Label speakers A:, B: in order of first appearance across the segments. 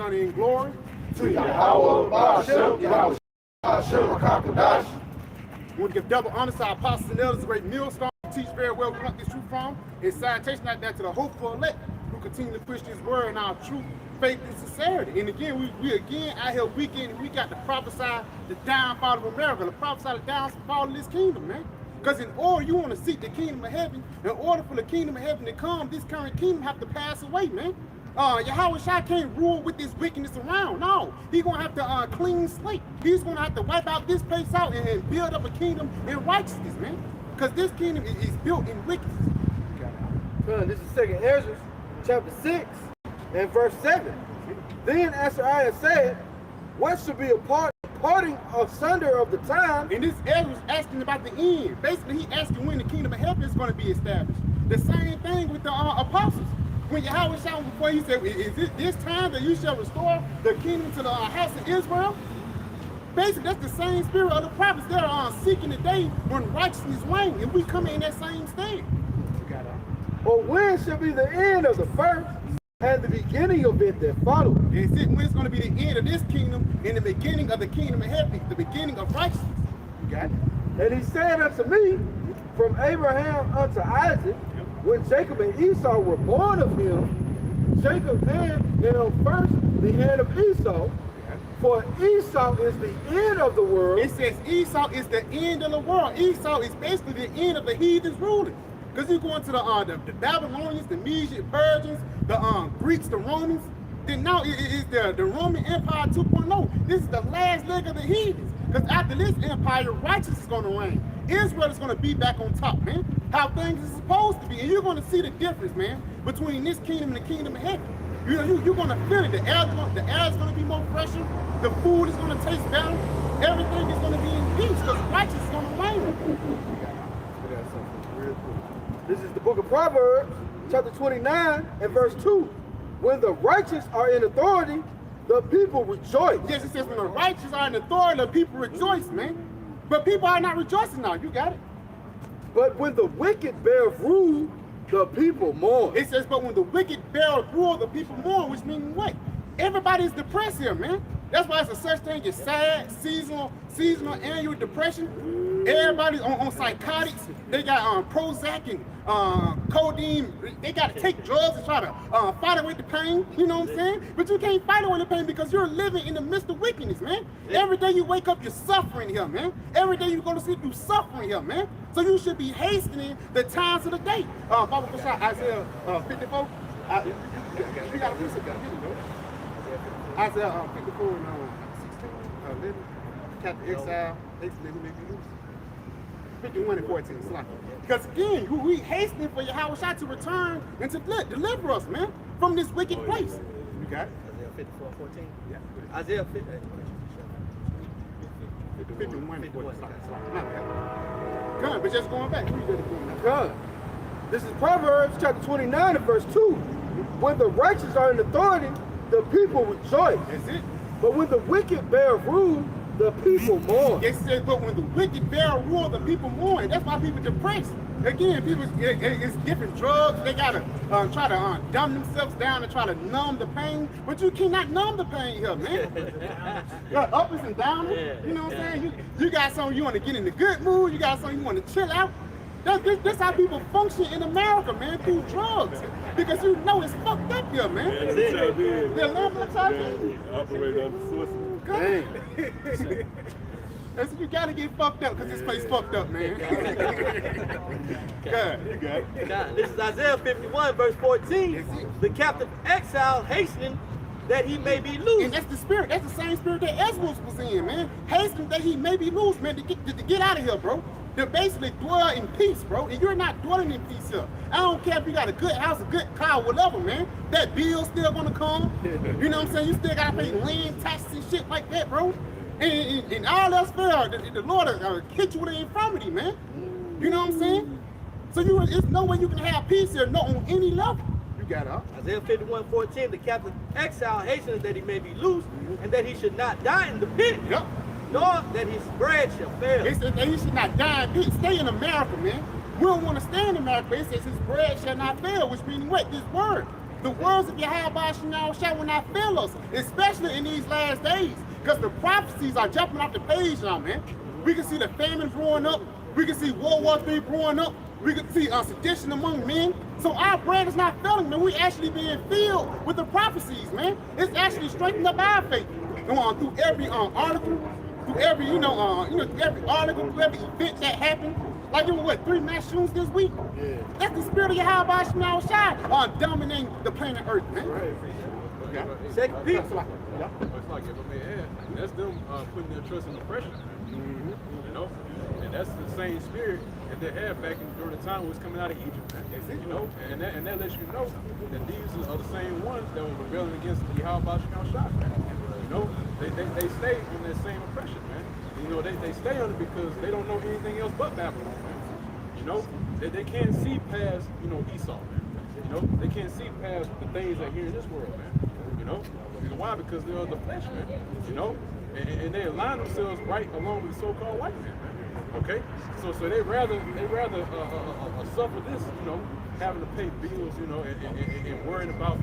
A: praise, honor, and glory
B: to Yahweh, Ba'ashem, Yahweh, Hashem, HaKadosh.
A: We want to give double honor to our apostles and elders, a great millstone, teach very well, we want this truth from. And salutation like that to the hopeful elect who continue to push this word in our truth, faith, and sincerity. And again, we again out here week in and week out to prophesy the downfall of America, to prophesy the downfall of this kingdom, man. Because in order you want to seek the kingdom of heaven, in order for the kingdom of heaven to come, this current kingdom have to pass away, man. Yahweh Shai can't rule with this wickedness around. No, he's gonna have to clean slate. He's gonna have to wipe out this place out and build up a kingdom in righteousness, man. Because this kingdom is built in wickedness.
C: This is 2nd Ezra, chapter 6, and verse 7. Then Azariah said, what should be a parting asunder of the time?
A: And this Ezra is asking about the end. Basically, he asking when the kingdom of heaven is going to be established. The same thing with the apostles. When Yahweh Shai before, he said, is it this time that you shall restore the kingdom to the house of Israel? Basically, that's the same spirit of the prophets. They're seeking the day when righteousness reigns, and we come in that same state.
C: Or when shall be the end of the first and the beginning of it that follows?
A: Is it when it's going to be the end of this kingdom and the beginning of the kingdom of heaven, the beginning of righteousness? You got it?
C: And he said unto me, from Abraham unto Isaac, when Jacob and Esau were born of him, Jacob hand held first the hand of Esau, for Esau is the end of the world.
A: It says Esau is the end of the world. Esau is basically the end of the heathens ruling. Because you go into the Babylonians, the Medes, Persians, the Greeks, the Romans. Then now it is the Roman Empire 2.0. This is the last leg of the heathens. Because after this empire, righteousness is going to reign. Israel is going to be back on top, man. How things are supposed to be. And you're going to see the difference, man, between this kingdom and the kingdom of heaven. You're going to feel it. The air is going to be more fresher. The food is going to taste better. Everything is going to be in peace because righteousness is going to reign.
C: This is the book of Proverbs, chapter 29 and verse 2. When the righteous are in authority, the people rejoice.
A: Yes, it says when the righteous are in authority, the people rejoice, man. But people are not rejoicing now. You got it.
C: But when the wicked bear rule, the people mourn.
A: It says, but when the wicked bear rule, the people mourn, which means what? Everybody's depressed here, man. That's why it's a such thing as sad, seasonal, annual depression. Everybody's on psychotics. They got Prozac and codeine. They got to take drugs to try to fight away the pain. You know what I'm saying? But you can't fight away the pain because you're living in the midst of wickedness, man. Every day you wake up, you're suffering here, man. Every day you go to sleep, you're suffering here, man. So you should be hastening the times of the day. Bible Isaiah 54. You got a piece of Isaiah 54 and 11. Captain Exile, Exile, 51 and 14. Because again, we hastening for Yahweh Shai to return and to deliver us, man, from this wicked place. You got it?
D: Isaiah 54 and 14?
A: Yeah.
D: Isaiah 50.
A: 51 and 14. Good, but just going back.
C: Good. This is Proverbs chapter 29 and verse 2. When the righteous are in authority, the people rejoice.
A: That's it.
C: But when the wicked bear rule, the people mourn.
A: It says, but when the wicked bear rule, the people mourn. That's why people depressed. Again, people, it's different drugs. They gotta try to dumb themselves down and try to numb the pain. But you cannot numb the pain here, man. You got uppers and downers. You know what I'm saying? You got something you want to get in the good mood. You got something you want to chill out. That's how people function in America, man, through drugs. Because you know it's fucked up here, man. They're level
B: Operate under sources.
A: That's you gotta get fucked up because this place fucked up, man. God, you got it.
D: Now, this is Isaiah 51, verse 14. The captive exile hastening that he may be loose.
A: And that's the spirit. That's the same spirit that Ezra was in, man. Hastening that he may be loose, man, to get out of here, bro. To basically dwell in peace, bro. And you're not dwelling in peace here. I don't care if you got a good house, a good car, whatever, man. That bill's still gonna come. You know what I'm saying? You still gotta pay land taxes and shit like that, bro. And all else fair, the Lord will hit you with an infirmity, man. You know what I'm saying? So there's no way you can have peace here, no, on any level. You got it, huh?
D: Isaiah 51:14, the captive exile hasteneth that he may be loose, and that he should not die in the pit.
A: Yep.
D: Nor that his bread shall fail.
A: It says that he should not die in peace. Stay in America, man. We don't want to stay in America. It says his bread shall not fail, which means what? This word. The words of Yahweh Shah will not fail us, especially in these last days, because the prophecies are jumping off the page now, man. We can see the famine growing up. We can see World War III growing up. We can see sedition among men. So our bread is not failing, man. We actually being filled with the prophecies, man. It's actually strengthening up our faith. Through every article, through every, every article, through every event that happened. Like there were what, 3 mass shootings this week? Yeah. That's the spirit of Yahweh Shah dominating the planet Earth, man.
C: Right.
A: Okay.
D: Second Peter.
B: It's like, if I may add, that's them putting their trust in oppression. You know? And that's the same spirit that they had back during the time when it was coming out of Egypt. You know? And that lets you know that these are the same ones that were rebelling against the Yahweh Shah. You know? They stay on that same oppression, man. You know, they stay on it because they don't know anything else but Babylon, man. You know? They can't see past, Esau, man. You know? They can't see past the things that are here in this world, man. You know? Why? Because they're of the flesh, man. You know? And they align themselves right along with the so-called white man, man. Okay? So they rather suffer this, having to pay bills, and worrying about,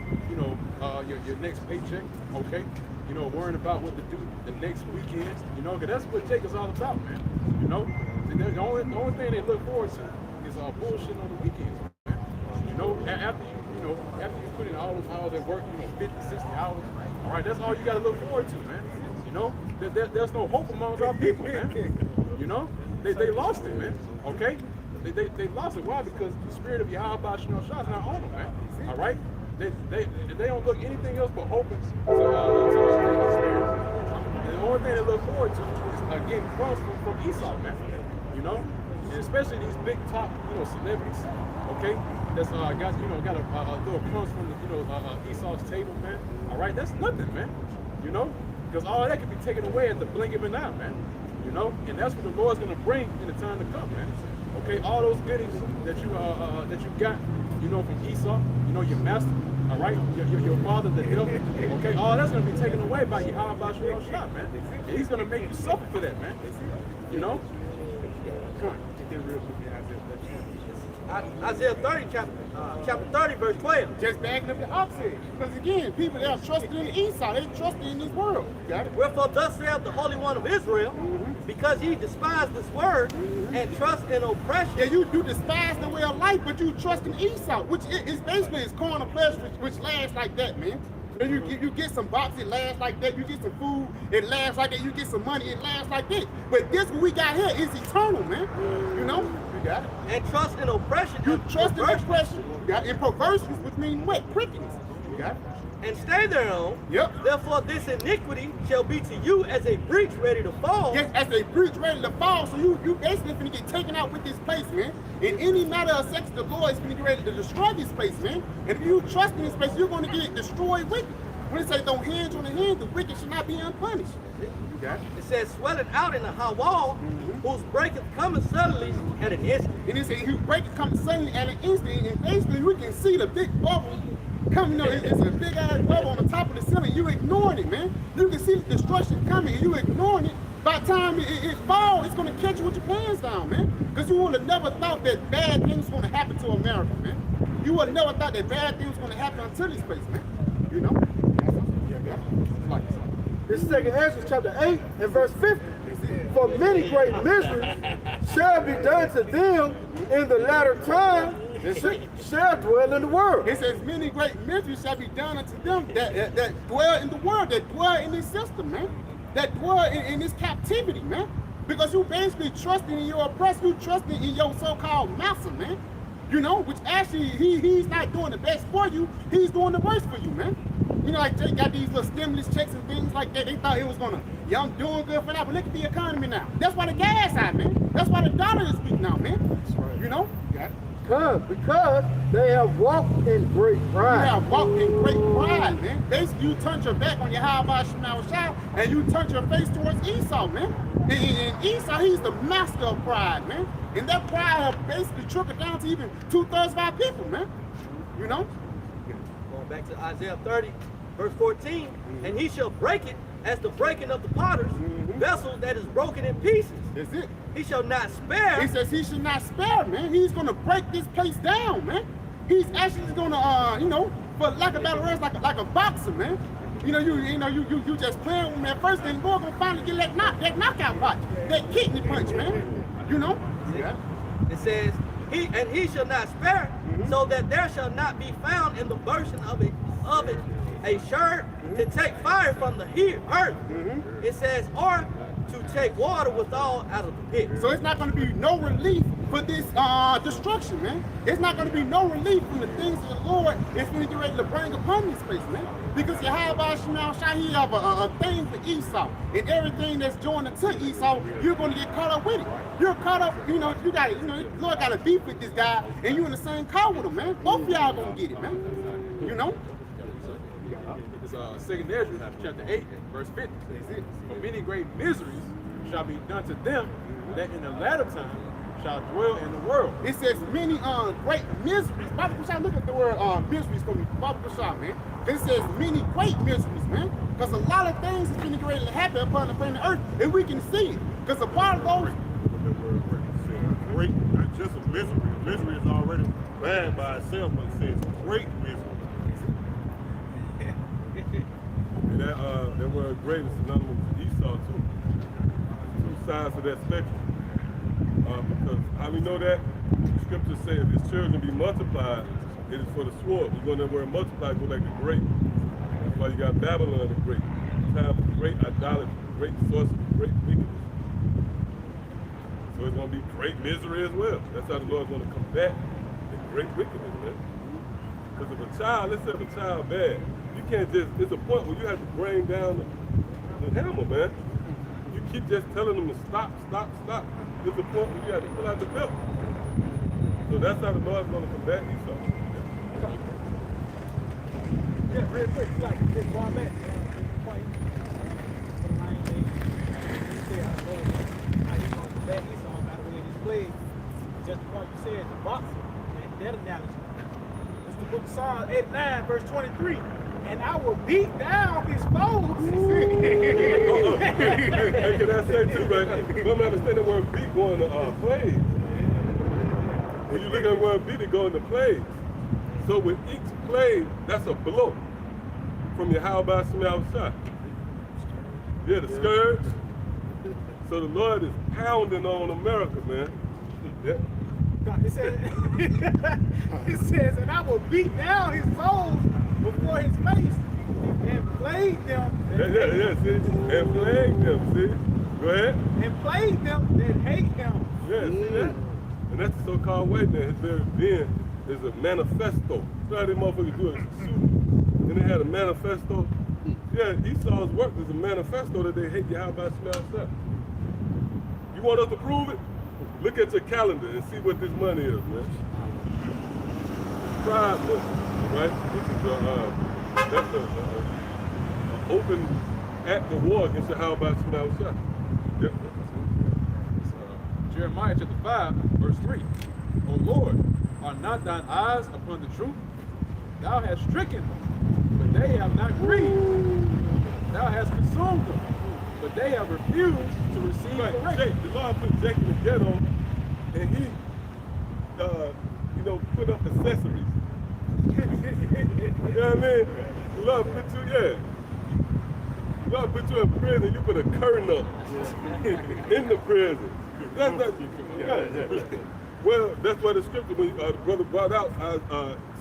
B: your next paycheck, okay? Worrying about what to do the next weekend, because that's what Jacob's all about, man. The only thing they look forward to is bullshit on the weekends, man. After you put in all those hours at work, 50, 60 hours, all right, that's all you got to look forward to, man. There's no hope amongst our people, man. They lost it, man. Okay? They lost it. Why? Because the spirit of Yahweh Shah is not on them, man. All right? They don't look anything else but hoping to the spirit. And the only thing they look forward to is getting crumbs from Esau, man. And especially these big top, celebrities, okay? That's got a little crumbs from the Esau's table, man. All right, that's nothing, man. Because all that can be taken away at the blink of an eye, man. And that's what the Lord's gonna bring in the time to come, man. Okay, all those goodies that you got, from Esau, your master, all right, your father, the devil, okay, all that's gonna be taken away by Yahweh Shah, man. And he's gonna make you suffer for that, man. Come on.
D: Isaiah 30, chapter 30, verse 12.
A: Just backing up the opposite. Because again, people that are trusting in Esau, they trusting in this world. Got it?
D: Wherefore thus saith the Holy One of Israel, because ye despise this word and trust in oppression.
A: Yeah, you despise the way of life, but you trust in Esau, which is basically his carnal pleasure, which lasts like that, man. And you get some box, it lasts like that. You get some food, it lasts like that. You get some money, it lasts like that. But this what we got here is eternal, man. You got it.
D: And trust in oppression.
A: You trust in oppression. You got it. And perversions, which mean what? Crookedness. You got it.
D: And stay thereon.
A: Yep.
D: Therefore this iniquity shall be to you as a breach ready to fall.
A: Yes, as a breach ready to fall. So you basically finna get taken out with this place, man. In any matter of sex, the Lord is finna get ready to destroy this place, man. And if you trust in this place, you're gonna get destroyed with it. When it says don't hinge on the hand, the wicked should not be unpunished. You got it.
D: It says swelling out in the high wall, whose breaketh cometh suddenly at an instant.
A: And it says who breaketh cometh suddenly at an instant. And basically we can see the big bubble coming up. It's a big ass bubble on the top of the ceiling. You ignoring it, man. You can see the destruction coming and you ignoring it. By the time it falls, it's gonna catch you with your pants down, man. Because you would have never thought that bad things was gonna happen to America, man. You would have never thought that bad things was gonna happen until this place, man.
C: This is 2 Ezra chapter 8 and verse 50. For many great miseries shall be done to them in the latter time, shall dwell in the world.
A: It says many great miseries shall be done unto them that dwell in the world, that dwell in this system, man. That dwell in this captivity, man. Because you basically trusting in your oppressor, you trusting in your so-called master, man. Which actually he's not doing the best for you, he's doing the worst for you, man. Like they got these little stimulus checks and things like that. They thought it was gonna, I'm doing good for that, but look at the economy now. That's why the gas high, man. That's why the dollar is weak now, man. That's right.
C: Because they have walked in great pride.
A: You have walked in great pride, man. Basically, you turned your back on Yahweh Shah and you turned your face towards Esau, man. And Esau, he's the master of pride, man. And that pride has basically trickled down to even 2/3 of our people, man.
D: Going back to Isaiah 30, verse 14, and he shall break it as the breaking of the potter's vessel that is broken in pieces.
A: That's it.
D: He shall not spare.
A: He says he should not spare, man. He's gonna break this place down, man. He's actually gonna, for lack of better words, like a boxer, man. You just playing with him at first, then boy gonna finally get that knockout punch, that kidney punch, man. You know?
D: Yeah. It says, he shall not spare, so that there shall not be found in the version of it a shirt to take fire from the earth. It says, or to take water withal out of the pit.
A: So it's not going to be no relief for this destruction, man. It's not going to be no relief from the things that the Lord is going to get ready to bring upon this place, man. Because Yahweh Shai, he have a thing for Esau. And everything that's joined to Esau, you're going to get caught up with it. You're caught up, the Lord got a beef with this guy, and you're in the same car with him, man. Both of y'all going to get it, man. You know?
B: It's 2nd Ezra, chapter 8, verse 50. For many great miseries shall be done to them that in the latter time shall dwell in the world.
A: It says many great miseries. Baba Kushai, look at the word miseries for me, Baba Kushai, man. It says many great miseries, man. Because a lot of things is going to ready to happen upon the planet Earth, and we can see it. Because a part of those
E: great, not just a misery. Misery is already bad by itself, but it says great misery. And that word great is synonymous with Esau too. Two sides of that spectrum. Because how we know that? The scriptures say if his children be multiplied, it is for the sword. You go in that word multiply, go like the great. That's why you got Babylon the great. Time of great idolatry, great sorcery, great wickedness. So it's going to be great misery as well. That's how the Lord's going to combat the great wickedness, man. Because if a child, let's say if a child bad, you can't just, it's a point where you have to bring down the hammer, man. You keep just telling them to stop, stop, stop. There's a point where you have to pull out the belt. So that's how the Lord's going to combat Esau.
F: Yeah, real quick, like this far back, point. That Esau, by the way, this play, just the part you said, the boxer, that analogy. It's the book of Psalms 89, verse 23. And I will beat down his foes.
E: Hey, can I say too, man? We don't understand the word beat going to plays. When you look at the word beat, it goes into plays. So with each play, that's a blow from your how about smell shot. Yeah, the scourge. So the Lord is pounding on America, man. Yeah.
F: It says, and I will beat down his foes before his face and plague them.
E: See? And plague them, see? Go ahead.
F: And plague them that hate him.
E: Yeah, see that? And that's the so-called white man. His very being is a manifesto. You know how they motherfuckers do it? Shoot. And they had a manifesto. Yeah, Esau's work is a manifesto that they hate you. How about smell stuff? You want us to prove it? Look at your calendar and see what this money is, man. Pride money, right? This is that's an open act of war against your how about smell stuff. Yep.
B: Jeremiah chapter 5, verse 3. O Lord, are not thine eyes upon the truth? Thou hast stricken them, but they have not grieved. Thou hast consumed them, but they have refused to receive correction.
E: The Lord put Jake in the ghetto, and he, put up accessories. You know what I mean? The Lord put you, The Lord put you in prison, you put a curtain up in the prison. That's not, Well, that's why the scripture, when the brother brought out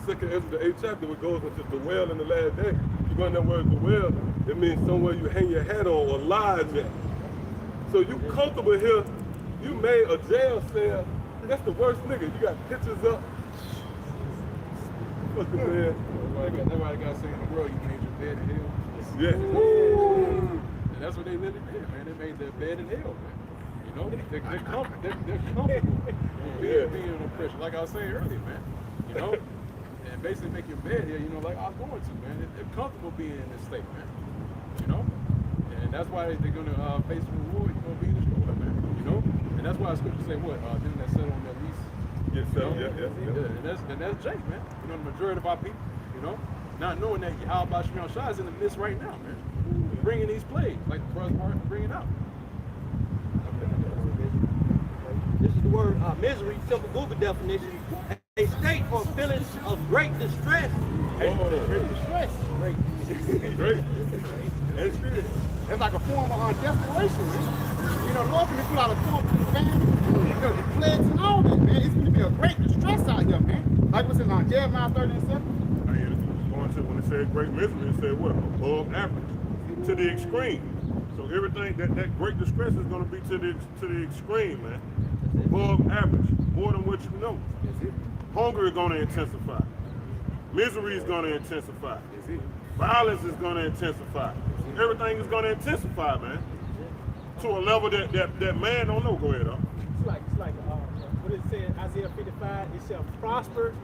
E: 2nd Ezra, the 8th chapter, it goes into the well in the last day. You go in that word, the well, it means somewhere you hang your hat on or lodge at. So you comfortable here, you made a jail cell. That's the worst nigga. You got pictures up. Fucking man.
B: Nobody got to say in the world, you made your bed in hell.
E: Yeah.
B: And that's what they literally did, man. They made their bed in hell, man. You know, they're comfortable being in oppression, like I was saying earlier, man. You know, and basically make your bed here, like I was going to, man. They're comfortable being in this state, man. You know, and that's why they're going to face reward. You're going to be destroyed, man. You know, and that's why the scripture say what? Them that settle on their lease.
E: Yes, sir. Yeah.
B: And that's Jake, man. You know, the majority of our people, not knowing that Yahweh Shemel Shah is in the midst right now, man. Bringing these plagues, like the first part, bringing out.
D: This is the word misery, simple Google definition. A state or feeling of great distress
A: Great distress.
E: Great. That's good.
A: It's like a form of desperation, man. You know, Lord can pull out a form to the family, because the plagues and all that, man. It's going to be a great distress out here, man. Like what's in Jeremiah 30:7.
E: Going to when it said great misery, it said what? Above average. To the extreme. So everything that great distress is going to be to the extreme, man. Above average. More than what you know. Hunger is going to intensify. Misery is going to intensify. Violence is going to intensify. Everything is going to intensify, man. To a level that man don't know. Go ahead, up.
F: It's like what it said, Isaiah 55, it shall prosper,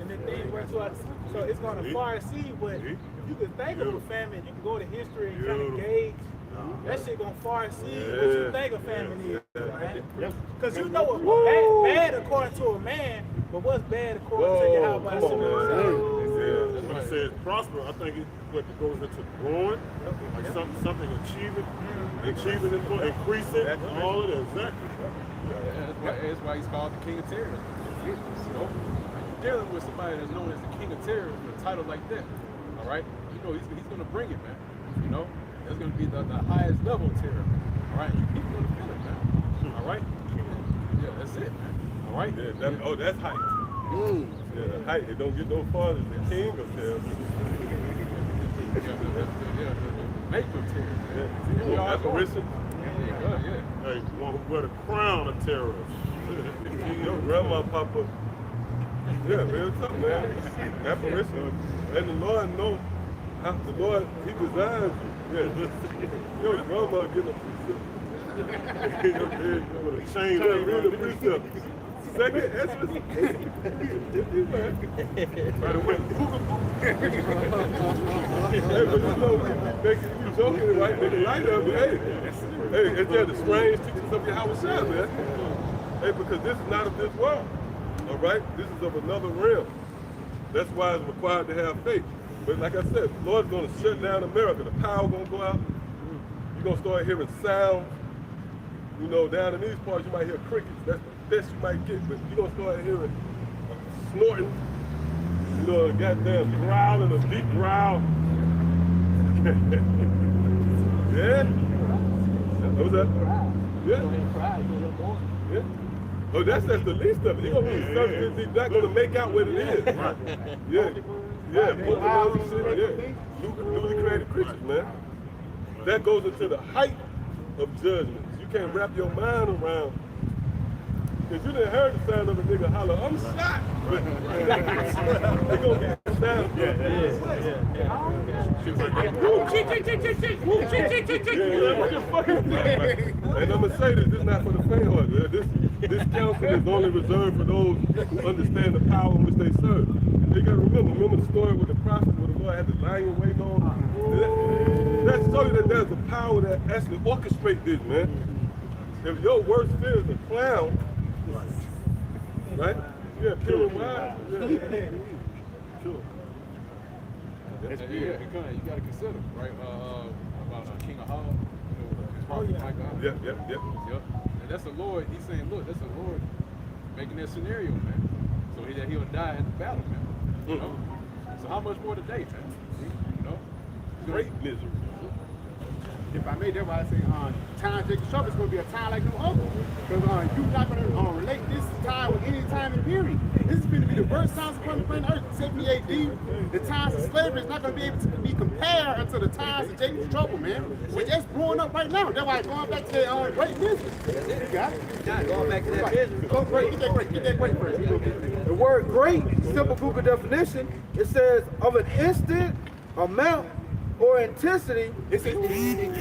F: and then things went to us. So it's going to far exceed what you can think of a famine. You can go to history and kind of gauge. That shit going to far exceed what you think a famine is. Because you know what bad according to a man, but what's bad according to your how
E: That's when it says prosper, I think it's what goes into growing, like something achieving, increasing, all of that, exactly.
B: That's why he's called the King of Terror. You know, you're dealing with somebody that's known as the King of Terror with a title like that. All right, you know he's going to bring it, man. You know, that's going to be the highest level of terror. All right, people going to feel it, man. All right, yeah, that's it, man. All right.
E: Yeah, that's height. Yeah, the height. It don't get no farther than the King of Terror.
B: The maker of terror.
E: Yeah, apparition.
B: Yeah.
E: Hey, one who wear the crown of terror. Your grandma, Papa. Yeah, man, what's up, man? Apparition. And the Lord knows how the Lord, He designs you. Yeah. Your grandma get a with a chain that read the precept. Second Ezra. By the way, hey, but you know, you joking, right? Make a light of it. Hey, it's just the strange teachings of Yahweh Shah, man. Hey, because this is not of this world. All right? This is of another realm. That's why it's required to have faith. But like I said, the Lord's going to shut down America. The power going to go out. You're going to start hearing sounds. You know, down in these parts, you might hear crickets. That's the best you might get. But you're going to start hearing snorting. You know, a goddamn growling, a deep growl. Yeah? What was that? Yeah? Yeah? Oh, that's the least of it. He's gonna be something he's not gonna make out what it is. Yeah. Yeah. Newly created creatures, man. That goes into the height of judgment. You can't wrap your mind around. Because you didn't hear the sound of a nigga holler, I'm shot! They're gonna get the sound. And I'm gonna say this is not for the faint-hearted. This counsel is only reserved for those who understand the power in which they serve. You gotta remember the story with the prophet where the Lord had the lion wait on. That shows you that there's a power that actually orchestrates this, man. If your worst fear is a clown, right? Yeah, pure and wild. Yeah. Sure.
B: That's good. Because you got to consider, right? About King of Hall.
E: Yep.
B: Yep. And that's the Lord. He's saying, look, that's the Lord making that scenario, man. So that he'll die in the battle, man. You know. So how much more today, man? You know.
E: Great misery.
A: If I may, that's why I say time Jacob trouble is going to be a time like no other. Because you're not going to relate this time with any time in period. This is going to be the worst times upon the planet Earth, 70 AD. The times of slavery is not going to be able to be compared unto the times of Jacob's trouble, man. We're just growing up right now. That's why going back to the great business. You got it?
D: Going back to that business.
A: Go great. Get that great first.
C: The word great, simple Google definition, it says of an instant, amount, or intensity.
A: It's an intense.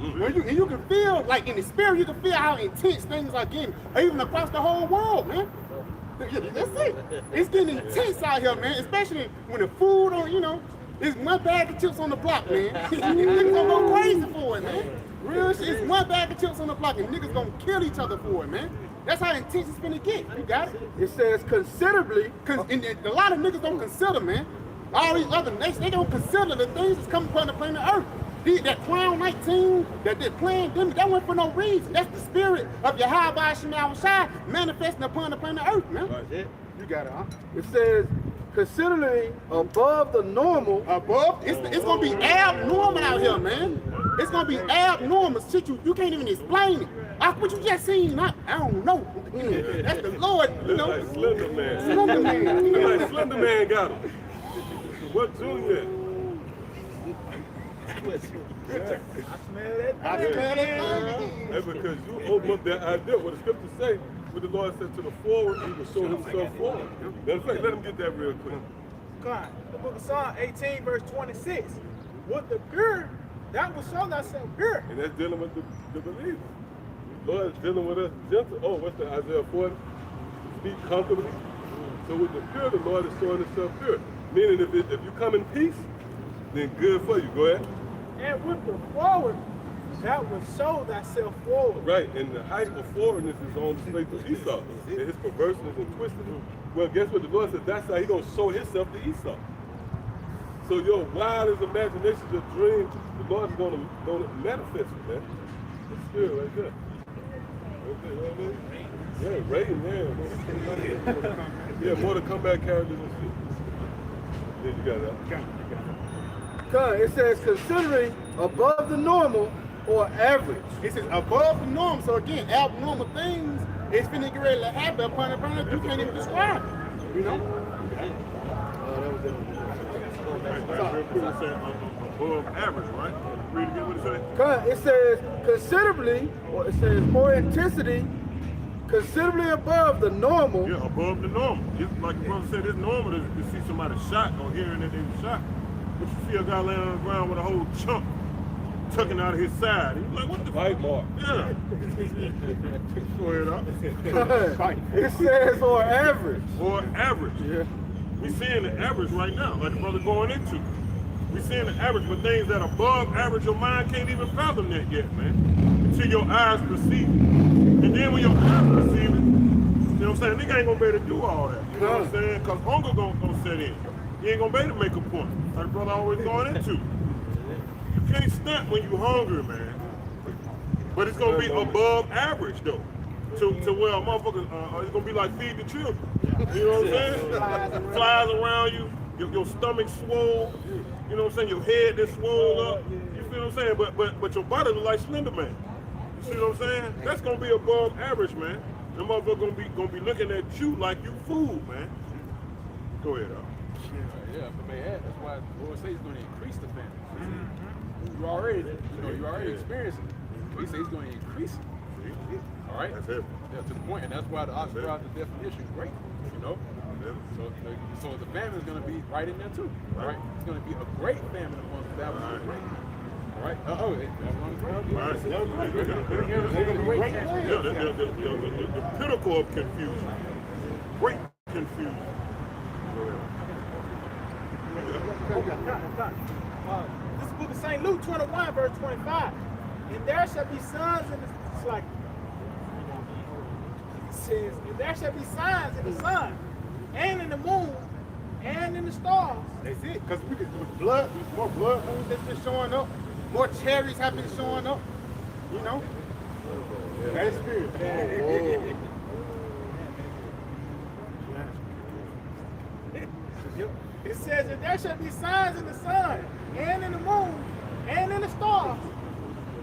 A: And you can feel, like in the spirit, you can feel how intense things are getting, even across the whole world, man. That's it. It's getting intense out here, man, especially when the food on, you know, there's one bag of chips on the block, man. Niggas gonna go crazy for it, man. Real shit, it's one bag of chips on the block and niggas gonna kill each other for it, man. That's how intense it's gonna get. You got it?
C: It says considerably.
A: And a lot of niggas don't consider, man. All these other nations, they don't consider the things that's coming upon the planet Earth. That Crown 19, that pandemic, that went for no reason. That's the spirit of Yahweh Shai manifesting upon the planet Earth, man.
E: Right.
A: You got it, huh?
C: It says considerably above the normal.
A: Above, it's gonna be abnormal out here, man. It's gonna be abnormal shit. You can't even explain it. What you just seen, I don't know. That's the Lord, you
E: Look
A: know.
E: like Slender Man.
A: Slender Man.
E: Look like Slender Man got him. What Junior?
F: I smell that.
A: I smell that.
E: That's because you open up that idea. What the scriptures say, what the Lord said to the forward, he will show himself forward. Matter of fact, let him get that real quick.
F: Come on. The book of Psalm 18, verse 26. With the pure, that will show thyself pure.
E: And that's dealing with the believers. The Lord is dealing with us gentle. Oh, what's the Isaiah 40? Speak comfortably. So with the pure, the Lord is showing himself pure. Meaning if you come in peace, then good for you. Go ahead.
F: And with the forward, that will show thyself forward.
E: Right, and the height of forwardness is on display to Esau. And his perverseness and twisting. Well, guess what the Lord said? That's how he gonna show himself to Esau. So your wildest imagination, your dream, the Lord is gonna manifest it, man. It's spirit right there. Yeah, Reagan, yeah. Yeah, more to comeback characters and shit. Yeah, you got that.
C: It says considering above the normal or average.
A: It says above the norm. So again, abnormal things is finna get ready to happen upon a planet you can't even describe it. You know?
E: Above average, right? Read again what it says.
C: It says considerably, or it says more intensity, considerably above the normal.
G: Yeah, above the normal. It's like the brother said, it's normal to see somebody shot or hearing that they were shot. But you see a guy laying on the ground with a whole chunk tucking out of his side. He's like, what the
E: Bite mark.
G: Yeah. Go ahead, up.
C: It says or average.
G: Or average.
C: Yeah.
G: We seeing the average right now, like the brother going into. We seeing the average, but things that above average, your mind can't even fathom that yet, man. Until your eyes perceive it. And then when your eyes perceive it, you know what I'm saying, nigga ain't gonna be able to do all that. You know what I'm saying? Because hunger gonna set in. You ain't gonna be able to make a point. Like the brother always going into. You can't stunt when you hungry, man. But it's gonna be above average though. To where a motherfucker, it's gonna be like feed the children. You know what I'm saying? Flies around you, your stomach swole, you know what I'm saying? Your head is swole up. You feel what I'm saying? But your body look like Slender Man. You see what I'm saying? That's gonna be above average, man. The motherfucker gonna be looking at you like you food, man. Go ahead,
B: Yeah, if I may add, that's why the Lord says he's going to increase the family. You're already experiencing it. But he says he's going to increase it. All right?
G: That's it.
B: Yeah, to the point, and that's why the Oxford the definition great, you know? So the family is going to be right in there too, right? It's going to be a great family amongst the Babylon. Great. All right?
G: The pinnacle of confusion. Great confusion.
F: This book of St. Luke 21, verse 25. And there shall be signs in the, it's like, it says, and there shall be signs in the sun, and in the moon, and in the stars.
A: That's it. Because we could with blood, more blood moons that's been showing up, more chariots have been showing up. You know? That's spirit.
F: It says that there shall be signs in the sun, and in the moon, and in the stars.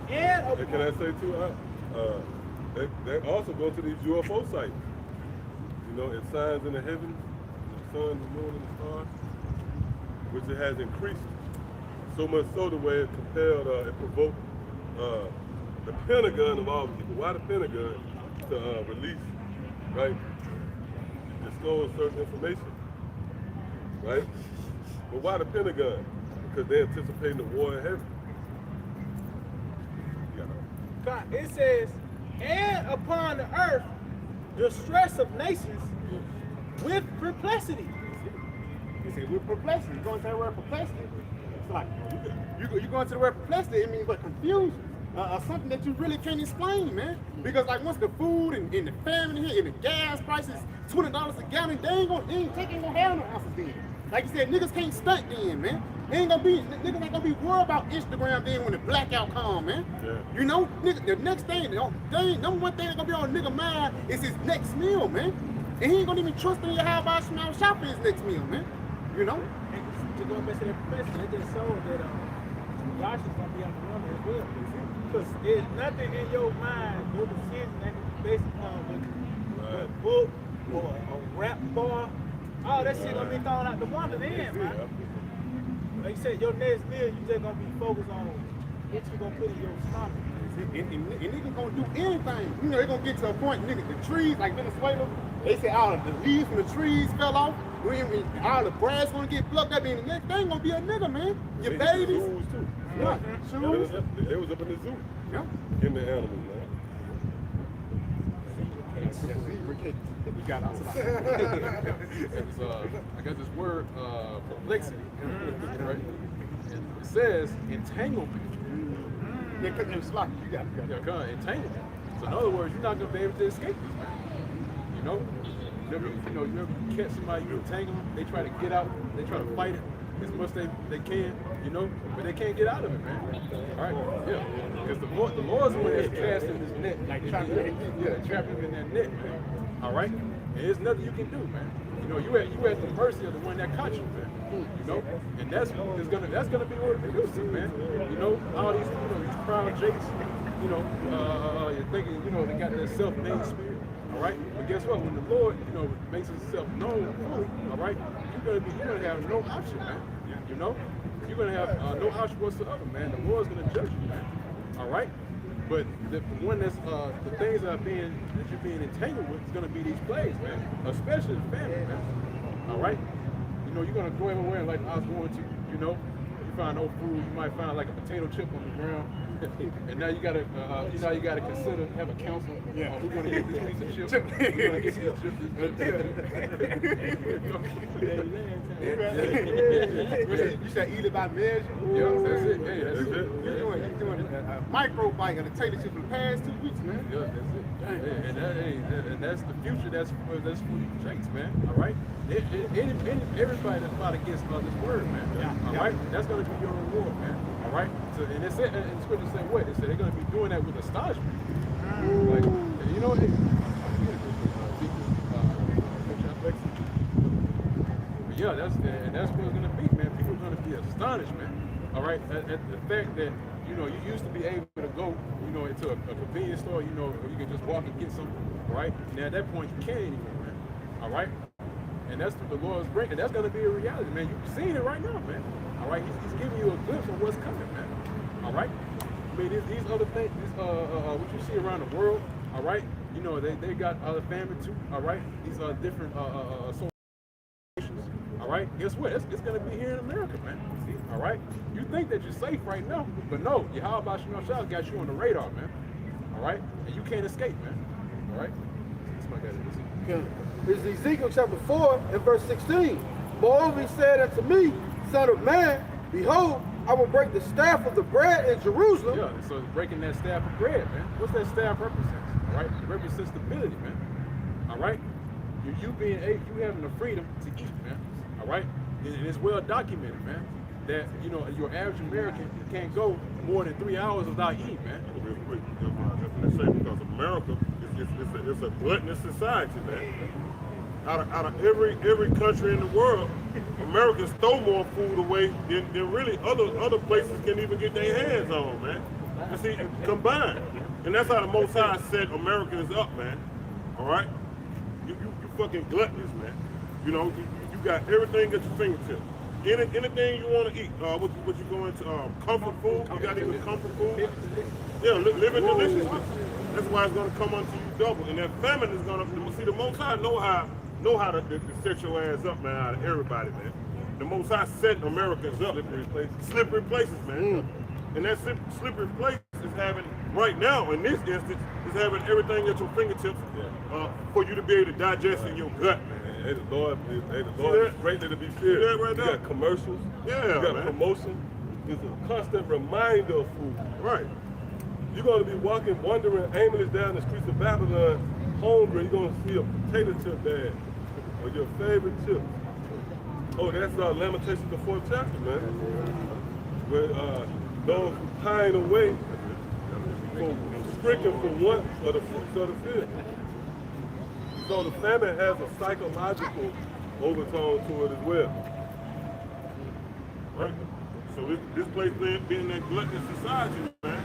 F: And
E: And can I say too, they also go to these UFO sites. You know, it's signs in the heavens, the sun, the moon, and the stars, which it has increased. So much so the way it compelled, it provoked the Pentagon of all people. Why the Pentagon? To release, right? Disclose certain information, right? But why the Pentagon? Because they're anticipating the war in heaven.
F: it says, and upon the earth, the stress of nations with perplexity.
A: He said, with perplexity. You going to the word perplexity? It's like, you going to the word perplexity, it means what? Confusion. Something that you really can't explain, man. Because like once the food and the famine here and the gas prices $20 a gallon, they ain't gonna have no answers then. Like you said, niggas can't stunt then, man. They ain't gonna be, niggas ain't gonna be worried about Instagram then when the blackout come, man.
G: Yeah.
A: You know, nigga, the next thing, number one thing that's gonna be on a nigga mind is his next meal, man. And he ain't gonna even trust in your how about small shop for his next meal, man. You know?
F: And to go back to that professor, they just showed that Yahshua's gonna be on the woman as well. Because there's nothing in your mind, no decision that can be based upon a book or a rap bar. All that shit gonna be thrown out the window then, man. Like you said, your next meal, you just gonna be focused on what you gonna put in your stomach.
A: And niggas gonna do anything. You know, they gonna get to a point, nigga, the trees, like Venezuela, they say all the leaves from the trees fell off. All the grass gonna get plucked up, and the next thing gonna be a nigga, man. Your babies.
E: Zoos too.
A: Yeah, shoes.
E: They was up in the zoo.
A: Yeah.
E: In the animals, man.
A: We got outside.
B: It's, I got this word, perplexity, right? And it says entanglement.
A: Yeah, cause it's like you got
B: Yeah, kind of entanglement. So in other words, you're not gonna be able to escape this, man. You know, you ever catch somebody, you entangle them, they try to get out, they try to fight it as much as they can, you know, but they can't get out of it, man. All right, yeah, because the Lord's the one that's casting this net, like trapping him in that net, man. All right, and there's nothing you can do, man. You know, you at the mercy of the one that caught you, man. You know, and that's gonna be what it produces, man. You know, all these these proud jakes, you know, you're thinking, you know, they got that self-made spirit. All right, but guess what? When the Lord, you know, makes Himself known fully, all right, you're gonna have no option, man. You know, you're gonna have no option whatsoever, man. The Lord's gonna judge you, man. All right, but the one that's the things that you're being entangled with is gonna be these plagues, man. Especially the family, man. All right, you know, you're gonna go everywhere like I was going to, you know. You find no food, you might find like a potato chip on the ground. And now you gotta, you gotta consider, have a council.
A: Yeah.
B: Who's gonna get this piece of chip? Who's gonna get this chip?
A: You said eat it by measure.
B: Yeah, that's it. Hey, that's it.
A: You're doing a micro bite of the potato chip for the past 2 weeks, man.
B: Yeah, that's it. And that's the future. That's for these jakes, man. All right. Everybody that's about against this word, man. All right. That's gonna be your reward, man. All right. So, and it said, and Scripture said what? It said they're gonna be doing that with astonishment. Like, you know, yeah, that's what it's gonna be, man. People are gonna be astonished, man. All right, at the fact that you know you used to be able to go, you know, into a convenience store, you know, where you can just walk and get something, right? Now at that point you can't anymore, man. All right, and that's what the Lord's bringing. That's gonna be a reality, man. You've seen it right now, man. All right, He's giving you a glimpse of what's coming, man. All right. I mean, these other things, what you see around the world, all right. You know, they got other family too, all right. These are different associations. All right, guess what? It's going to be here in America, man. All right, you think that you're safe right now, but no, Yahweh Shemel Shah got you on the radar, man. All right, and you can't escape, man. All right, that's my guy.
C: It's Ezekiel chapter 4 and verse 16. Moreover, he said unto me, Son of man, behold, I will break the staff of the bread in Jerusalem.
B: Yeah, so breaking that staff of bread, man. What's that staff represents? All right, it represents stability, man. All right, you having the freedom to eat, man. All right, and it's well documented, man, that you know your average American can't go more than 3 hours without eating, man.
G: Real quick, just say because America it's a gluttonous society, man. Out of every country in the world, Americans throw more food away than really other places can even get their hands on, man. You see, combined, and that's how the Most High set Americans up, man. All right, you fucking gluttonous, man. You know, you got everything at your fingertips. Anything you want to eat. What you going to comfort food? You got even comfort food. Yeah, living deliciously. That's why it's going to come unto you double, and that famine is going to see the Most High know how to set your ass up, man, out of everybody, man. The Most High set Americans up. Slippery places, man. And that slippery place is having, right now, in this instance, is having everything at your fingertips for you to be able to digest in your gut, man.
E: Hey, the Lord is greatly to be feared.
G: See that right
E: you
G: now?
E: got commercials.
G: Yeah,
E: you got
G: man.
E: promotion. It's a constant reminder of food.
G: Right.
E: You're going to be walking, wandering aimless down the streets of Babylon, hungry. You're going to see a potato chip bag or your favorite chip. Oh, that's Lamentations, the 4th chapter, man. Where those who pine away stricken for want of the fruits of the field. So the famine has a psychological overtone to it as well.
G: Right. So this place being that gluttonous society, man,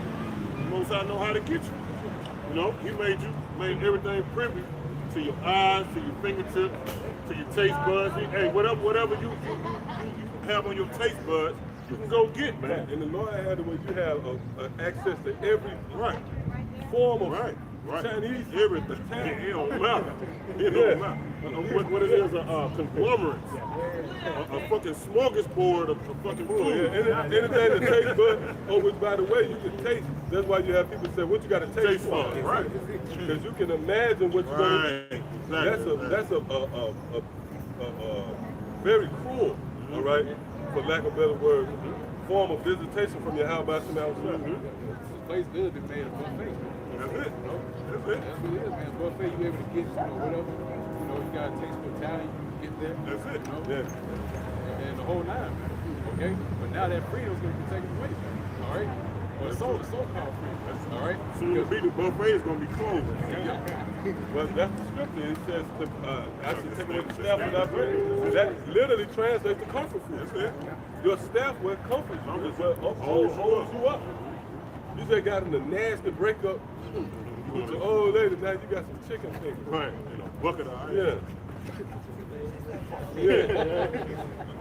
G: the Most High know how to get you. You know, He made everything privy to your eyes, to your fingertips, to your taste buds. Hey, whatever you have on your taste buds, you can go get, man.
E: And the Lord had it where you have access to every form of Chinese,
G: everything. It don't matter. It don't matter. What it is, a conglomerate, a fucking smorgasbord of fucking food.
E: Anything to taste bud. Oh, which by the way, you can taste. That's why you have people say, "What you got to taste for?"
G: Right.
E: Because you can imagine what you're going to.
G: Exactly.
E: That's a very cruel, all right, for lack of a better word, form of visitation from your house by some outside.
B: This place good to be made a buffet.
G: That's it. That's it.
B: That's what it is, man. Buffet, you able to get, whatever. You got a taste for Italian, you can get there.
G: That's it.
E: Yeah.
B: And the whole nine, man. Okay? But now that freedom's going to be taken away. All right? Or the so-called freedom. All right?
G: Soon to be the buffet is gonna be closed.
E: Well, that's the scripture. It says, I should take away the staff without bread. That literally translates to comfort food.
G: That's it.
E: Your staff will comfort you. It's what holds you up. You just got in a nasty breakup with your old lady. Now you got some chicken fingers.
G: Right. And a bucket of ice.
E: Yeah. Yeah.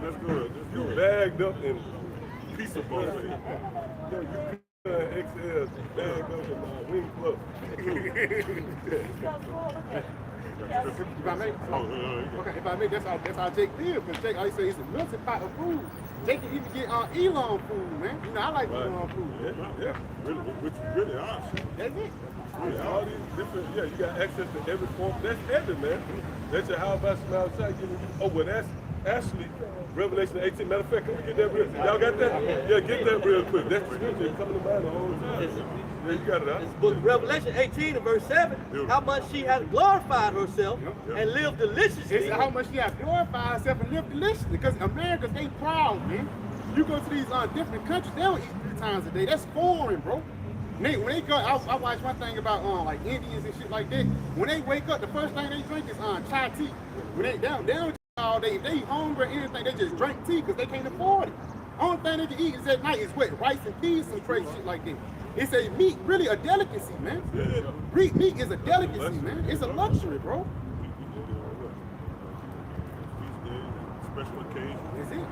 G: That's good.
E: You bagged up in piece of buffet. XL bagged up in wing club.
A: If I may, okay, if I may, that's how Jake did. Because Jake always say it's a melting pot of food. Jake can even get Elon food, man. You know, I like Elon food.
E: Yeah.
G: Which really awesome.
A: That's it.
E: Yeah, all these different, you got access to every form. That's heavy, man. That's your how about some outside giving you. Oh, well, that's actually Revelation 18. Matter of fact, can we get that real quick? Y'all got that? Yeah, get that real quick. That's the scripture coming to mind the whole time. Yeah, you got it out.
D: This book, Revelation 18 and verse 7, how much she has glorified herself and lived deliciously.
A: It's how much she has glorified herself and lived deliciously. Because Americans, they proud, man. You go to these different countries, they don't eat 3 times a day. That's foreign, bro. When they go, I watch one thing about like Indians and shit like that. When they wake up, the first thing they drink is chai tea. When they don't drink all day. If they hungry or anything, they just drink tea because they can't afford it. Only thing they can eat is at night is what, rice and peas and crazy shit like that. It's a meat, really a delicacy, man. Meat is a delicacy, man. It's a luxury, bro.
G: Special occasion.
A: That's it.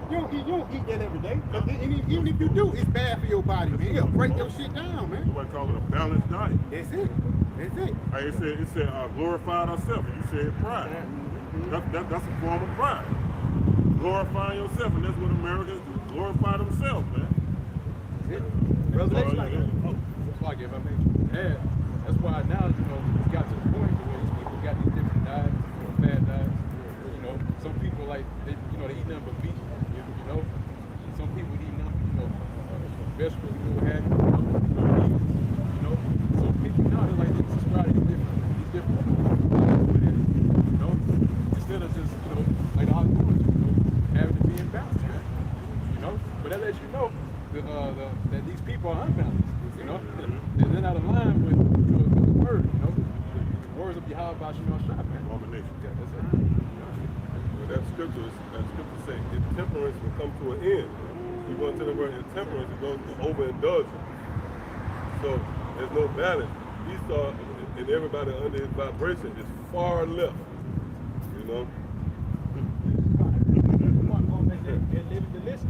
A: You don't eat that every day. And even if you do, it's bad for your body, man. It'll break your shit down, man.
G: Somebody call it a balanced diet.
A: That's it. That's it.
G: It said glorified ourselves. And you said pride. That's a form of pride. Glorifying yourself, and that's what Americans do. Glorify themselves, man.
D: Revelation.
B: It's like if I may add, that's why now, it's got to the point where these people got these different diets, bad diets. Some people they eat nothing but meat. Some people eat nothing, vegetables, what have you. Some people now they're like they subscribe to these different instead of just like all having to be in balance, But that lets you know that these people are unbalanced, they're not aligned with the word, the words of Yahweh Shah, man.
G: Abomination.
B: Yeah, that's it.
E: That scripture say intemperance will come to an end. You go into the word intemperance, it goes to overindulgence. So there's no balance. Esau and everybody under his vibration is far left.
F: And living the list.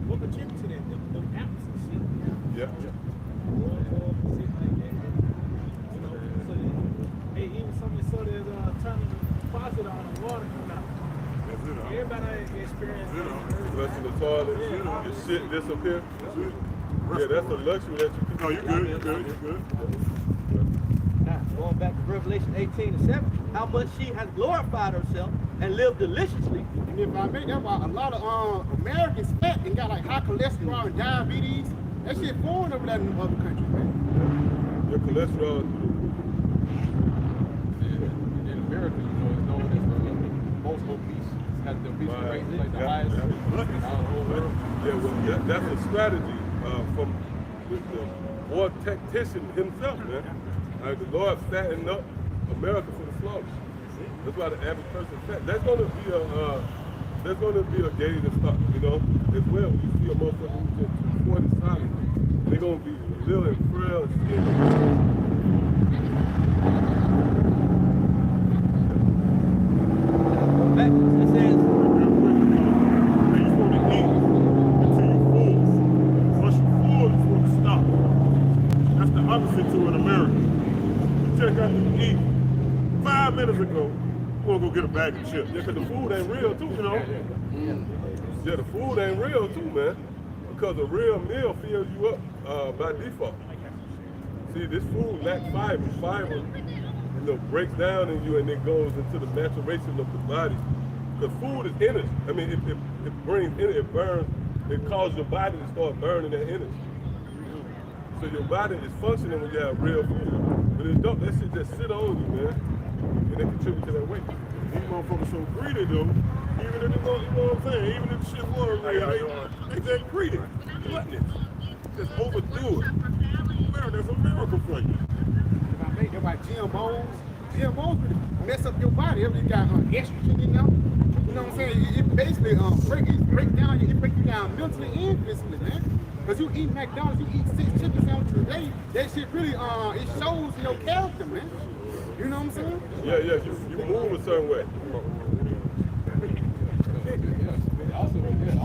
F: What contributes to that? Them apps and shit.
E: Yeah.
F: So hey, even something so there's turning the faucet on and water coming out. Everybody experiences
E: Flushing the toilet, the shit disappear. Yeah, that's a luxury that you can.
G: No, you're good.
D: Now, going back to Revelation 18 and 7, how much she has glorified herself and lived deliciously.
A: And if I make that, why a lot of Americans fat and got like high cholesterol and diabetes. That shit foreign over there in other countries, man.
E: Your cholesterol.
B: In America, it's known as the most obese. Has the obesity rate like the highest in the whole world.
E: Yeah, well, that's a strategy from the war tactician himself, man. The Lord fattened up America for the slaughter. That's why the average person is fat. That's going to be there's going to be a gauge and stuff, you know, as well. When you see a motherfucker who's just 40 solid, they're going to be little and frail and skinny.
D: Back, it says,
G: You're supposed to eat until you're full. Once you're full, you're supposed to stop. That's the opposite to in America. You check out to eat 5 minutes ago, you want to go get a bag of chips. Yeah, because the food ain't real too, you know. Yeah, the food ain't real too, man. Because a real meal fills you up by default. See, this food lacks fiber. Fiber, you know, breaks down in you and it goes into the maturation of the body. Because food is energy. I mean, it brings energy, it burns, it causes your body to start burning that energy. So your body is functioning when you have real food. But it don't, that shit just sit on you, man. And it contributes to that weight. These motherfuckers so greedy though. Even if they go, you know what I'm saying? Even if the shit was real, they just greedy. Gluttonous. Just overdo it. Man, that's a miracle for you.
A: They're like GMOs. GMOs mess up your body. You got estrogen in them. You know what I'm saying? It basically break you down mentally and physically, man. Because you eat McDonald's, you eat 6 chicken sandwiches a day, that shit really, it shows your character, man. You know what I'm saying?
E: Yeah, you move a certain way.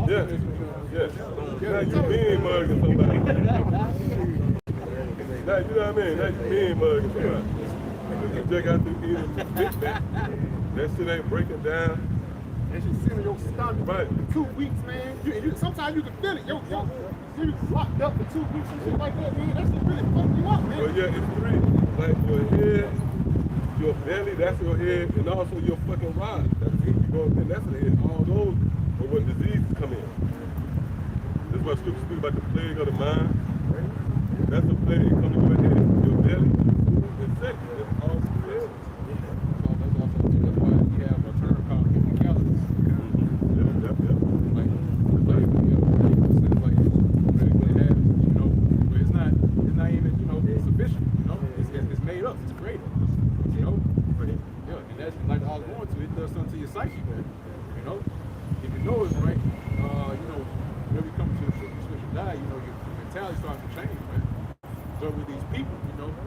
E: Yeah. Now you being mugging somebody. Now, you know what I mean? Now you being mugging somebody. You just got to eat it to fit that. That shit ain't breaking down.
A: That shit sitting in your stomach
E: Right.
A: for 2 weeks, man. Sometimes you can feel it. You locked up for 2 weeks and shit like that, man. That shit really fuck you up, man.
E: Well, yeah, it's 3. Like your head, your belly, that's your head, and also your fucking rod. That's it. You go in, that's the head. All those are when diseases come in. This is what scripture speak about the plague of the mind. That's a plague coming to your head, your belly, and sex. That's all it's head.
B: That's why we have a term called callous.
E: Yep.
B: Like but it's not even, sufficient, it's made up, it's created, and that's like I was going to, it does something to your psyche, man, if you know it's right, whenever you come to the switch and die, your mentality starts to change, man. So with these people,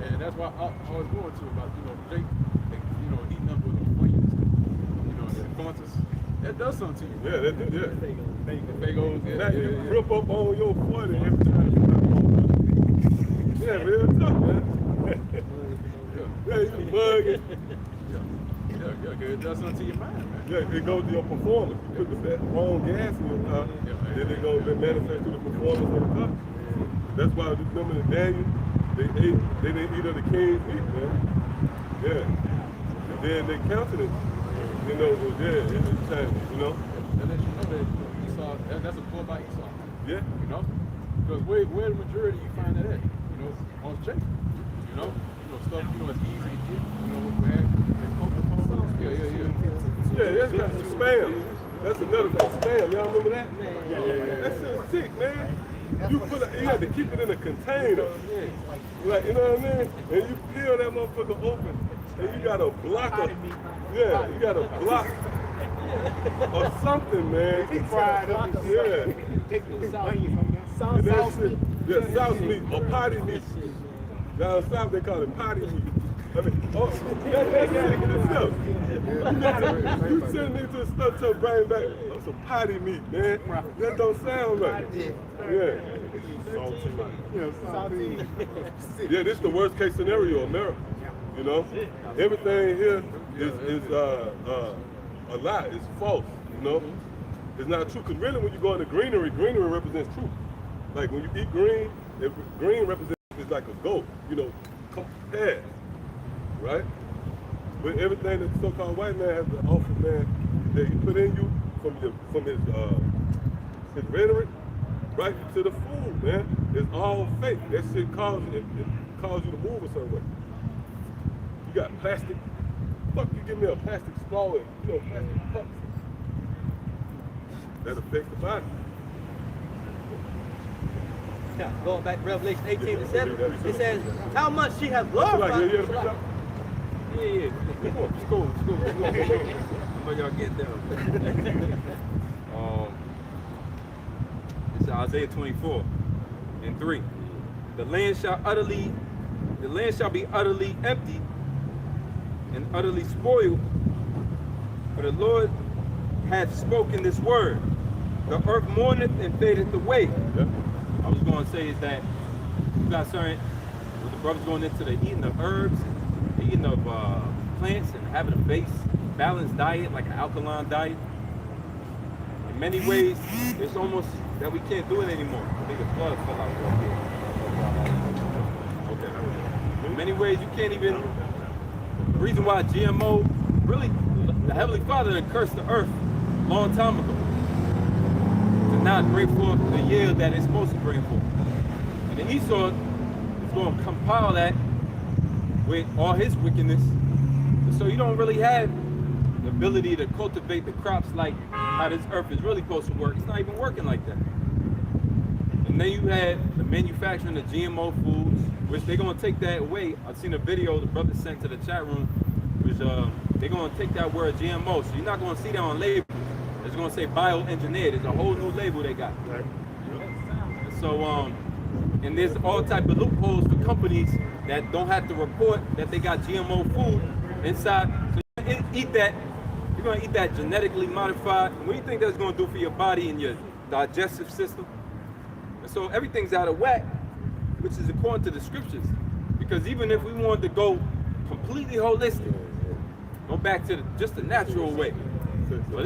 B: and that's why I was going to about, Jake, eating up with the flames, the Qantas, that does something to you.
E: Yeah, that do, yeah.
B: The Fagos,
E: Now you rip up on your 40 every time you come home. Yeah, real tough, man. Yeah, you bug it.
B: Yeah, it does something to your mind, man.
E: Yeah, it goes to your performance. You put the wrong gas in your car, then it goes to manifest to the performance of the car. That's why just remember the Daniel, they didn't eat of the king's meat, man. Yeah. And then they counted it. It was there in the time,
B: That lets you know that Esau, that's a pull by Esau.
E: Yeah.
B: Because where the majority you find that at? On Jake. Stuff, it's easy to get, what you have.
E: Yeah, that's got some spam. That's another thing. Spam, y'all remember that? Yeah. That shit's sick, man. You had to keep it in a container. Like, you know what I mean? And you peel that motherfucker open, and you got a blocker. Yeah, you got a block or something, man.
A: Fried up.
E: Yeah.
A: Take the onion from
E: And that shit, yeah, sauce meat or potty meat. Down south they call it potty meat. I mean, that's sick in itself. You send me to the stuff to bring back some potty meat, man. That don't sound right. Yeah. Yeah, this is the worst case scenario in America. Everything here is a lie. It's false. It's not true. Because really, when you go into greenery represents truth. Like when you eat green, green represents it's like a goat. Compared, right? But everything that the so-called white man has to offer, man, that he put in you from his rhetoric, right to the food, man, it's all fake. That shit causes you to move a certain way. You got plastic. Fuck, you give me a plastic straw and plastic cups. That affects the body.
D: yeah, going back to Revelation 18:7, it says, how much she has glorified.
E: Yeah.
B: It's cool. But y'all get down.
H: Isaiah 24:3. The land shall be utterly empty and utterly spoiled, for the Lord hath spoken this word. The earth mourneth and fadeth away. I was going to say is that you got certain, when the brothers going into the eating of herbs, the eating of plants, and having a balanced diet, like an alkaline diet. In many ways, it's almost that we can't do it anymore. I think the plug fell out right here. Okay. In many ways, you can't even. The reason why GMO, really, the Heavenly Father had cursed the earth a long time ago to not bring forth the yield that it's supposed to bring forth. And then Esau is going to compile that with all his wickedness. And so you don't really have the ability to cultivate the crops like how this earth is really supposed to work. It's not even working like that. And then you had the manufacturing of GMO foods, which they're going to take that away. I've seen a video the brother sent to the chat room, which they're going to take that word GMO. So you're not going to see that on labels. It's going to say bioengineered. It's a whole new label they got. Right. And so, and there's all type of loopholes for companies that don't have to report that they got GMO food inside. So you eat that. You're going to eat that genetically modified. And what do you think that's going to do for your body and your digestive system? And so everything's out of whack, which is according to the scriptures. Because even if we wanted to go completely holistic, go back to just the natural way. But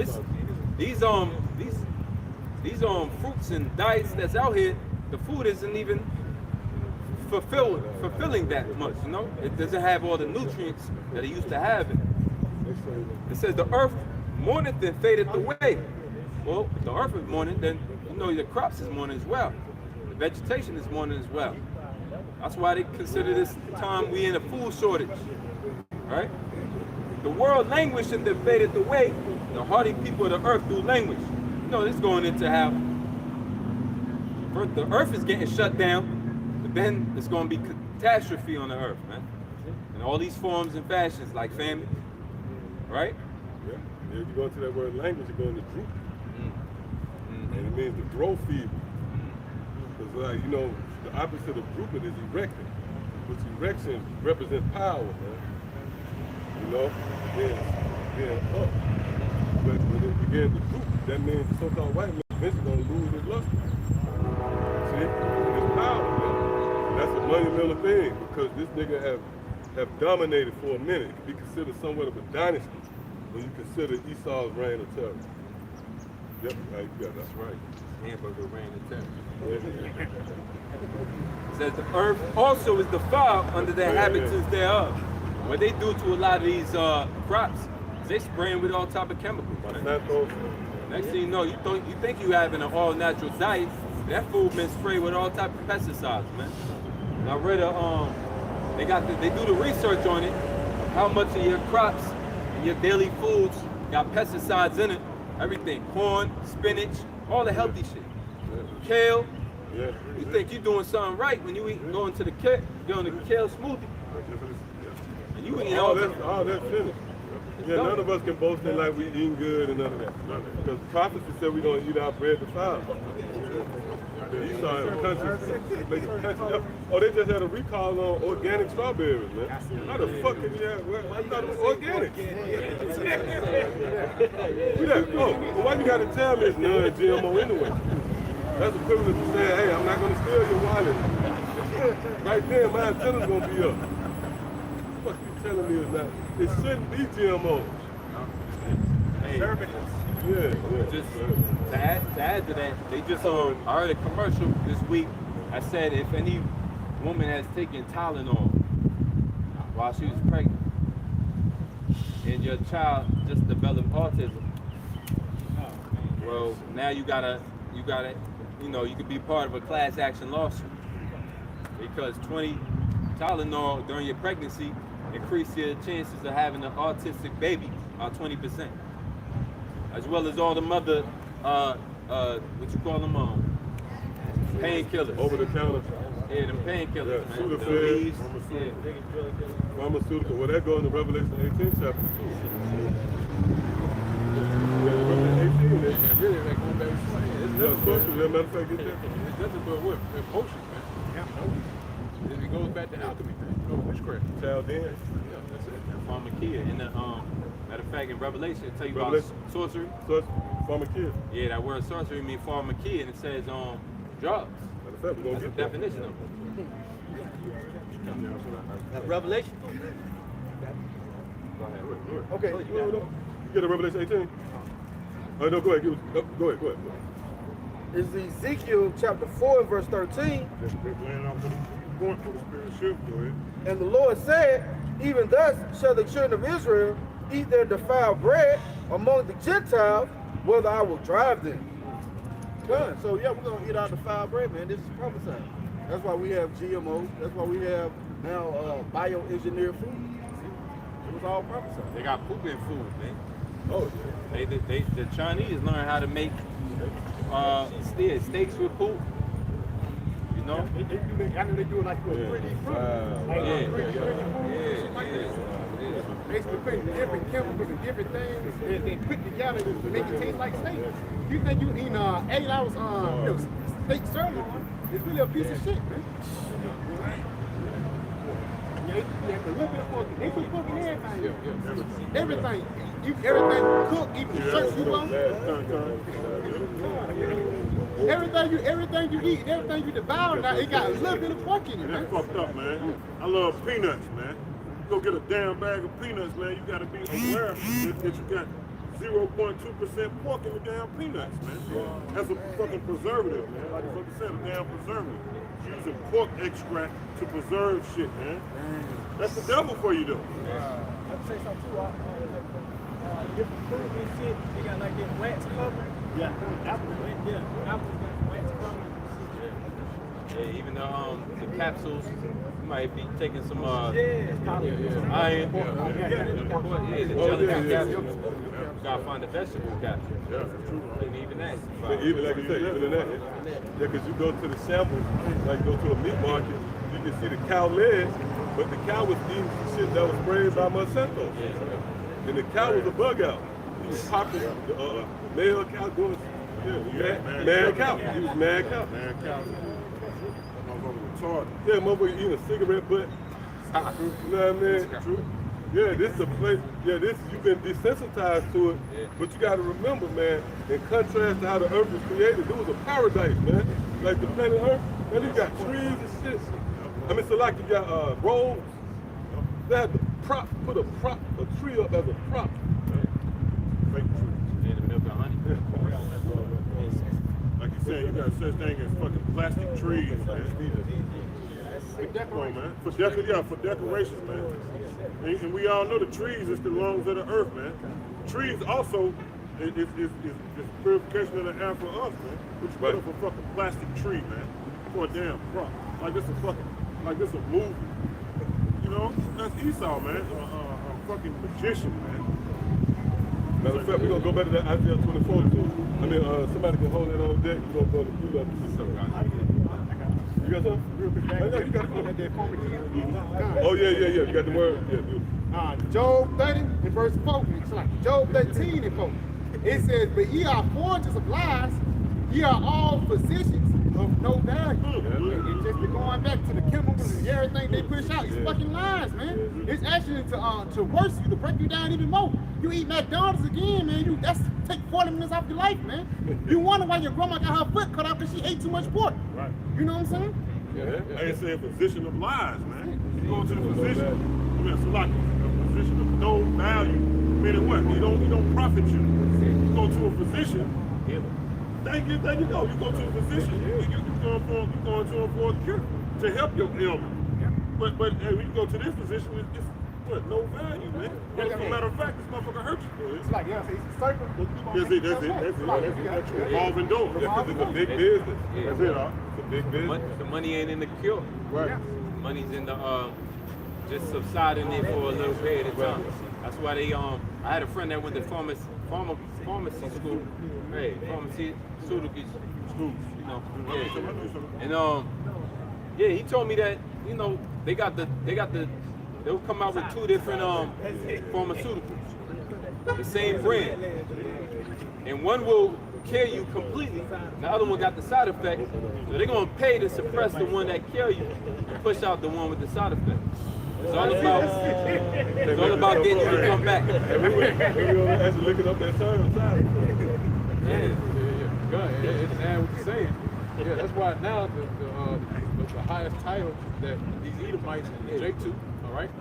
H: these fruits and diets that's out here, the food isn't even fulfilling that much, you know? It doesn't have all the nutrients that it used to have in it. It says the earth mourneth and fadeth away. Well, if the earth is mourning, then you know the crops is mourning as well. The vegetation is mourning as well. That's why they consider this time we in a food shortage, right? The world languished and fadeth away. The hardy people of the earth do languish. You know, this going into how the earth is getting shut down, but then it's going to be catastrophe on the earth, man. And all these forms and fashions like famine, right?
E: Yeah. If you go into that word language, you go into droop. And it means to grow feeble. Because, like, you know, the opposite of drooping is erecting, which erection represents power, man. You know, being up. But when it begins to droop, that means the so-called white man eventually going to lose his luster. See? His power, man. That's a monumental thing, because this nigga have dominated for a minute. It can be considered somewhat of a dynasty when you consider Esau's reign of terror. Yep, right, yeah, that's right.
H: Hamburger reign of terror. It says the earth also is defiled under the inhabitants thereof. What they do to a lot of these crops, they spraying with all type of chemicals. Next thing you know, you think you having an all natural diet. That food been sprayed with all type of pesticides, man. And I read they do the research on it, how much of your crops and your daily foods got pesticides in it. Everything, corn, spinach, all the healthy shit. Kale. Yeah. You think you're doing something right when you going to the kale smoothie. And you eating all that.
E: All that finished. Yeah, none of us can boast in like we eating good and none of that. Because prophecy said we're going to eat our bread defiled. Esau in the country, oh, they just had a recall on organic strawberries, man. How the fuck did you have? I thought it was organic. Well, why you got to tell me it's non-GMO anyway? That's equivalent to saying, hey, I'm not going to steal your wallet. Right there, my antenna's going to be up. What you telling me is not? It shouldn't be GMO.
H: Hey,
E: yeah.
H: Just to add to that, they just I heard a commercial this week. I said if any woman has taken Tylenol while she was pregnant and your child just developed autism, well, now you gotta, you know, you could be part of a class action lawsuit because 20 Tylenol during your pregnancy increase your chances of having an autistic baby by 20%, as well as all the other, what you call them, painkillers.
E: Over the counter.
H: Yeah, them painkillers.
E: Yeah, Sudafed, pharmaceutical. Well, that goes in the Revelation 18 chapter 2. Yeah, Revelation 18,
B: really, like, going back to
E: Yeah, sorcery, as a matter of fact, get that.
B: It's nothing but what? Potions, man. Yeah. It goes back to alchemy, man. You know, witchcraft.
E: Chaldean.
B: Yeah, that's it.
H: Pharmakia. In the matter of fact, in Revelation, it tell you
E: Revelation.
H: about sorcery.
E: Sorcery. Pharmakia.
H: Yeah, that word sorcery means pharmakia, and it says drugs.
E: Matter of fact, we're
H: That's
E: gonna
H: the
E: get that.
H: definition of it.
D: Revelation.
C: Okay.
E: You get a Revelation 18? Oh, no, go ahead. Go ahead.
C: Is Ezekiel chapter 4 and verse 13.
G: Just laying out for the point for the spirit shift. Go ahead.
C: And the Lord said, even thus shall the children of Israel eat their defiled bread among the Gentiles, whether I will drive them. Done. So yeah, we're gonna eat our defiled bread, man. This is prophesied. That's why we have GMO. That's why we have now bioengineered food. It was all prophesied.
H: They got poop in food, man.
E: Oh,
H: The Chinese learn how to make steaks with poop. You know?
A: I know they do it like with 3D fruit. Basically putting different chemicals and different things and then put together to make it taste like steak. You think you eating 8 hours steak sirloin, it's really a piece of shit, man. Yeah, they put a little bit of pork. They put pork in everything. Everything. Everything you cook, even the shirts you want. Everything you eat, everything you devour now, it got a little bit of pork in it, man.
G: That's fucked up, man. I love peanuts, man. Go get a damn bag of peanuts, man. You gotta be aware that you got 0.2% pork in the damn peanuts, man. That's a fucking preservative, man. Like you fucking said, a damn preservative. Using pork extract to preserve shit, man. That's the devil for you, though.
F: I'd say something too. Different food and shit, they got like this wax cover.
G: Yeah.
F: Apples got wax cover.
H: Yeah, even the capsules, you might be taking some
F: Yeah.
H: iron. Yeah, the gelatin capsules. You gotta find the vegetable capsule.
E: Yeah.
H: And even that.
E: Even like you said, even in that. Yeah, because you go to the samples, like go to a meat market, you can see the cow legs, but the cow was eating shit that was sprayed by Monsanto. And the cow was a bug out. He was popping the male cow doing mad cow. He was mad cow.
G: Man, cow. Motherfucker retarded.
E: Yeah, motherfucker eating a cigarette butt. You know what I mean? True. Yeah, this is a place, you've been desensitized to it, but you gotta remember, man, in contrast to how the earth was created, it was a paradise, man. Like the planet Earth, man, you got trees and shit. I mean, so like you got roads. They had to put a tree up as a prop.
G: Fake tree.
H: And the milk and honey.
G: Like you said, you got such thing as fucking plastic trees, man. Come on, man. For decorations, man. And we all know the trees is the lungs of the earth, man. Trees also is purification of the air for us, man. Which put up a fucking plastic tree, man, for a damn crop. Like this a movie. You know, that's Esau, man. A fucking magician, man.
E: Matter of fact, we're gonna go back to that Isaiah 24 too. I mean, somebody can hold that on deck. We're gonna go to you got something?
A: Real quick,
E: I know you got it.
A: that former
E: Oh yeah. You got the word. Yeah, beautiful.
A: Job 30 and verse 4. It's like Job 13 and 4. It says, but ye are forgers of lies, ye are all physicians of no value. And just going back to the chemicals and everything they push out, it's fucking lies, man. It's actually to worse you, to break you down even more. You eat McDonald's again, man. That's take 40 minutes off your life, man. You wonder why your grandma got her foot cut off because she ate too much pork.
G: Right.
A: You know what I'm saying?
G: I ain't saying physician of lies, man. You go to the physician, I mean, it's like a physician of no value. Meaning what? He don't profit you. You go to a physician. Thank you go. You go to a physician. You're going to him for a cure to help your ailment. But hey, when you go to this physician, it's what? No value, man. As a matter of fact, this motherfucker hurt you.
A: It's like, yeah, it's a circle.
G: That's it. Revolving door.
E: Yeah, 'cause it's a big business.
G: That's it, huh?
E: It's a big business.
H: The money ain't in the cure.
G: Right.
H: Money's in the just subsiding it for a little period of time. That's why they I had a friend that went to pharmacy school. Hey, pharmacy school, you know. Yeah. And yeah, he told me that, you know, they'll come out with two different pharmaceuticals. The same brand. And one will kill you completely. The other one got the side effect. So they're gonna pay to suppress the one that kill you and push out the one with the side effect. It's all about getting you to come back.
E: We're actually looking up that term.
B: It's what you're saying. Yeah, that's why now the highest title that these Edomites and J2, all right,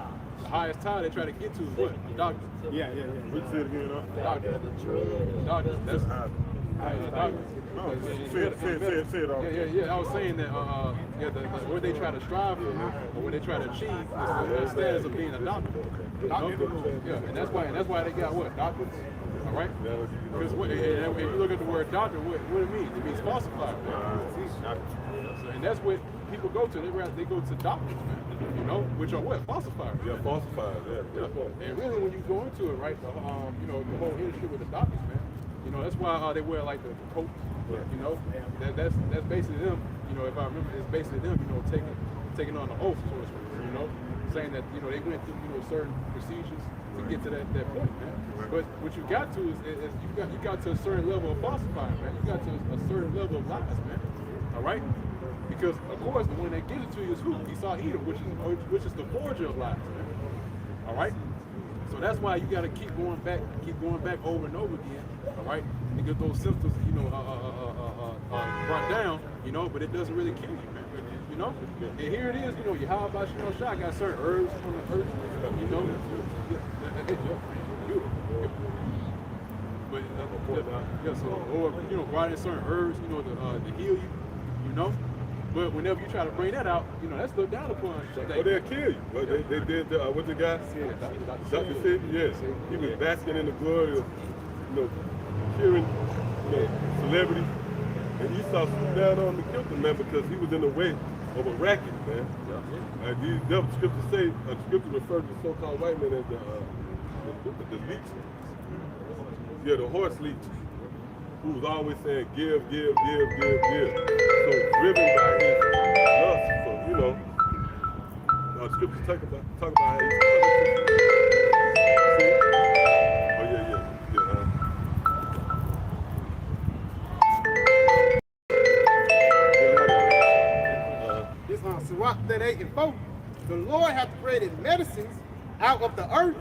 B: the highest title they try to get to is what? Doctor.
G: We say it again, huh?
B: Doctor. Doctor. That's doctor.
G: Say it all.
B: Yeah. I was saying that what they try to strive for, or what they try to achieve, is the status of being a doctor. You know? Yeah, and that's why they got what? Doctors. All right? Because if you look at the word doctor, what it means? It means falsified. And that's what people go to. They go to doctors, man. You know, which are what? Falsifiers.
E: Yeah, falsified. Yeah.
B: And really, when you go into it, right, the whole industry with the doctors, man. You know, that's why they wear like the coat. You know, that's basically them. You know, if I remember, it's basically them. You know, taking on the oath, so to speak. You know, saying that they went through certain procedures to get to that point, man. But what you got to is you got to a certain level of falsifying, man. You got to a certain level of lies, man. All right. Because of course the one that gives it to you is who? Esau Edom, which is the forger of lies, man. All right. So that's why you got to keep going back over and over again. All right. And get those symptoms, brought down, but it doesn't really kill you, man. You know. And here it is, you how about Shah got certain herbs from the earth, But brought in certain herbs, to heal you, But whenever you try to bring that out, that's looked down upon.
E: Well, they'll kill you. But they did, what's the guy? Dr. Sid, yes. He was basking in the glory of, curing, celebrities. And Esau swooped down on him and killed him, man, because he was in the way of a racket, man. And these devil scriptures say, scripture refers to so-called white men as the leech. Yeah, the horse leech, who was always saying, give. So driven by his lust for, scriptures talk about how he's
A: This on Sirach 38:4. The Lord hath created medicines out of the earth,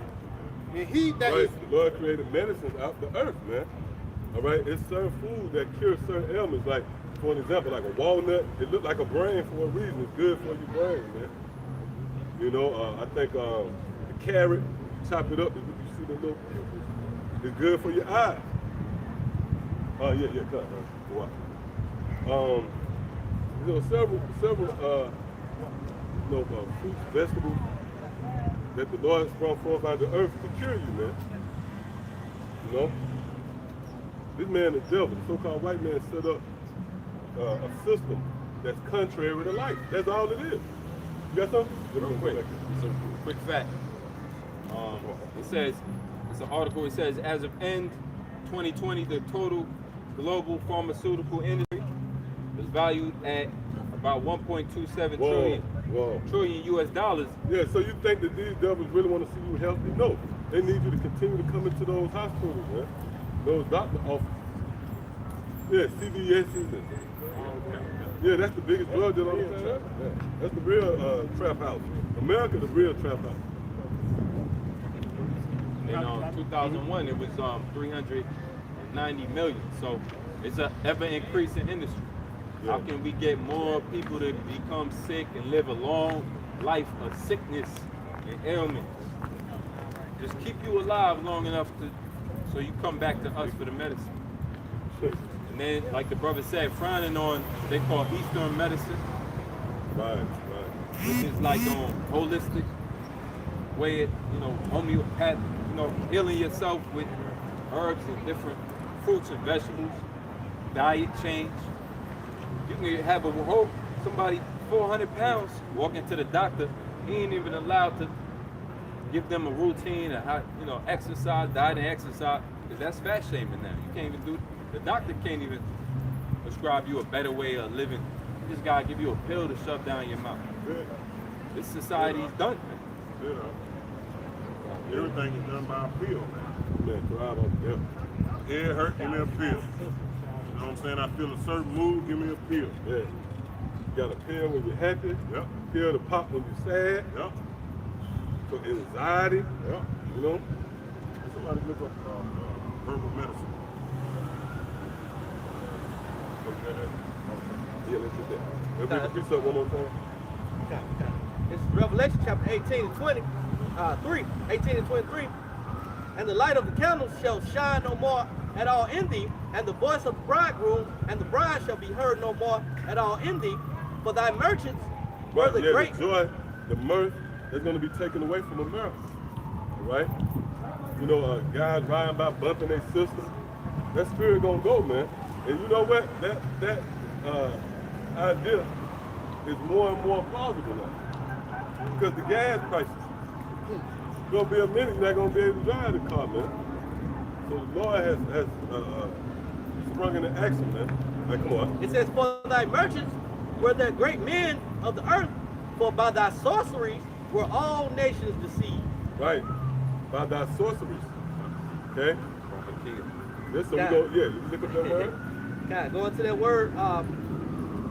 A: and he that is
E: the Lord created medicines out of the earth, man. All right, it's certain food that cures certain ailments. Like, for an example, like a walnut, it looked like a brain for a reason. It's good for your brain, man. I think the carrot, chop it up, you see the little pupils. It's good for your eyes. Cut. Several fruits, vegetables that the Lord has brought forth out of the earth to cure you, man. This man, the devil, the so-called white man, set up a system that's contrary to life. That's all it is. You got something?
H: Real quick. It's a quick fact. It says, it's an article, it says, as of end 2020, the total global pharmaceutical industry is valued at about 1.27 trillion US dollars.
E: Yeah, so you think that these devils really want to see you healthy? No. They need you to continue to come into those hospitals, man. Those doctor offices. Yeah, CVS's. Yeah, that's the biggest drug dealer on the planet. Yeah. That's the real trap house. America, the real trap house.
H: In 2001, it was 390 million. So it's an ever-increasing industry. Yeah. How can we get more people to become sick and live a long life of sickness and ailments? Just keep you alive long enough so you come back to us for the medicine. And then, like the brother said, frowning on what they call Eastern medicine.
E: Right.
H: Which is like holistic way, homeopath, healing yourself with herbs and different fruits and vegetables, diet change. You can have somebody 400 pounds walking to the doctor, he ain't even allowed to give them a routine of how, exercise, diet and exercise, because that's fat shaming now. You can't even do it. The doctor can't even prescribe you a better way of living. You just gotta give you a pill to shove down your mouth.
G: Yeah.
H: This society's done, man.
G: Yeah. Everything is done by a pill, man.
E: Man, thrive on them.
G: Head hurt, give me a pill. know what I'm saying? I feel a certain mood, give me a pill.
E: Yeah. You got a pill when you're happy.
G: Yep.
E: Pill to pop when you're sad.
G: Yep.
E: For anxiety.
G: Yep.
E: You know?
G: Somebody look up herbal medicine. Look at that.
E: Yeah, let's do that. Let's read the precept one more time.
D: It's Revelation chapter 18 and 20, 18 and 23. And the light of the candles shall shine no more at all in thee, and the voice of the bridegroom and the bride shall be heard no more at all in thee. For thy merchants were
E: Right,
D: the
E: yeah,
D: great.
E: the joy, the mirth, that's going to be taken away from America. All right? You know, guys riding by bumping their sister. That spirit going to go, man. And you know what? That idea is more and more plausible now. Because the gas prices. It's going to be a minute you're not going to be able to drive the car, man. So the Lord has sprung into action, man. Like, come on.
D: It says, for thy merchants were the great men of the earth, for by thy sorceries were all nations deceived.
E: Right. By thy sorceries. Okay? This, so
D: Yeah.
E: we go, yeah, you look up that word.
D: God, go into that word,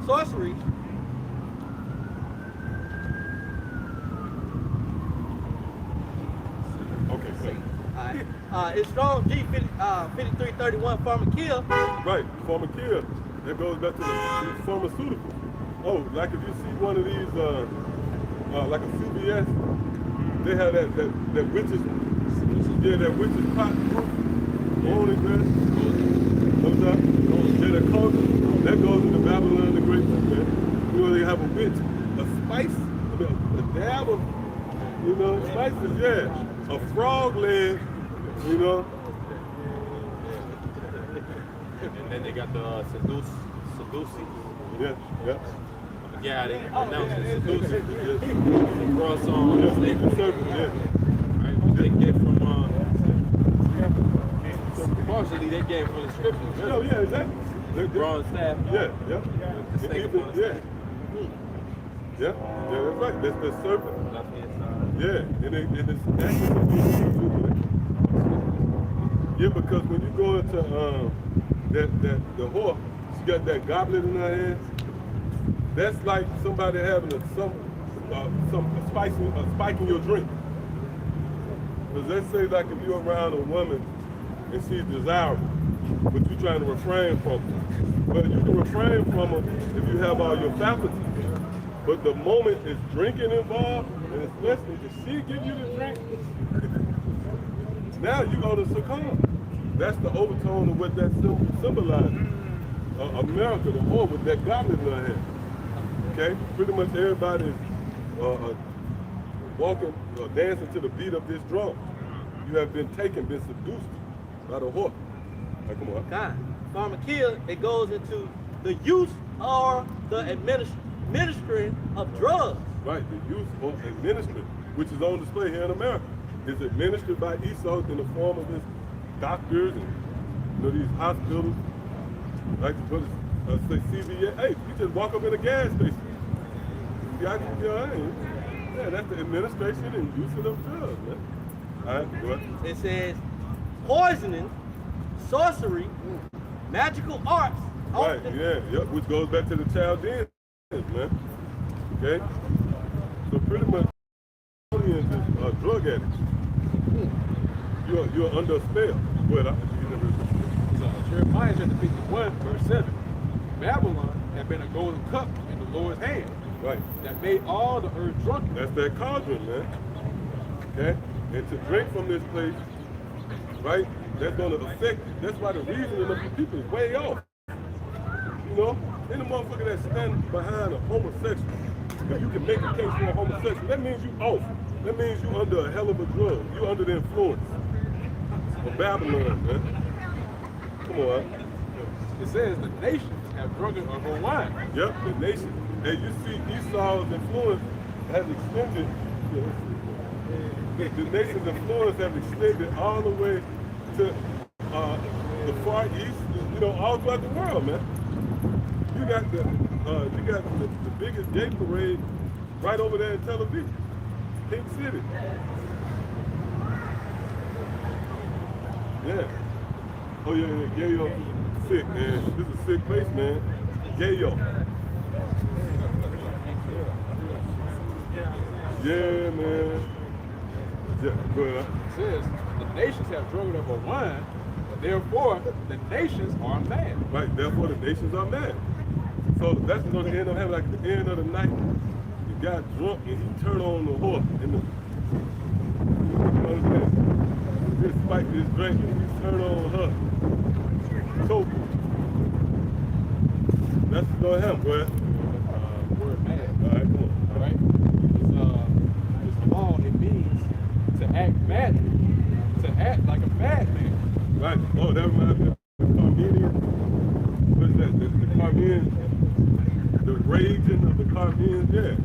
D: sorcery.
E: Okay, so.
D: It's strong G 5331 pharmakia.
E: Right, pharmakia. That goes back to the pharmaceuticals. Oh, like if you see one of these, like a CVS, they have that witch's, yeah, that witch's pot group. Only man. What's that? Yeah, the culture. That goes into Babylon the Great, man. You know, they have a witch, a spice, a dab of, you know, spices, yeah. A frog leg, you know.
H: And then they got the seducing.
E: Yeah, yeah.
H: Yeah, they pronounce it seducing.
E: Yeah.
H: Cross on
E: Yeah,
H: they
E: the serpent, yeah.
H: right? They get from partially they get from the scriptures.
E: Yeah, yeah, exactly.
H: Bronze staff.
E: Yeah, yeah.
H: The snake
E: Even-
H: upon the
E: yeah.
H: staff.
E: Yeah, that's right. That's the serpent.
H: Left hand side.
E: Yeah, and it's actually yeah, because when you go into the whore, she got that goblet in her hand. That's like somebody having some spike in your drink. Because let's say like if you're around a woman and she's desirable, but you're trying to refrain from her. But you can refrain from her if you have all your faculties. But the moment is drinking involved, and especially if she give you the drink, now you're going to succumb. That's the overtone of what that symbolizes. America, the whore with that goblet in her hand. Okay? Pretty much everybody is walking, dancing to the beat of this drum. You have been taken, been seduced by the whore. Like, come on.
D: God, pharmakia, it goes into the use or the administering of drugs.
E: Right, the use or administered, which is on display here in America, is administered by Esau in the form of his doctors and these hospitals, like say CVS. Hey, you just walk up in a gas station. Yeah, that's the administration and use of drugs, man. All right, go ahead.
D: It says poisoning, sorcery, magical arts.
E: Right,
D: often-
E: yeah, which goes back to the Chaldeans, man. Okay? So pretty much, Chaldeans is drug addicts. You're under a spell. Go ahead,
B: Jeremiah chapter 51, verse 7. Babylon had been a golden cup in the Lord's hand
E: right.
B: that made all the earth drunken.
E: That's that cauldron, man. Okay? And to drink from this place, right, that's going to affect, that's why the reasoning of the people is way off. You know? Any motherfucker that stands behind a homosexual, if you can make a case for a homosexual, that means you off. That means you under a hell of a drug. You under the influence of Babylon, man. Come on.
B: It says the nations have drunken of her wine.
E: Yep, the nation. And you see Esau's influence has extended, the nation's influence has extended all the way to the Far East, you know, all throughout the world, man. You got the biggest gay parade right over there in Tel Aviv, Pink City. Yeah. Oh yeah, gay sick, man. This is a sick place, man. Yayo. Yeah, man. Yeah, go ahead.
B: It says the nations have drunk of a wine, therefore the nations are mad.
E: Right, therefore the nations are mad. So that's going to end up having, like, at the end of the night, the guy drunk and he turned on the horse. And this spiked his drink and he turned on her. Choke her. That's what's going to happen, go ahead.
B: Word mad.
E: All right, come on.
B: All right? It's law, it means to act madly, to act like a madman.
E: Right. Oh, that reminds me of the Carmenian. What's that? The Carmenian, the raging of the Carmenians, yeah.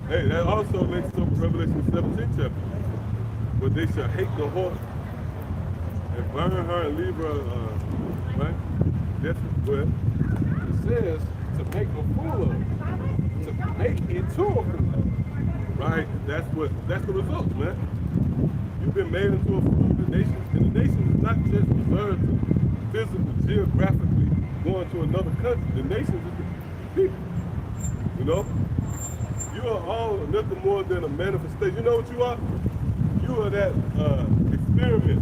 E: Hey, that also links to Revelation 17 chapter. But they shall hate the horse and burn her and leave her, right? That's what.
B: It says to make a fool of, to make into a fool.
E: Right. That's the result, man. You've been made into a fool of the nation, and the nation is not just reserved to physically, geographically going to another country. The nation is the people. You know? You are all nothing more than a manifestation. You know what you are? You are that experiment.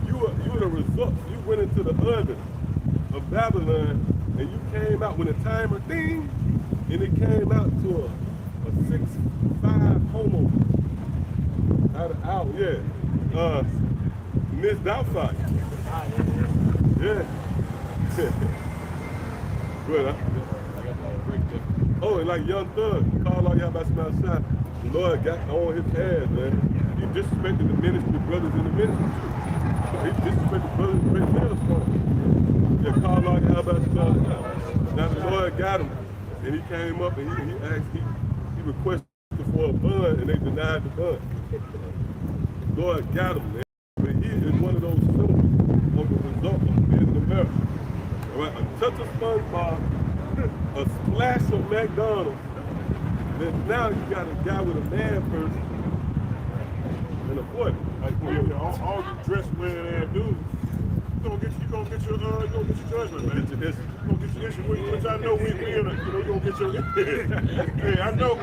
E: You are the result. You went into the oven of Babylon and you came out when the timer ding, and it came out to a 6'5" homo. Out of hour, yeah. Miss Doubtfire. Yeah. Good, huh? Oh, and like Young Thug, call all y'all about some outside. The Lord got on his ass, man. He disrespected the ministry, brothers in the ministry too. He disrespected brothers in the ministry. Yeah, call all y'all about some outside. Now the Lord got him, and he came up and he asked, he requested for a bun, and they denied the bun. The Lord got him, man. But he is one of those symbols of the result of being in America. All right, a touch of SpongeBob, a splash of McDonald's. Then now you got a guy with a man purse and a boy.
G: Like, all you dress wearing ass dudes, you gonna get your judgment, man.
E: Get your issue.
G: You gonna get your issue, which I know we in a, you gonna get your Hey, I know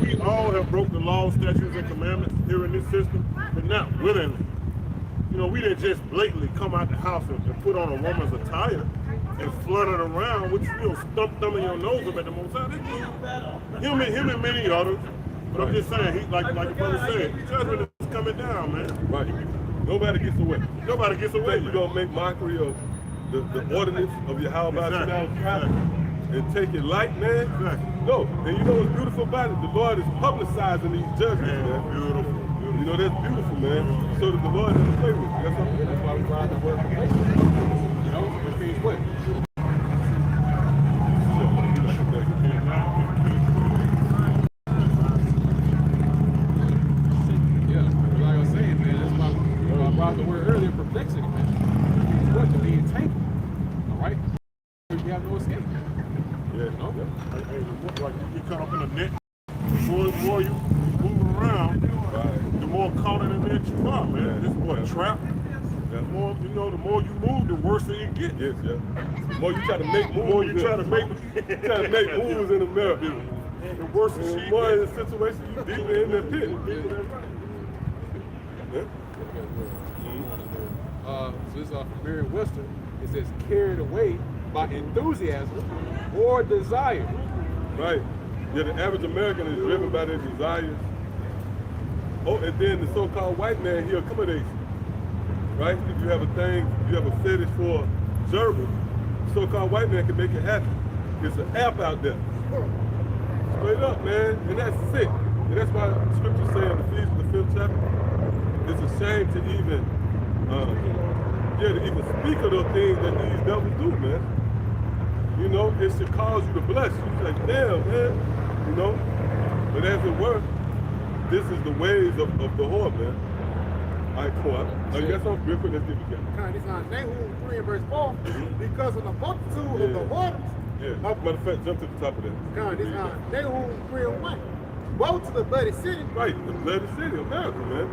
G: we all have broke the laws, statutes, and commandments here in this system, but not willingly. You know, we didn't just blatantly come out the house and put on a woman's attire and flutter around with you thumbing your nose up at the Most High. Him and many others. But I'm just saying, he like the brother said, judgment is coming down, man.
E: Right. Nobody gets away.
G: Nobody gets away.
E: You don't make mockery of the ordinance of your how about
G: Exactly.
E: and take it light, man.
G: Exactly.
E: No. And you know what's beautiful about it? The Lord is publicizing these judgments, man.
G: Beautiful.
E: You know, that's beautiful, man. So that the Lord doesn't play with you. That's all.
B: That's why we ride the word perfection. You know, which means what? Yeah, like I was saying, man, that's why I brought the word earlier, perplexity, man. It's what? To be entangled. All right? You have no escape.
E: Yeah.
B: No?
G: Hey, like you get caught up in a net. The more you move around, the more caught in the net you are, man. This boy trap. The more you know, the more you move, the worse it gets.
E: Yes, yeah. The more you try to make moves,
G: The more you try to make
E: moves in America.
G: the worse the
E: And the
G: shit
E: more in
G: gets.
E: the situation, you deeper in the pit. Yeah.
B: So this is from Merriam-Webster. It says carried away by enthusiasm or desire.
E: Right. Yeah, the average American is driven by their desires. Oh, and then the so-called white man, he accommodates you. Right? If you have a thing, you have a fetish for gerbil, the so-called white man can make it happen. There's an app out there. Straight up, man. And that's sick. And that's why the scripture say in Ephesians, the 5th chapter, it's a shame to even, to even speak of those things that these devils do, man. You know, it should cause you to blush. You like, damn, man. You know? But as it were, this is the ways of the whore, man. All right, cool. You got something real quick? Let's get together.
A: This is Nahum 3 and verse 4. Because of the multitude of the waters.
E: Yeah. Matter of fact, jump to the top of that.
A: This is Nahum 3 and 1. Woe to the bloody city.
E: Right, the bloody city, America, man.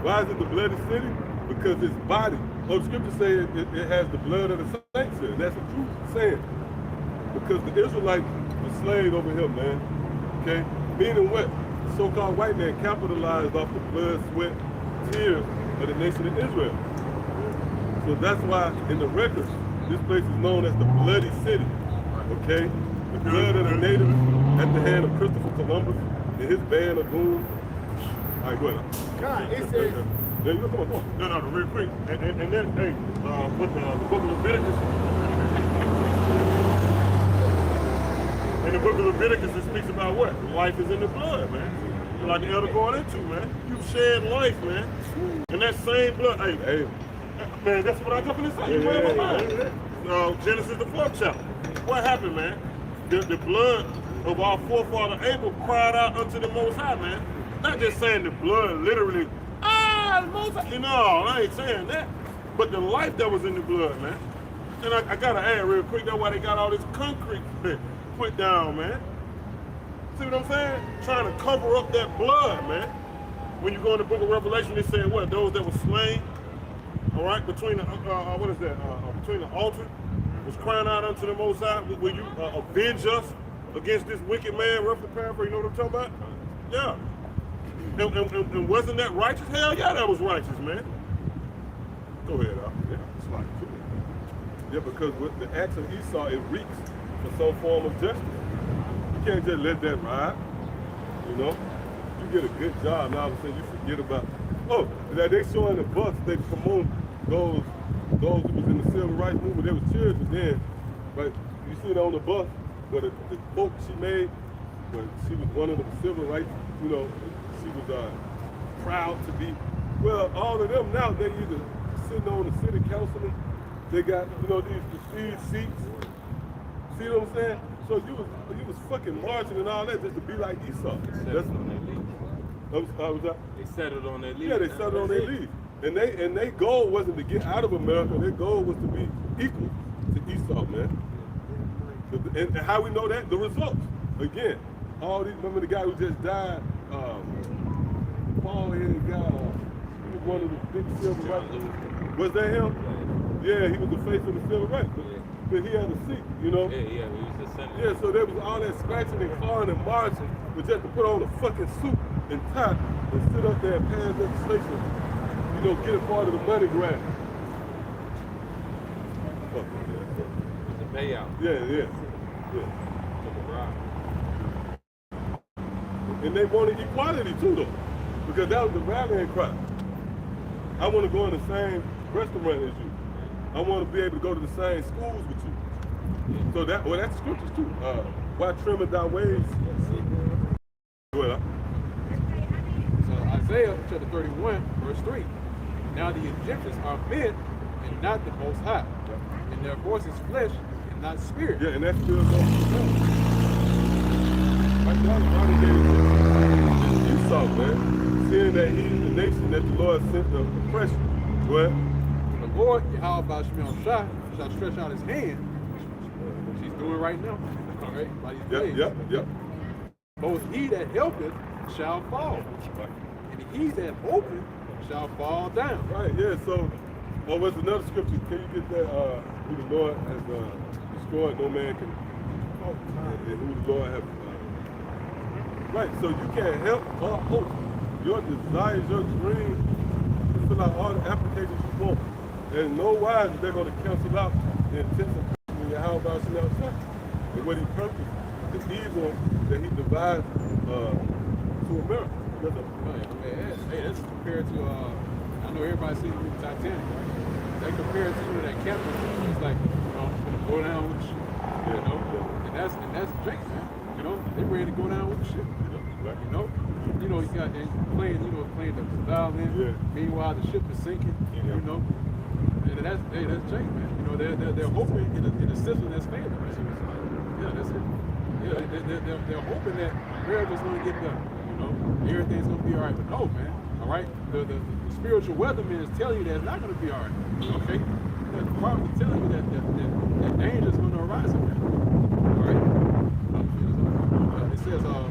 E: Why is it the bloody city? Because its body Well, the scripture says it has the blood of the saints in it. That's a true saying. Because the Israelites were slaves over here, man. Okay? Meaning what? The so-called white man capitalized off the blood, sweat, tears of the nation of Israel. So that's why in the records, this place is known as the Bloody City. Okay? The blood of the natives at the hand of Christopher Columbus and his band of goons. All right, go ahead.
A: God, it says,
E: Yeah, you come on.
G: No, real quick. And then, hey, with the book of Leviticus, in the book of Leviticus, it speaks about what? Life is in the blood, man. Like the elder going into, man. You shed life, man. And that same blood, hey, man, that's what I got from the say. You read my mind. Genesis, the 4th chapter. What happened, man? The blood of our forefather Abel cried out unto the Most High, man. Not just saying the blood literally, the Most High. No, I ain't saying that. But the life that was in the blood, man. And I gotta add real quick, that's why they got all this concrete put down, man. See what I'm saying? Trying to cover up that blood, man. When you go in the book of Revelation, it's saying what? Those that were slain, all right, between the, what is that? Between the altar, was crying out unto the Most High, will you avenge us against this wicked man, roughly paraphrase, you know what I'm talking about? Yeah. And wasn't that righteous? Hell yeah, that was righteous, man. Go ahead, Al. Yeah, it's like,
E: Yeah, because with the acts of Esau, it reeks for some form of justice. You can't just let that ride, you know? You get a good job, now all of a sudden you forget about, that they showing the bus, they promote those who was in the civil rights movement, they was cheers, but then, but you see it on the bus, where the quote she made, when she was one of the civil rights, you know, she was proud to be, well, all of them now, they either sitting on the city councilman, they got, you know, these prestige seats. See what I'm saying? So you was fucking marching and all that just to be like Esau. That's how was that?
H: They settled on their lead.
E: Yeah, they settled on their lead. And their goal wasn't to get out of America, their goal was to be equal to Esau, man. And how we know that? The results. Again, all these, remember the guy who just died, bald-headed guy, he was one of the big civil rights. Was that him? Yeah, he was the face of the civil rights. But he had a seat, you know?
H: Yeah, he was the senator.
E: Yeah, so there was all that scratching and clawing and marching, but just to put on a fucking suit and tie and sit up there and pass legislation, you know, get a part of the money grab. Fuck yeah.
H: It's a payout.
E: Yeah.
H: Took a bribe.
E: And they wanted equality too, though, because that was the rallying cry. I want to go in the same restaurant as you. I want to be able to go to the same schools with you. So that's the scriptures too. Why trim it thy ways? Go ahead.
B: So Isaiah chapter 31, verse 3. Now the Egyptians are men and not the Most High, and their voice is flesh and not spirit.
E: Yeah, and that's still going on. Right now, the Esau, man, seeing that he's the nation that the Lord sent the oppression. Go ahead.
B: The Lord, Yahweh Shemel Shah, shall stretch out his hand, which he's doing right now, all right, by these days.
E: Yep.
B: Both he that helpeth shall fall, and he that hopeth shall fall down.
E: Right, yeah, so, what's another scripture? Can you get that, who the Lord has destroyed, no man can, and who the Lord has, right, so you can't help or hope. Your desires, your dreams, you fill out all the applications you want. There's no wise that they're going to cancel out the intent of Christ in your house out and what he purposed, the evil that he devised to America.
B: Hey, that's compared to, I know everybody sees the movie Titanic, right? They compare it to that captain. It's like, you know, go down with the ship, you know? And that's Jake, man. You know, they ready to go down with the ship, you know? You know, you got them playing the violin. Yeah. Meanwhile, the ship is sinking, you know? And that's Jake, man. You know, they're hoping in a system that's failing, right? Yeah, that's it. Yeah, they're hoping that America's going to get better. You know, everything's going to be all right. But no, man. All right, the spiritual weatherman is telling you that it's not going to be all right. Okay, the prophet is telling you that danger is going to arise again. All right. It says, "Oh,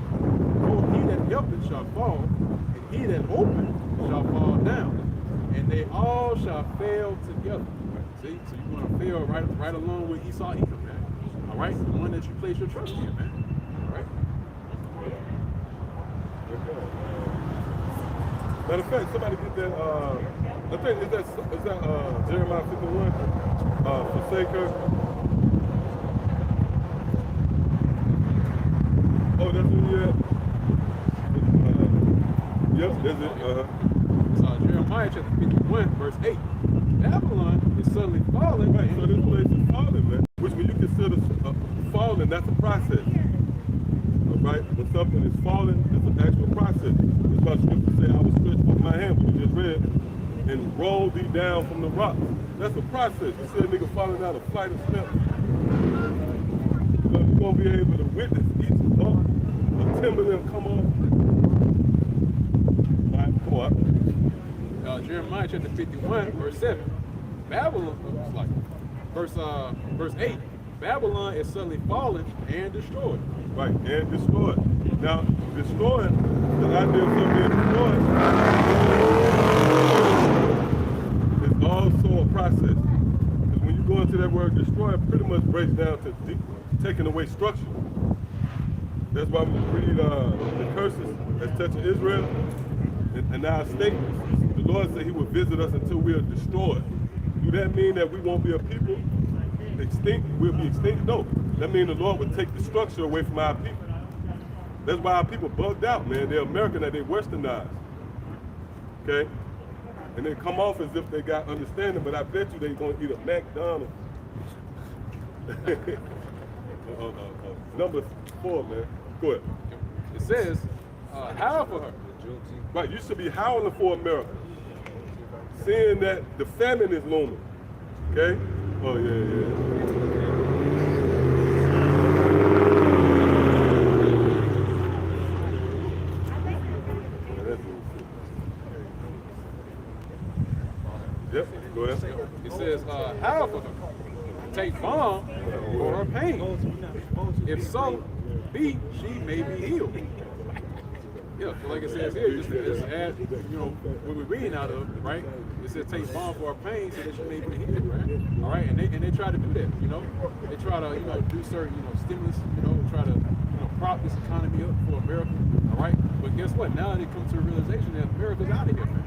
B: he that helpeth shall fall, and he that hopeth shall fall down, and they all shall fail together. See, so you're gonna fail right along with Esau, Edom, man. All right, the one that you place your trust in, man. All right.
E: Matter of fact, somebody get that. I think is that Jeremiah 51. Forsake her. Oh, that's what you at. Yep, that's it.
B: So Jeremiah chapter 51, verse 8. Babylon is suddenly falling.
E: Right, so this place is falling, man. Which when you consider falling, that's a process. All right, when something is falling, it's an actual process. That's why scripture say, I will stretch forth my hand, what you just read, and roll thee down from the rocks. That's a process. You see a nigga falling down a flight of steps. But you're gonna be able to witness each bump, a timberland come off. All right, come on.
B: Jeremiah chapter 51, verse 7. Babylon, verse 8. Babylon is suddenly fallen and destroyed.
E: Right, and destroyed. Now, destroying, the idea of something being destroyed is also a process. Because when you go into that word destroy, it pretty much breaks down to taking away structure. That's why we read the curses that's touching Israel and our statements. The Lord said he would visit us until we are destroyed. Do that mean that we won't be a people? Extinct? We'll be extinct? No. That means the Lord would take the structure away from our people. That's why our people bugged out, man. They're American and they westernized. Okay? And they come off as if they got understanding, but I bet you they're going to eat a McDonald's. Number 4, man. Go ahead.
B: It says, howl for her.
E: Right, you should be howling for America. Seeing that the famine is looming. Okay? Oh, yeah. Yep, go ahead.
B: It says, howl for her. Take balm for her pain. If so be, she may be healed. Yeah, so like it says here, just add, you know, what we're reading out of, right? It says take balm for her pain so that she may be healed, right? All right, and they try to do that, you know. They try to, you know, do certain, you know, stimulus, you know, try to, you know, prop this economy up for America, all right? But guess what? Now they come to a realization that America's out of here, man.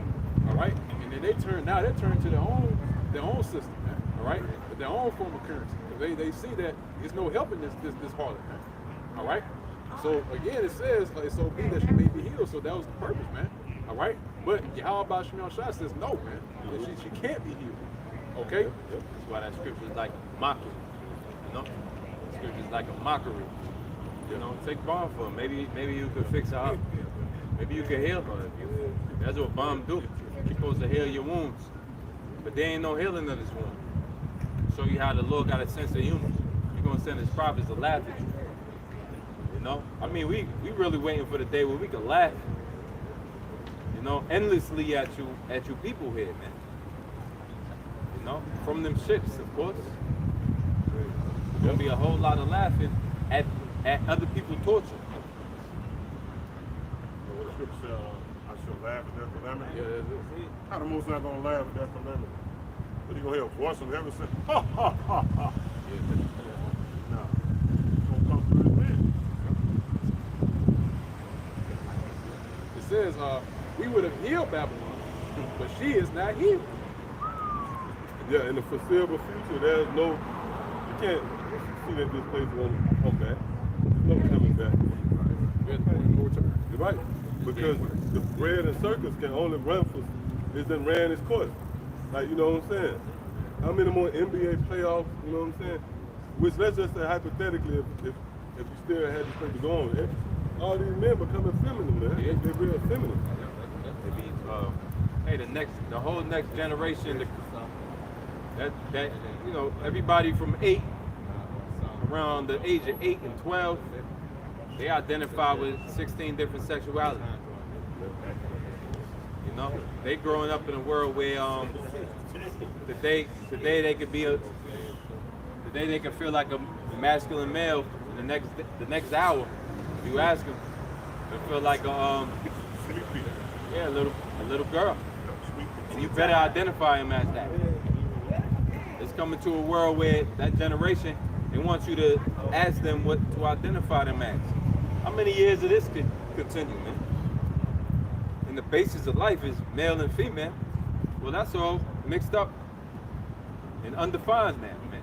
B: All right? And then they turn to their own system, man. All right? Their own form of currency. They see that there's no helping this harlot, man. All right? So again, it says it's so be that she may be healed. So that was the purpose, man. All right. But how about Shimon Shah says no, man. That she can't be healed. Okay.
H: That's why that scripture is like mockery. You know, the scripture is like a mockery. You know, take balm for her. Maybe you could fix her up. Maybe you could heal her. That's what balm do. You're supposed to heal your wounds, but there ain't no healing of this wound. Show you how the Lord got a sense of humor. You're gonna send his prophets to laugh at you. You know, I mean, we really waiting for the day where we can laugh, you know, endlessly at you people here, man. You know, from them ships, of course. There's gonna be a whole lot of laughing at other people's torture.
G: What the scripture said, I shall laugh at their calamity.
B: Yeah, that's it.
G: How the Most not gonna laugh at their calamity? But he gonna hear a voice from heaven say, ha ha ha ha. No, he's gonna come through his man.
B: It says, we would have healed Babylon, but she is not healed.
E: Yeah, in the foreseeable future, there's no, you can't see that this place won't come back. There's no coming back. You're right, because the bread and circus can only run for, it's then ran its course. Like, you know what I'm saying? How many more NBA playoffs, you know what I'm saying? Which, let's just say hypothetically, if you still had this thing to go on, all these men becoming feminine, man.
H: Yeah.
E: They're real feminine.
H: Maybe, hey, the whole next generation, that you know, everybody from 8, around the age of 8 and 12, they identify with 16 different sexualities. You know, they growing up in a world where today they could be today they can feel like a masculine male. The next hour, if you ask them, they feel like a little girl. You better identify him as that. It's coming to a world where that generation, they want you to ask them what to identify them as. How many years of this could continue, man? And the basis of life is male and female. Well, that's all mixed up and undefined now, man.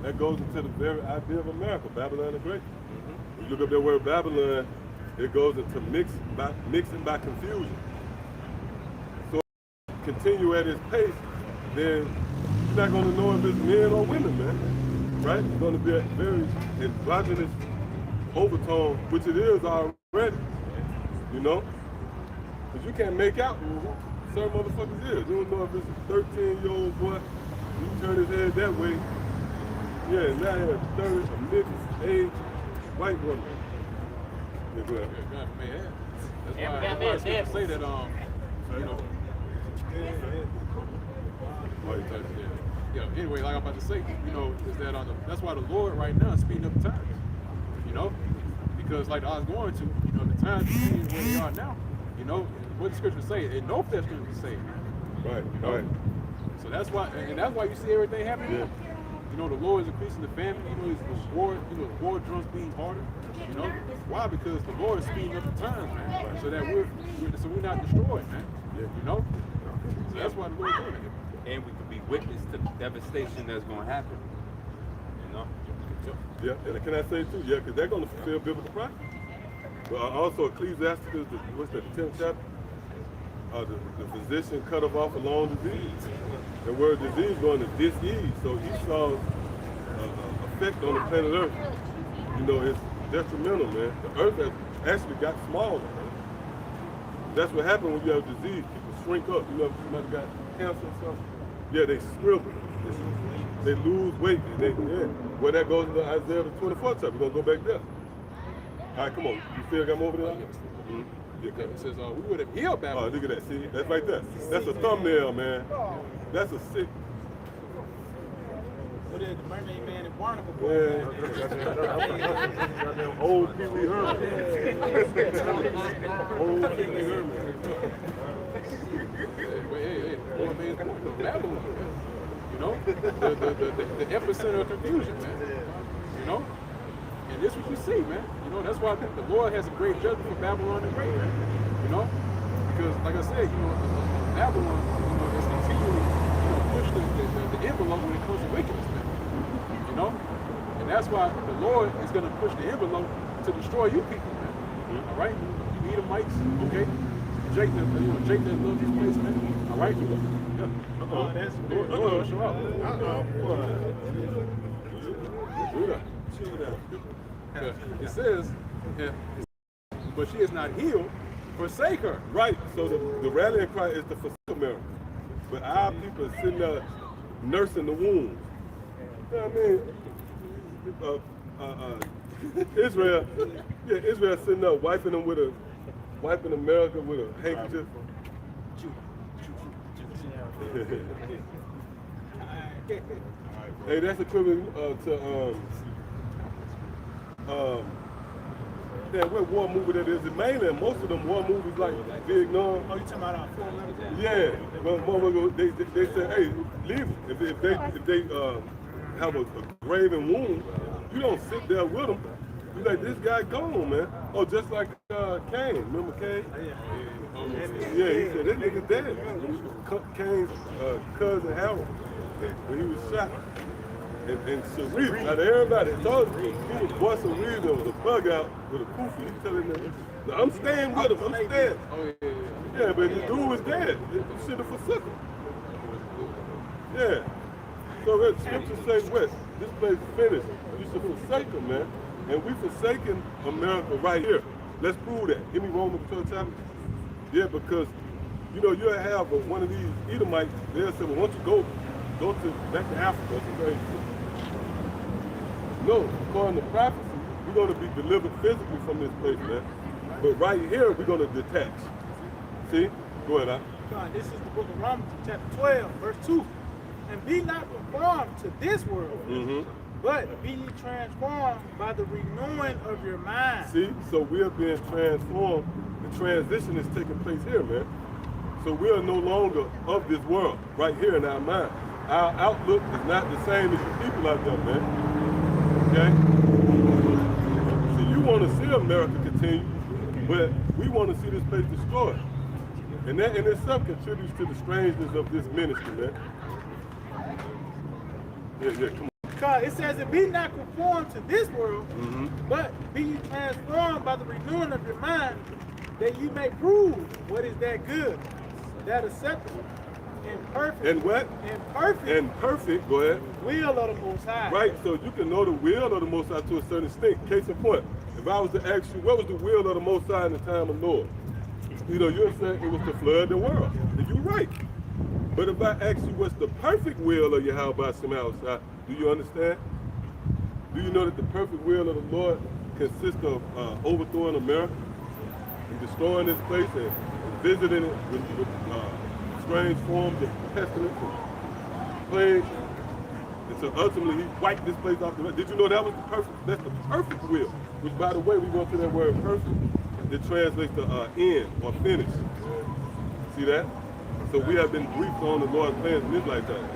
E: That goes into the very idea of America, Babylon the Great. You look up that word Babylon, it goes into mixing by confusion. So if you continue at its pace, then you're not going to know if it's men or women, man. Right? It's going to be a very androgynous overtone, which it is already. You know? Because you can't make out who certain motherfuckers is. You don't know if it's a 13-year-old boy, you turn his head that way. Yeah, now he's a mid-age white woman. Yeah, go ahead.
B: That's why scripture say that, you know. Anyway, like I'm about to say, you know, is that that's why the Lord right now is speeding up the times. You know, because like I was going to, you know, the times being where they are now. You know, what the scripture say, and no flesh can be saved.
E: Right,
B: You know?
E: right.
B: So that's why, and that's why you see everything happening.
E: Yeah.
B: You know, the Lord is increasing the family. You know, the war drums being harder. You know, why? Because the Lord is speeding up the times, man. So that we're not destroyed, man.
E: Yeah.
B: You know, so that's why the Lord's doing it.
H: And we could be witness to the devastation that's going to happen. You know?
E: Yeah, and can I say too, yeah, because they're going to fulfill biblical prophecy. But also Ecclesiasticus, what's that, the 10th chapter? The physician cut off a long disease. The word disease going to disease. So Esau's effect on the planet Earth, you know, it's detrimental, man. The Earth has actually got smaller. Man. That's what happens when you have disease. People shrink up. You know, if somebody got cancer or something, yeah, they shrivel. They lose weight. Well, that goes into Isaiah the 24th chapter. We're going to go back there. All right, come on. You still got more over there? Mm-hmm.
B: It says, we would have healed Babylon.
E: Oh, look at that. See, that's right there. That's a thumbnail, man. That's a sick.
F: What is the Mermaid Man and Barnacle Boy?
E: Yeah. Goddamn old Pee Wee Herman. Old Pee Wee Herman.
B: Hey, Babylon, you know, the epicenter of confusion, man. You know, and this is what you see, man. You know, that's why the Lord has a great judgment for Babylon the Great, man. You know, because like I said, you know, Babylon, you know, is continually, you know, push the envelope when it comes to wickedness, man. You know, and that's why the Lord is going to push the envelope to destroy you people, man. All right, you Edomites, okay? Jake that loves this place, man. All right, yeah.
F: That's
B: Lord will show up. It says, but she is not healed, forsake her.
E: Right. So the rallying cry is to forsake America. But our people are sitting there nursing the wounds. You know what I mean? Israel sitting there wiping America with a handkerchief. Hey, that's equivalent to what war movie that is? In mainland, most of them war movies like Vietnam.
F: Oh, you talking about Full Metal?
E: Yeah, well, they say, hey, leave them. If they have a graven wound, you don't sit there with them. You like, this guy gone, man. Oh, just like Cain. Remember Cain? Yeah, he said, this nigga dead. Cain's cousin Harold, when he was shot. And Sharif, out of everybody, told him, he was boy Sharif, there was a bug out with a kufi. He's telling them, I'm staying with him, I'm staying. Yeah, but the dude was dead. You should have forsook him. Yeah. So the scripture says what? This place is finished. You should forsake him, man. And we forsaken America right here. Let's prove that. Give me Romans 12 chapter. Yeah, because, you know, you'll have one of these Edomites, they'll say, well, why don't you go back to Africa. No, according to prophecy, we're going to be delivered physically from this place, man. But right here, we're going to detach. See? Go ahead,
F: John, this is the book of Romans, chapter 12, verse 2. And be not conformed to this world, but be ye transformed by the renewing of your mind.
E: See? So we are being transformed. The transition is taking place here, man. So we are no longer of this world right here in our mind. Our outlook is not the same as the people out there, man. Okay? So you want to see America continue, but we want to see this place destroyed. And that in itself contributes to the strangeness of this ministry, man. Yeah, come on.
F: Because it says, and be not conformed to this world, but be ye transformed by the renewing of your mind, that you may prove what is that good, that acceptable, and perfect.
E: And what?
F: And perfect.
E: And perfect, go ahead.
F: Will of the Most High.
E: Right, so you can know the will of the Most High to a certain extent. Case in point, if I was to ask you, what was the will of the Most High in the time of Noah? You know, you're saying it was to flood the world. And you're right. But if I ask you what's the perfect will of Yahweh Shemai, do you understand? Do you know that the perfect will of the Lord consists of overthrowing America and destroying this place and visiting it with strange forms of pestilence and plagues? And so ultimately he wiped this place off the earth. Did you know that was the perfect, that's the perfect will? Which by the way, we go to that word perfect, it translates to end or finish. See that? So we have been briefed on the Lord's plans in this lifetime.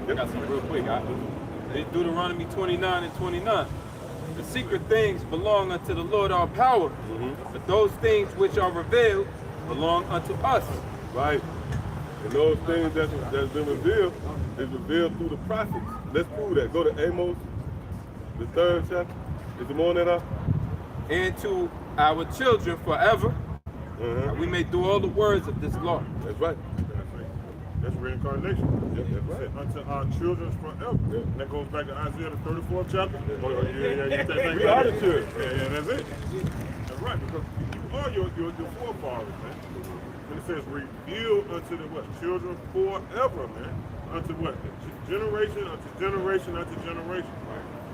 H: I got something real quick. Deuteronomy 29 and 29. The secret things belong unto the Lord our power, but those things which are revealed belong unto us.
E: Right. And those things that's been revealed is revealed through the prophets. Let's prove that. Go to Amos, the 3rd chapter. Is it more than that?
H: And to our children forever, that we may do all the words of this law.
E: That's right.
G: That's reincarnation.
E: Yep, that's right.
G: Unto our children forever. And that goes back to Isaiah the 34th chapter.
E: We are the children.
G: Yeah, that's it. That's right, because you are your forefathers, man. And it says, revealed unto the what? Children forever, man. Unto what? Generation unto generation unto generation.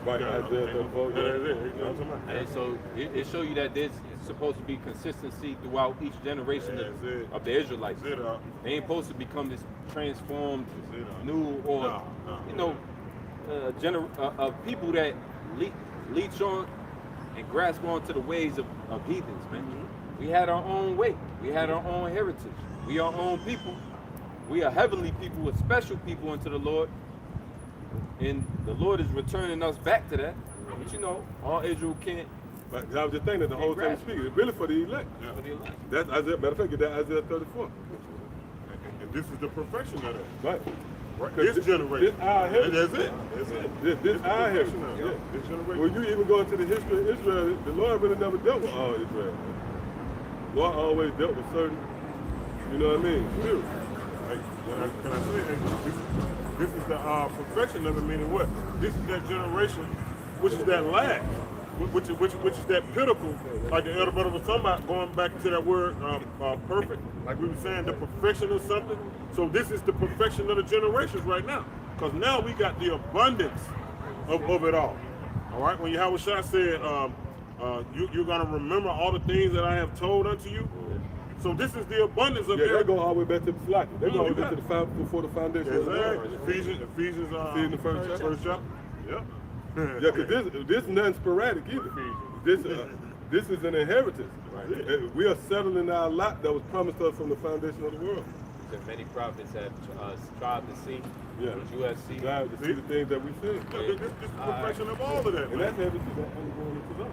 E: Right, Isaiah 34.
G: Yeah, that's it. You know what I'm talking about?
H: And so it shows you that there's supposed to be consistency throughout each generation of the Israelites.
G: That's it,
H: They ain't supposed to become this transformed,
G: That's it,
H: new, or you know, people that leech on and grasp onto the ways of heathens, man. We had our own way. We had our own heritage. We are our own people. We are heavenly people, with special people unto the Lord. And the Lord is returning us back to that. But you know, all Israel can't.
E: But I was just thinking that the whole time speaking, it's really for the elect.
G: Yeah.
H: For the elect.
E: That's Isaiah, matter of fact, get that Isaiah 34.
G: And this is the perfection of that.
E: Right.
G: Right.
E: 'Cause
G: This generation.
E: This our heritage.
G: That's it. That's it.
E: This our heritage.
G: Perfection of it.
E: Yeah.
G: This generation.
E: When you even go into the history of Israel, the Lord really never dealt with all Israel. The Lord always dealt with certain, you know what I mean, spirits.
G: Like, can I say that? This is the perfection of it, meaning what? This is that generation, which is that last, which is that pinnacle, like the elder brother was talking about, going back to that word perfect, like we were saying, the perfection of something. So this is the perfection of the generations right now, because now we got the abundance of it all. All right, when Yahweh Shah said, you're going to remember all the things that I have told unto you. So this is the abundance of
E: Yeah, they
G: everything.
E: go all the way back to the Slack. They go all the way
G: you
E: to the before the foundation of the world.
G: Ephesians,
E: the first chapter.
G: Yep.
E: Yeah, because this is nothing sporadic either. This is an inheritance. We are settling our lot that was promised us from the foundation of the world.
H: That many prophets have strived to see,
E: Yeah.
H: what you have seen.
E: Glad to see the things that we see.
G: This is the perfection of all of that,
E: And
G: man.
E: that's everything that's undergoing into us.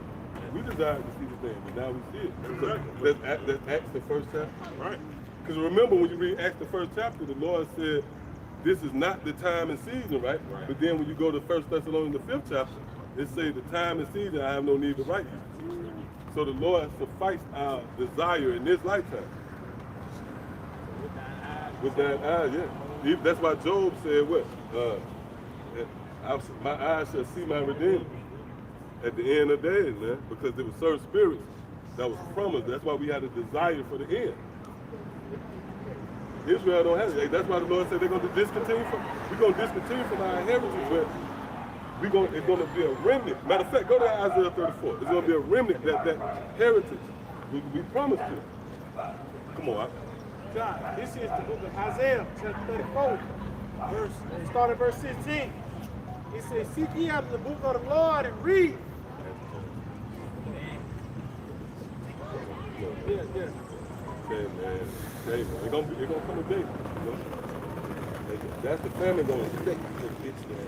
E: We desire to see the thing, but now we see it.
G: Exactly.
E: Let's Acts the 1st chapter.
G: Right.
E: Because remember, when you read Acts the 1st chapter, the Lord said, this is not the time and season, right? But then when you go to 1 Thessalonians the 5th chapter, it says the time and season I have no need to write you. So the Lord sufficed our desire in this lifetime. With thine eyes, yeah. That's why Job said what? My eyes shall see my Redeemer at the end of days, man, because there were certain spirits that was promised. That's why we had a desire for the end. Israel don't have it. That's why the Lord said they're going to discontinue from our heritage, but it's going to be a remnant. Matter of fact, go to Isaiah 34. It's going to be a remnant that heritage we promised you. Come on,
F: God, this is the book of Isaiah, chapter 34, start at verse 16. It says, seek ye out the book of the Lord and read. Yeah.
E: saying, man, David, it's gonna come a day, you know? That's the family gonna stick to the bitch, man.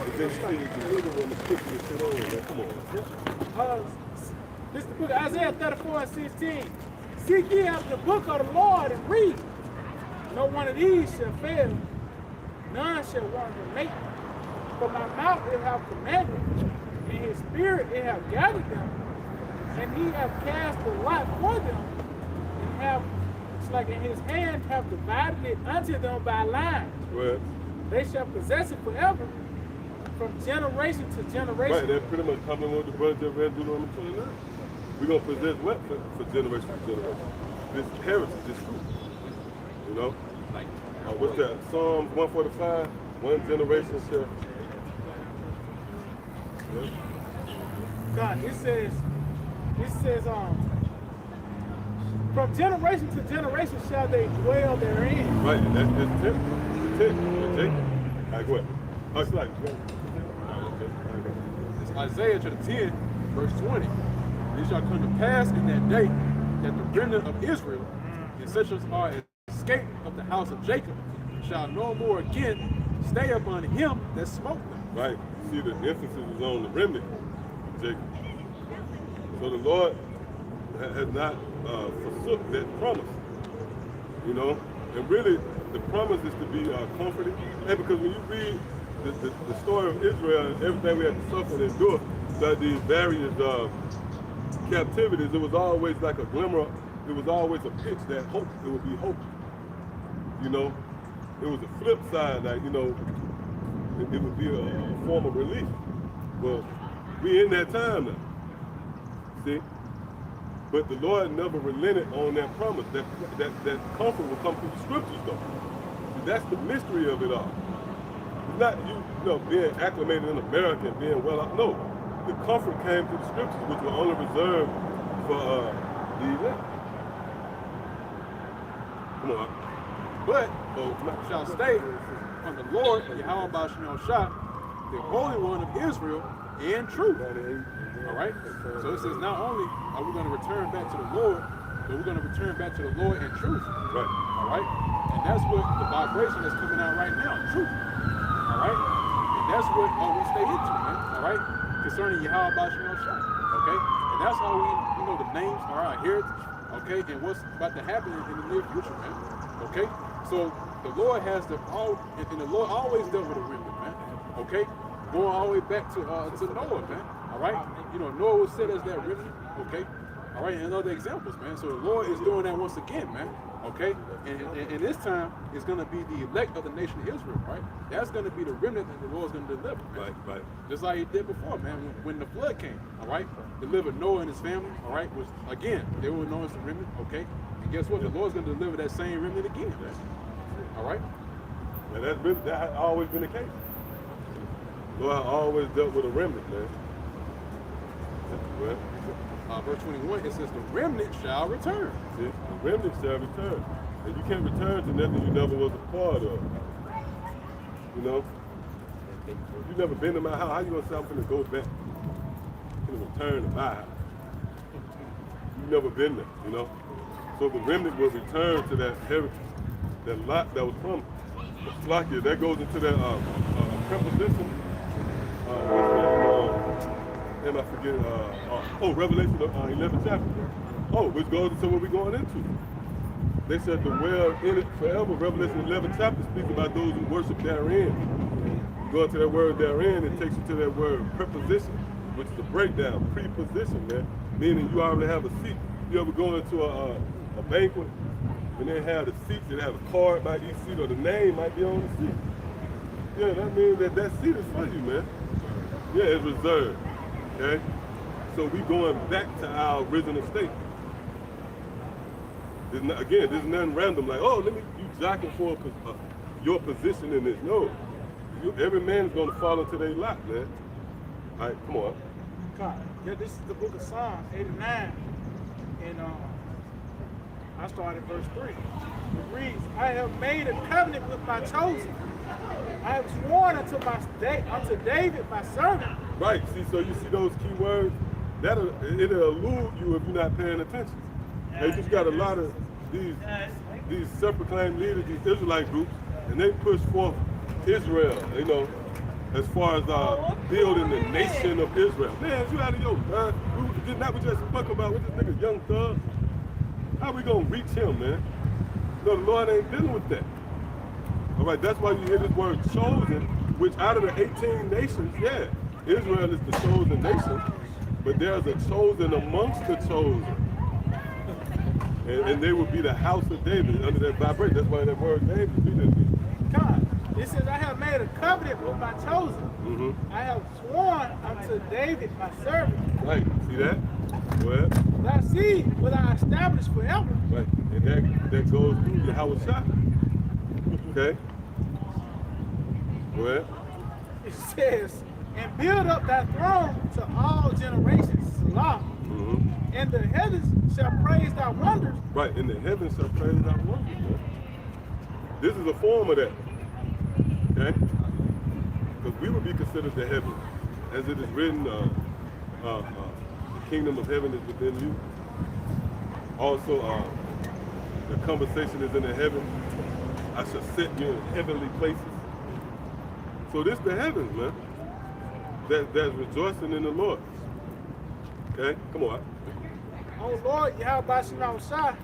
E: It's just still deliver on the picture and shit over, man. Come on.
F: This is the book of Isaiah 34:16. Seek ye after the book of the Lord and read. No one of these shall fail, none shall want to make. For my mouth it have commanded, and his spirit it have gathered them, and he have cast the lot for them, and have, it's like in his hand have divided it unto them by lines.
E: Well,
F: They shall possess it forever, from generation to generation.
E: right, that's pretty much coming with the brother that read Deuteronomy 29. We're going to possess what for generation to generation? This heritage, this fruit. You know?
H: Like,
E: What's that? Psalms 145, one generation shall. Yeah.
F: God, it says, from generation to generation shall they dwell therein.
E: Right, and that's the tick. Like what? Oh, it's like,
B: It's Isaiah chapter 10, verse 20. It shall come to pass in that day that the remnant of Israel, and such as are escaped of the house of Jacob, shall no more again stay upon him that smote them.
E: right. See, the emphasis is on the remnant of Jacob. So the Lord has not forsook that promise. You know? And really, the promise is to be comforted. And because when you read the story of Israel and everything we had to suffer and endure, that these various captivities, it was always like a glimmer, it was always a pitch that hope, it would be hope. You know? It was a flip side, like, you know, it would be a form of relief. Well, we in that time now. See? But the Lord never relented on that promise. That comfort will come through the scriptures, though. See, that's the mystery of it all. It's not you know, being acclimated in America and being well off. No, the comfort came through the scriptures, which were only reserved for the elect. Come on.
B: But shall stay on the Lord, Yahweh Bashim Shah, the Holy One of Israel, in truth. All right? So it says not only are we going to return back to the Lord, but we're going to return back to the Lord in truth.
E: Right.
B: All right? And that's what the vibration that's coming out right now, truth. All right? And that's what we stay into, man. All right? Concerning Yahweh Bashim Shah. Okay? And that's how we, you know, the names are our heritage. Okay? And what's about to happen in the near future, man. Okay? So the Lord has and the Lord always dealt with a remnant, man. Okay? Going all the way back to Noah, man. All right? You know, Noah was set as that remnant, okay? All right, and other examples, man. So the Lord is doing that once again, man. Okay? And this time, it's going to be the elect of the nation of Israel, right? That's going to be the remnant that the Lord's going to deliver, man.
E: Right.
B: Just like he did before, man, when the flood came, all right? Delivered Noah and his family, all right? Which, again, they were known as the remnant, okay? And guess what? The Lord's going to deliver that same remnant again, man. All right?
E: And that has always been the case. Lord always dealt with a remnant, man. Well,
B: verse 21, it says, the remnant shall return.
E: See, the remnant shall return. And you can't return to nothing you never was a part of. You know? You never been to my house. How you gonna say I'm gonna go back? I'm gonna return to my house. You never been there, you know? So the remnant will return to that heritage, that lot that was from Slakia. That goes into that preposition. And I forget, Revelation 11th chapter. Which goes into what we're going into. They said the well in it forever. Revelation 11th chapter speaks about those who worship therein. You go into that word therein, it takes you to that word preposition, which is a breakdown, preposition, man. Meaning you already have a seat. You ever go into a banquet and they have the seats, they have a card by each seat or the name might be on the seat. Yeah, that means that seat is for you, man. Yeah, it's reserved. Okay? So we going back to our original state. This is nothing random like, you jockeying for your position in this. No. Every man is going to fall into their lot, man. All right, come on.
F: God, yeah, this is the book of Psalms 89. And I started verse 3. It reads, I have made a covenant with my chosen. I have sworn unto David, my servant.
E: Right, see, so you see those key words? it'll elude you if you're not paying attention. They just got a lot of these self-proclaimed leaders, these Israelite groups, and they push forth Israel, you know, as far as building the nation of Israel. Man, you out of your mind. We just spoke about with this nigga Young Thug. How we gonna reach him, man? No, the Lord ain't dealing with that. All right, that's why you hear this word chosen, which out of the 18 nations, yeah, Israel is the chosen nation, but there's a chosen amongst the chosen. And they would be the house of David under that vibration. That's why that word David is.
F: God, it says, I have made a covenant with my chosen. I have sworn unto David, my servant.
E: Right, see that? Go ahead.
F: Thy seed will I establish forever.
E: Right, and that goes through Yahweh Shai. Okay? Go ahead.
F: It says, and build up thy throne to all generations. Salah. And the heavens shall praise thy wonders.
E: Right, and the heavens shall praise thy wonders. Man. This is a form of that. Okay? Because we would be considered the heavens. As it is written, the kingdom of heaven is within you. Also, the conversation is in the heavens. I shall set you in heavenly places. So this the heavens, man. That's rejoicing in the Lord. Okay? Come on.
F: O Lord, Yahweh Shalom Shah,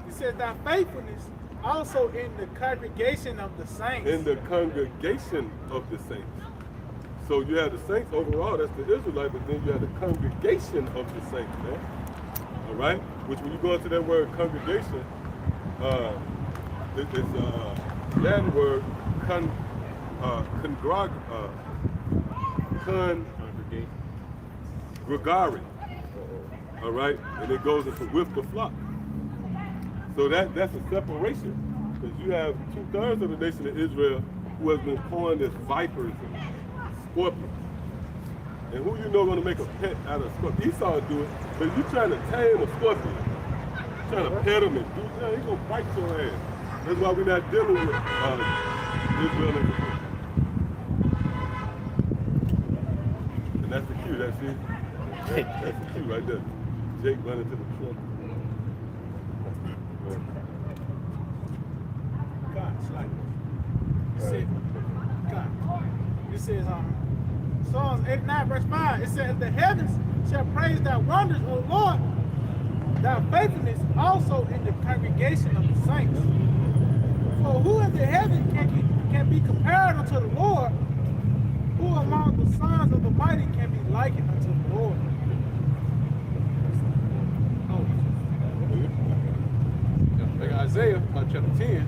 F: it says thy faithfulness also in the congregation of the saints.
E: In the congregation of the saints. So you have the saints overall, that's the Israelite, but then you have the congregation of the saints, man. All right? Which when you go into that word congregation, it's Latin word gregari. All right? And it goes into with the flock. So that's a separation. Because you have 2/3 of the nation of Israel who has been coined as vipers and scorpions. And who you know going to make a pet out of a scorpion? Esau do it, but if you're trying to tame a scorpion, trying to pet him and do that, he's going to bite your ass. That's why we're not dealing with Israel and that's the cue, that's it. That's the cue right there. Jake running to the truck.
F: God, it's like, it says, Psalms 89 verse 5, it says, the heavens shall praise thy wonders, O Lord, thy faithfulness also in the congregation of the saints. For who in the heaven can be compared unto the Lord? Who among the sons of the mighty can be likened unto the Lord?
B: Like Isaiah, chapter 10,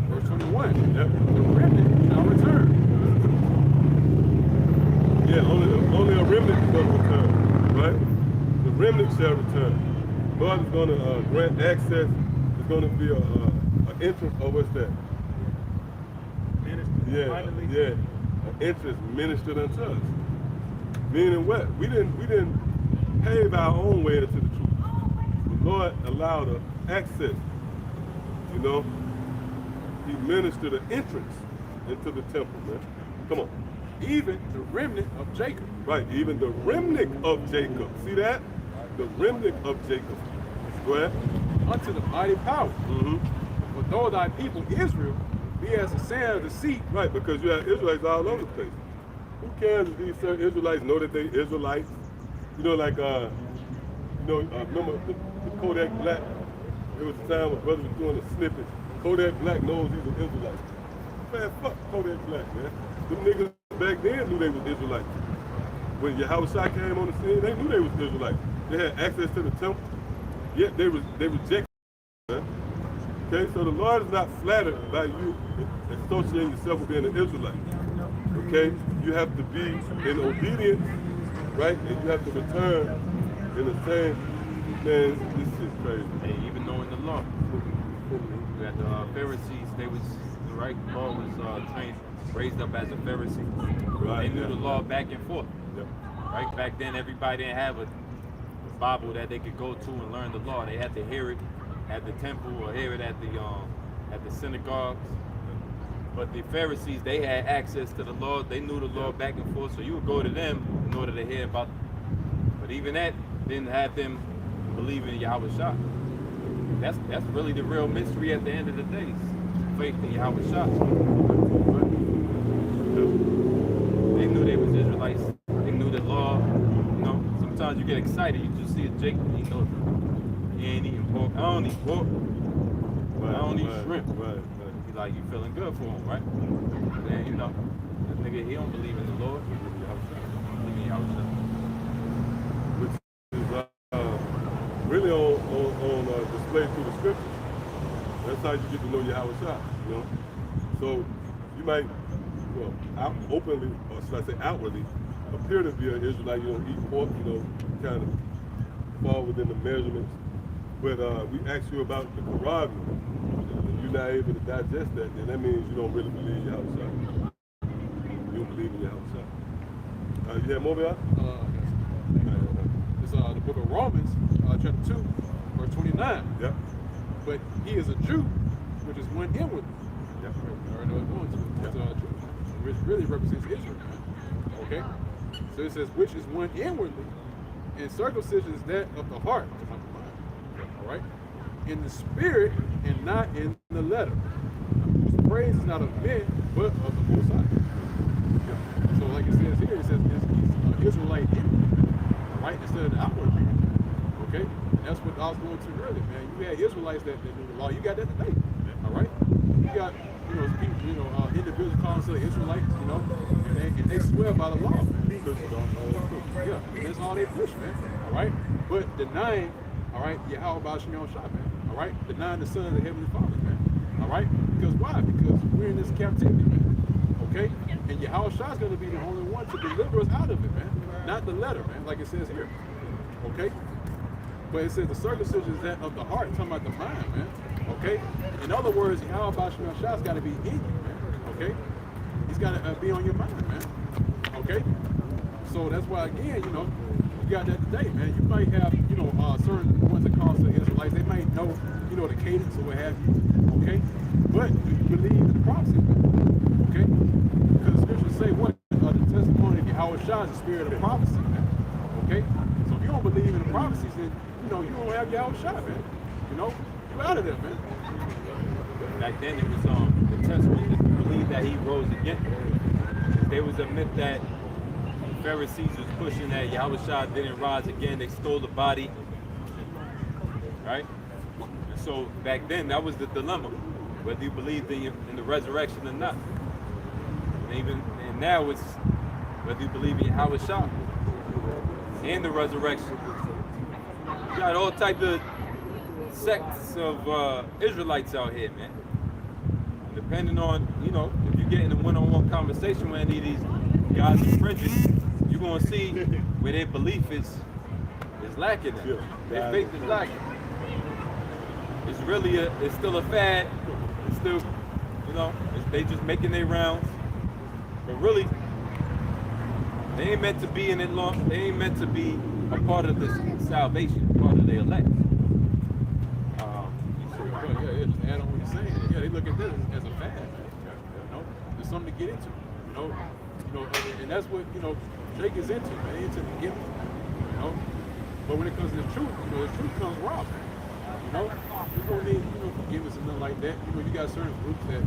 B: verse 21. Yep. The remnant shall return.
E: Yeah, only a remnant is going to return, right? The remnant shall return. God is going to grant access. There's going to be an entrance. Oh, what's that? Yeah, an entrance ministered unto us. Meaning what? We didn't pave our own way into the truth. The Lord allowed us access. You know, He ministered an entrance into the temple, man. Come on.
B: Even the remnant of Jacob.
E: Right, even the remnant of Jacob. See that? The remnant of Jacob. Go ahead.
B: Unto the mighty power.
E: Mm-hmm.
B: For though thy people Israel be as the sand of the sea.
E: Right, because you have Israelites all over the place. Who cares if these certain Israelites know that they Israelites? You know, like, remember the Kodak Black? There was a time when brother was doing a snippet. Kodak Black knows he's an Israelite. Man, fuck Kodak Black, man. Them niggas back then knew they was Israelites. When Yahweh Shai came on the scene, they knew they was Israelites. They had access to the temple, yet they rejected, man. Okay, so the Lord is not flattered by you associating yourself with being an Israelite. Okay, you have to be in obedience, right? And you have to return in the same, man, this shit's crazy.
H: Hey, even knowing the law. That the Pharisees, the right law was raised up as a Pharisee.
E: Right,
H: they knew the law back and forth.
E: Yep.
H: Right back then, everybody didn't have a Bible that they could go to and learn the law. They had to hear it at the temple or hear it at the synagogues. But the Pharisees, they had access to the law. They knew the law back and forth, so you would go to them in order to hear about it. But even that, then have them believe in Yahweh Shah. That's really the real mystery at the end of the day. Faith in Yahweh Shah. They knew they was Israelites. They knew the law. You know, sometimes you get excited. You just see a Jake, he knows he ain't eating pork. I don't eat pork. But I don't eat shrimp. He's like, you feeling good for him, right? Then, you know, that nigga, he don't believe in the Lord. He believe in Yahweh Shah. He believe in Yahweh Shah.
E: Which is really on display through the scriptures. That's how you get to know Yahweh Shah, you know? So you might, well, openly, or should I say outwardly, appear to be an Israelite. You don't eat pork, you know, kind of fall within the measurements. But we ask you about the Quran. If you're not able to digest that, then that means you don't really believe Yahweh Shah. You don't believe in Yahweh Shah. You have more of
B: It's the book of Romans, chapter 2, verse 29.
E: Yeah.
B: But he is a Jew, which is one inwardly.
E: Yeah.
B: I already know what's going to. It's a Jew, which really represents Israel. Okay? So it says, which is one inwardly, and circumcision is that of the heart, to my mind. All right? In the spirit and not in the letter. Whose praise is not of men, but of the Most High. Yeah. So like it says here, it says he's Israelite inwardly, all right, instead of the outward. Okay? And that's what I was going to earlier, man. You had Israelites that knew the law. You got that today. All right? You got, people, individuals calling themselves Israelites, and they swear by the law. Yeah, that's all they push, man. All right? But denying, all right, Yahweh Ba'Shem Shah, man. All right? Denying the Son of the Heavenly Father, man. All right? Because why? Because we're in this captivity, man. Okay? And Yahweh Shah is going to be the only one to deliver us out of it, man. Not the letter, man, like it says here. Okay? But it says the circumcision is that of the heart, talking about the mind, man. Okay? In other words, Yahweh Ba'Shem Shah has got to be in you, man. Okay? He's got to be on your mind, man. Okay? So that's why, again, you got that today, man. You might have, certain ones that call themselves Israelites. They might know, the cadence or what have you. Okay? But do you believe in the prophecy, man? Okay? Because the scriptures say what? The testimony of Yahweh Shah is the spirit of prophecy, man. Okay? So if you don't believe in the prophecies, then, you don't have Yahweh Shah, man. You're out of there, man.
H: Back then it was the test was to believe that he rose again. There was a myth that the Pharisees was pushing that Yahweh Shah didn't rise again, they stole the body. Right? And so back then that was the dilemma, whether you believed in the resurrection or not. And now it's whether you believe in Yahweh Shah and the resurrection. You got all types of sects of Israelites out here, man. Depending on, if you get in a one-on-one conversation with any of these guys in fringes, you're gonna see where their belief is lacking. Their faith is lacking. It's really it's still a fad. It's still, they just making their rounds. But really, they ain't meant to be in it long. They ain't meant to be a part of this salvation, part of the elect.
B: Yeah, just add on what you're saying. Yeah, they look at this as a fad, man. There's something to get into. And that's what Jake is into, man. Into the gimmick, But when it comes to the truth, the truth comes raw, man. You don't need forgiveness and nothing like that. You got certain groups that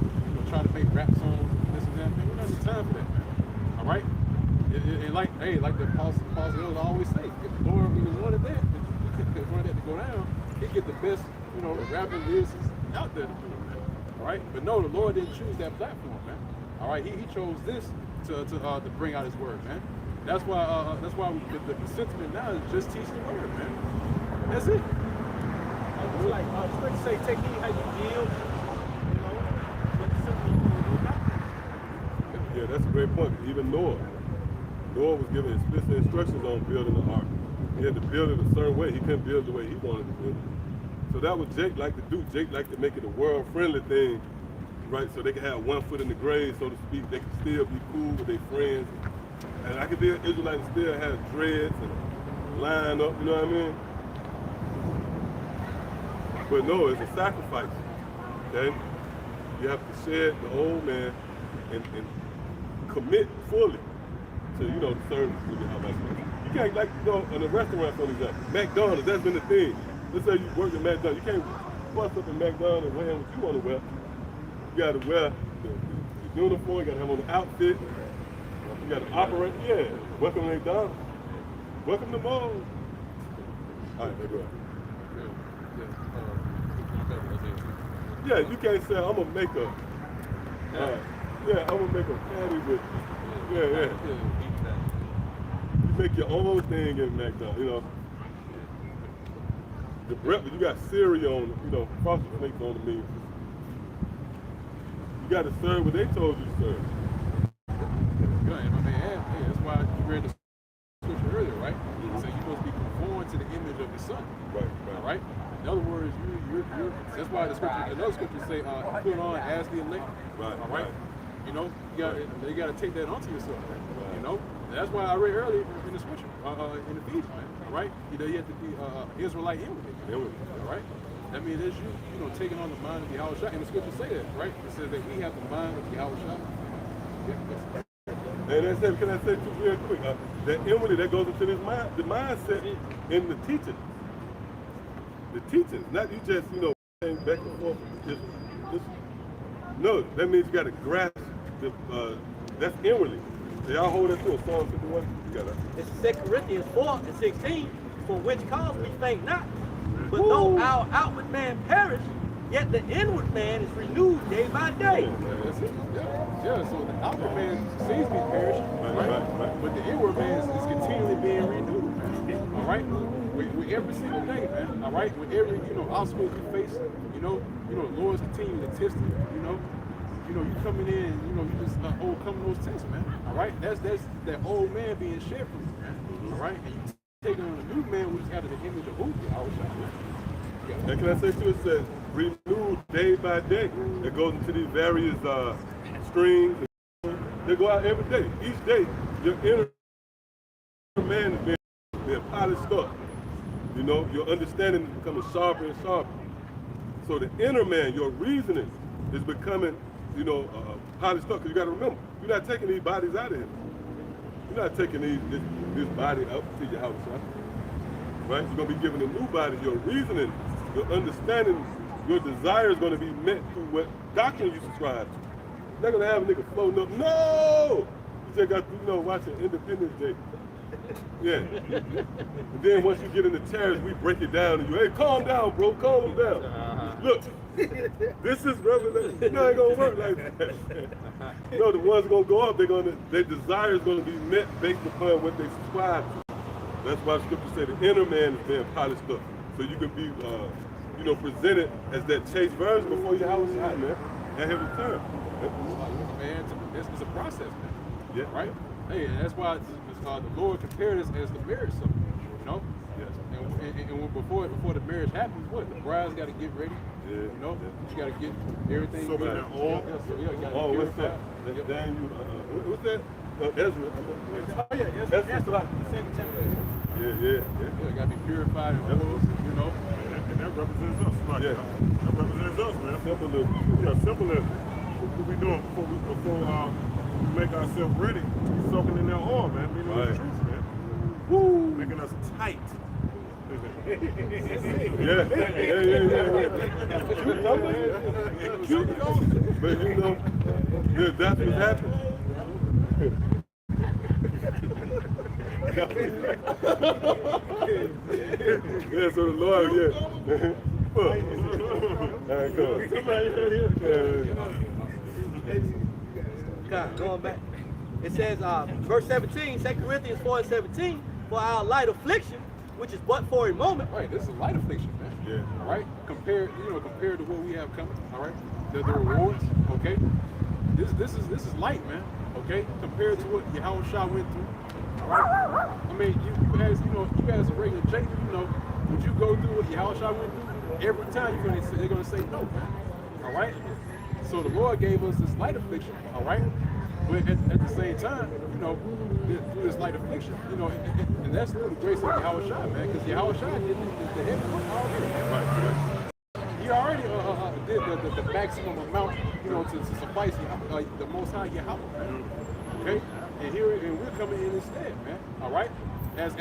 B: try to make rap songs and this and that. Man, we don't have time for that, man. All right. And like the Apostle always say, if the Lord really wanted that to go down, he'd get the best, rapping lyricists out there to do it, man. All right. But no, the Lord didn't choose that platform, man. All right. He chose this to bring out His word, man. That's why the sentiment now is just teach the word, man. That's it.
F: It's like scripture say, take heed how you deal.
E: Yeah, that's a great point. Even Noah was given explicit instructions on building the ark. He had to build it a certain way. He couldn't build the way he wanted to build it. So that was Jake liked to do. Jake liked to make it a world-friendly thing, right? So they could have one foot in the grave, so to speak. They could still be cool with their friends. And I could be an Israelite and still have dreads and line up, you know what I mean? But no, it's a sacrifice, okay? You have to shed the old man and commit fully to, the service of Yahweh. You can't, like, you know, in a restaurant, for example, McDonald's, that's been the thing. Let's say you work at McDonald's. You can't bust up in McDonald's and wear what you want to wear. You got to wear the uniform, you got to have on the outfit. You got to operate. Yeah. Welcome to McDonald's. Welcome to Moe's. All right, let's go. Yeah, you can't say, I'm going to make a, I'm going to make a patty with, yeah. You make your own thing in McDonald's, you know. The breakfast, you got cereal on, you know, frosted flakes on the menu. You got to serve what they told you to serve.
B: Good, and my man, hey, that's why you read the scripture earlier, right? So you're supposed to be conformed to the image of the Son.
E: Right.
B: All right? In other words, you're that's why the scripture, another scripture say, put on as the elect.
E: Right.
B: All right? You know, you got to take that onto yourself, man. You know? And that's why I read earlier in the scripture, in Ephesians, man. All right? You know, you have to be Israelite inwardly. All right? That means it's you know, taking on the mind of Yahushua. And the scriptures say that, right? It says that we have the mind of Yahushua.
E: And that's it. Can I say too real quick? That inwardly, that goes into this mind, the mindset in the teaching. The teachings, not you just, you know, back and forth. Just, no, that means you got to grasp the, that's inwardly. So y'all hold that to a Psalm 51. You got to.
D: It's 2 Corinthians 4:16, for which cause we faint not. But though our outward man perish, yet the inward man is renewed day by day.
B: Yeah, so the outward man seems to be perishing, right? But the inward man is continually being renewed, man. All right? With every single day, man. All right? With every, you know, obstacle you face, you know, the Lord's continuing to test you, you know, you coming in, you know, you just overcoming those tests, man. All right? That's that old man being shed from you, man. All right? And you taking on a new man, which is out of the image of who?
E: And can I say too, it says renewed day by day. It goes into these various streams. They go out every day. Each day, your inner man is being polished up. You know, your understanding is becoming sharper and sharper. So the inner man, your reasoning, is becoming, you know, polished up. Because you got to remember, you're not taking these bodies out of here. You're not taking this body up to your house, right? You're going to be given a new body. Your reasoning, your understanding, your desire is going to be met through what doctrine you subscribe to. You're not going to have a nigga floating up. No! You just got to, you know, watching Independence Day. Yeah. And then once you get in the terrace, we break it down and you, hey, calm down, bro, calm down. Look, this is revelation. You know, it ain't going to work like that. You know, the ones going to go up, their desire is going to be met based upon what they subscribe to. That's why the scripture said the inner man is being polished up. So you can be, you know, presented as that chaste virgin before your house shot, man, at his return.
B: Man, it's a process, man.
E: Yeah.
B: Right? Hey, and that's why the Lord compared us as the marriage supper, you know?
E: Yes.
B: And before the marriage happens, what? The bride's got to get ready.
E: Yeah.
B: You know? She got to get everything.
G: So
B: good.
G: that all?
B: You got to
E: Oh, what's
B: purify.
E: that? Daniel, what's that? Ezra.
F: Oh, yeah,
E: Ezra.
F: second chapter.
E: Yeah.
B: You got to be purified and oils, you know?
G: And that represents us, right?
E: Yeah.
G: That represents us, man.
E: Symbolism.
G: Yeah, symbolism. What we doing before we make ourselves ready? We soaking in that oil, man. Meaning the truth, man. Woo! Making us tight.
E: Yeah. But you know, yeah, that's what happened. Yeah, so the Lord, yeah.
D: God, going back. It says, verse 17, 2 Corinthians 4:17, for our light affliction, which is but for a moment.
B: Right, this is a light affliction, man.
E: Yeah.
B: All right, compared to what we have coming. All right, the rewards. Okay, this is light, man. Okay, compared to what Yahushua went through. All right, I mean, you as a regular Jake, you know, would you go through what Yahushua went through? Every time they're gonna say no, man. All right, so the Lord gave us this light affliction. All right. But at the same time, you know, through this light affliction, you know, and that's through the grace of Yahushua, man, because Yahushua did the heavy work already. Right. He already did the maximum amount, you know, to suffice the Most High Yahweh, man. Okay? And we're coming in instead, man. All right? as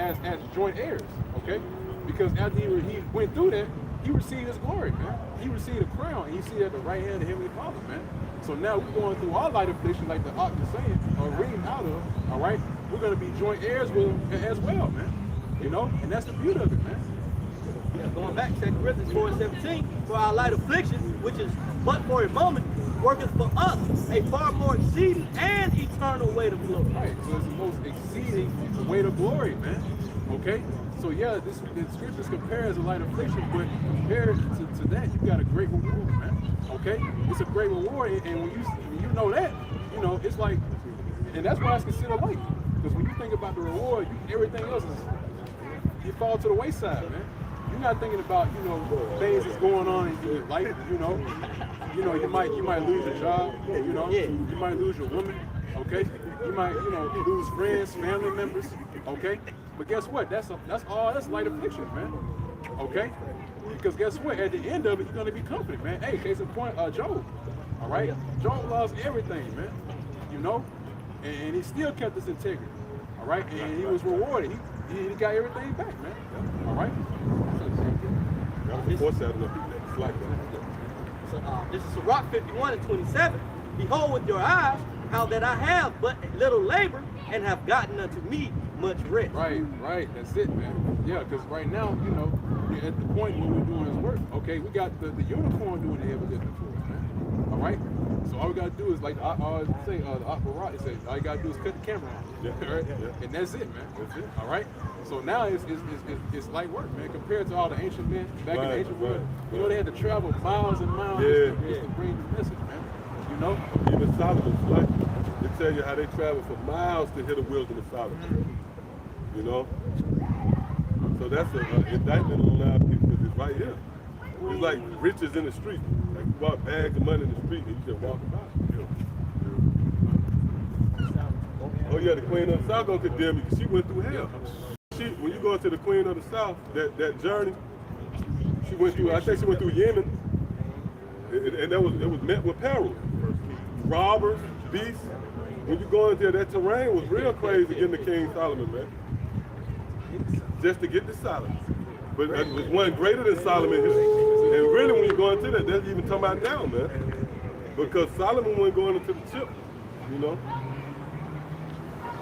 B: joint heirs, okay? Because after he went through that, he received his glory, man. He received a crown, and he seated at the right hand of the Heavenly Father, man. So now we're going through our light affliction, like the Ark is saying, or reading out of, all right? We're going to be joint heirs with him as well, man. You know, and that's the beauty of it, man.
D: Yeah, going back, 2 Corinthians 4:17, for our light affliction, which is but for a moment, worketh for us a far more exceeding and eternal weight of glory.
B: Right, so it's the most exceeding weight of glory, man. Okay? So yeah, the scriptures compares a light affliction, but compared to that, you got a great reward, man. Okay? It's a great reward, and when you know that, you know, it's like, and that's why it's considered light. Because when you think about the reward, everything else is, you fall to the wayside, man. You're not thinking about, you know, things that's going on in your life, you know, you might lose your job, you know, you might lose your woman, okay? You might, you know, lose friends, family members, okay? But guess what? That's light affliction, man. Okay? Because guess what? At the end of it, you're gonna be comforted, man. Hey, case in point, Job. All right? Job lost everything, man. You know? And he still kept his integrity. All right? And he was rewarded. He got everything back, man. All right?
D: So this is Sirach 51:27. Behold with your eyes how that I have but a little labor and have gotten unto me much rest.
B: Right. That's it, man. Yeah, because right now, you know, we're at the point when we're doing his work. Okay, we got the unicorn doing the heavy lifting for us, man. All right? So all we got to do is, like I always say, the opera, it says, all you got to do is cut the camera on. Right? And that's it, man. That's it. All right? So now it's light work, man, compared to all the ancient men back in the ancient world. You know, they had to travel miles and miles just to bring the message, man. You know?
E: Even Solomon's life, they tell you how they traveled for miles to hit the wisdom of Solomon. You know? So that's an indictment on our people. It's right here. It's like riches in the street. Like you bought bags of money in the street and you just walk by. Oh yeah, the Queen of the South gonna condemn you because she went through hell. When you go to the Queen of the South, that journey, she went through. I think she went through Yemen, and it was met with peril, robbers, beasts. When you go into that terrain was real crazy getting the King Solomon, man. Just to get to Solomon. But there was one greater than Solomon. And really, when you go into that, that's even talking about now, man. Because Solomon wasn't going into the chip, you know.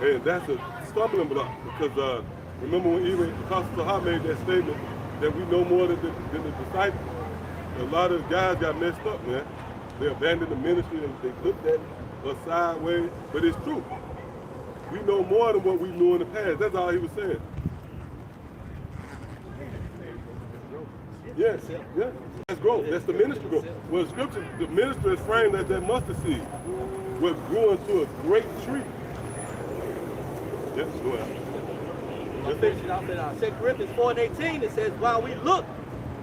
E: And that's a stumbling block. Because remember when even Apostle Sahab made that statement that we know more than the disciples. A lot of the guys got messed up, man. They abandoned the ministry and they put that aside way. But it's true. We know more than what we knew in the past. That's all he was saying. Yes, yeah. That's growth. That's the ministry growth. Well, the scripture, the ministry is framed as that mustard seed, what grew into a great tree. Yes, go ahead.
D: I'll finish it off at 2 Corinthians 4:18. It says, while we look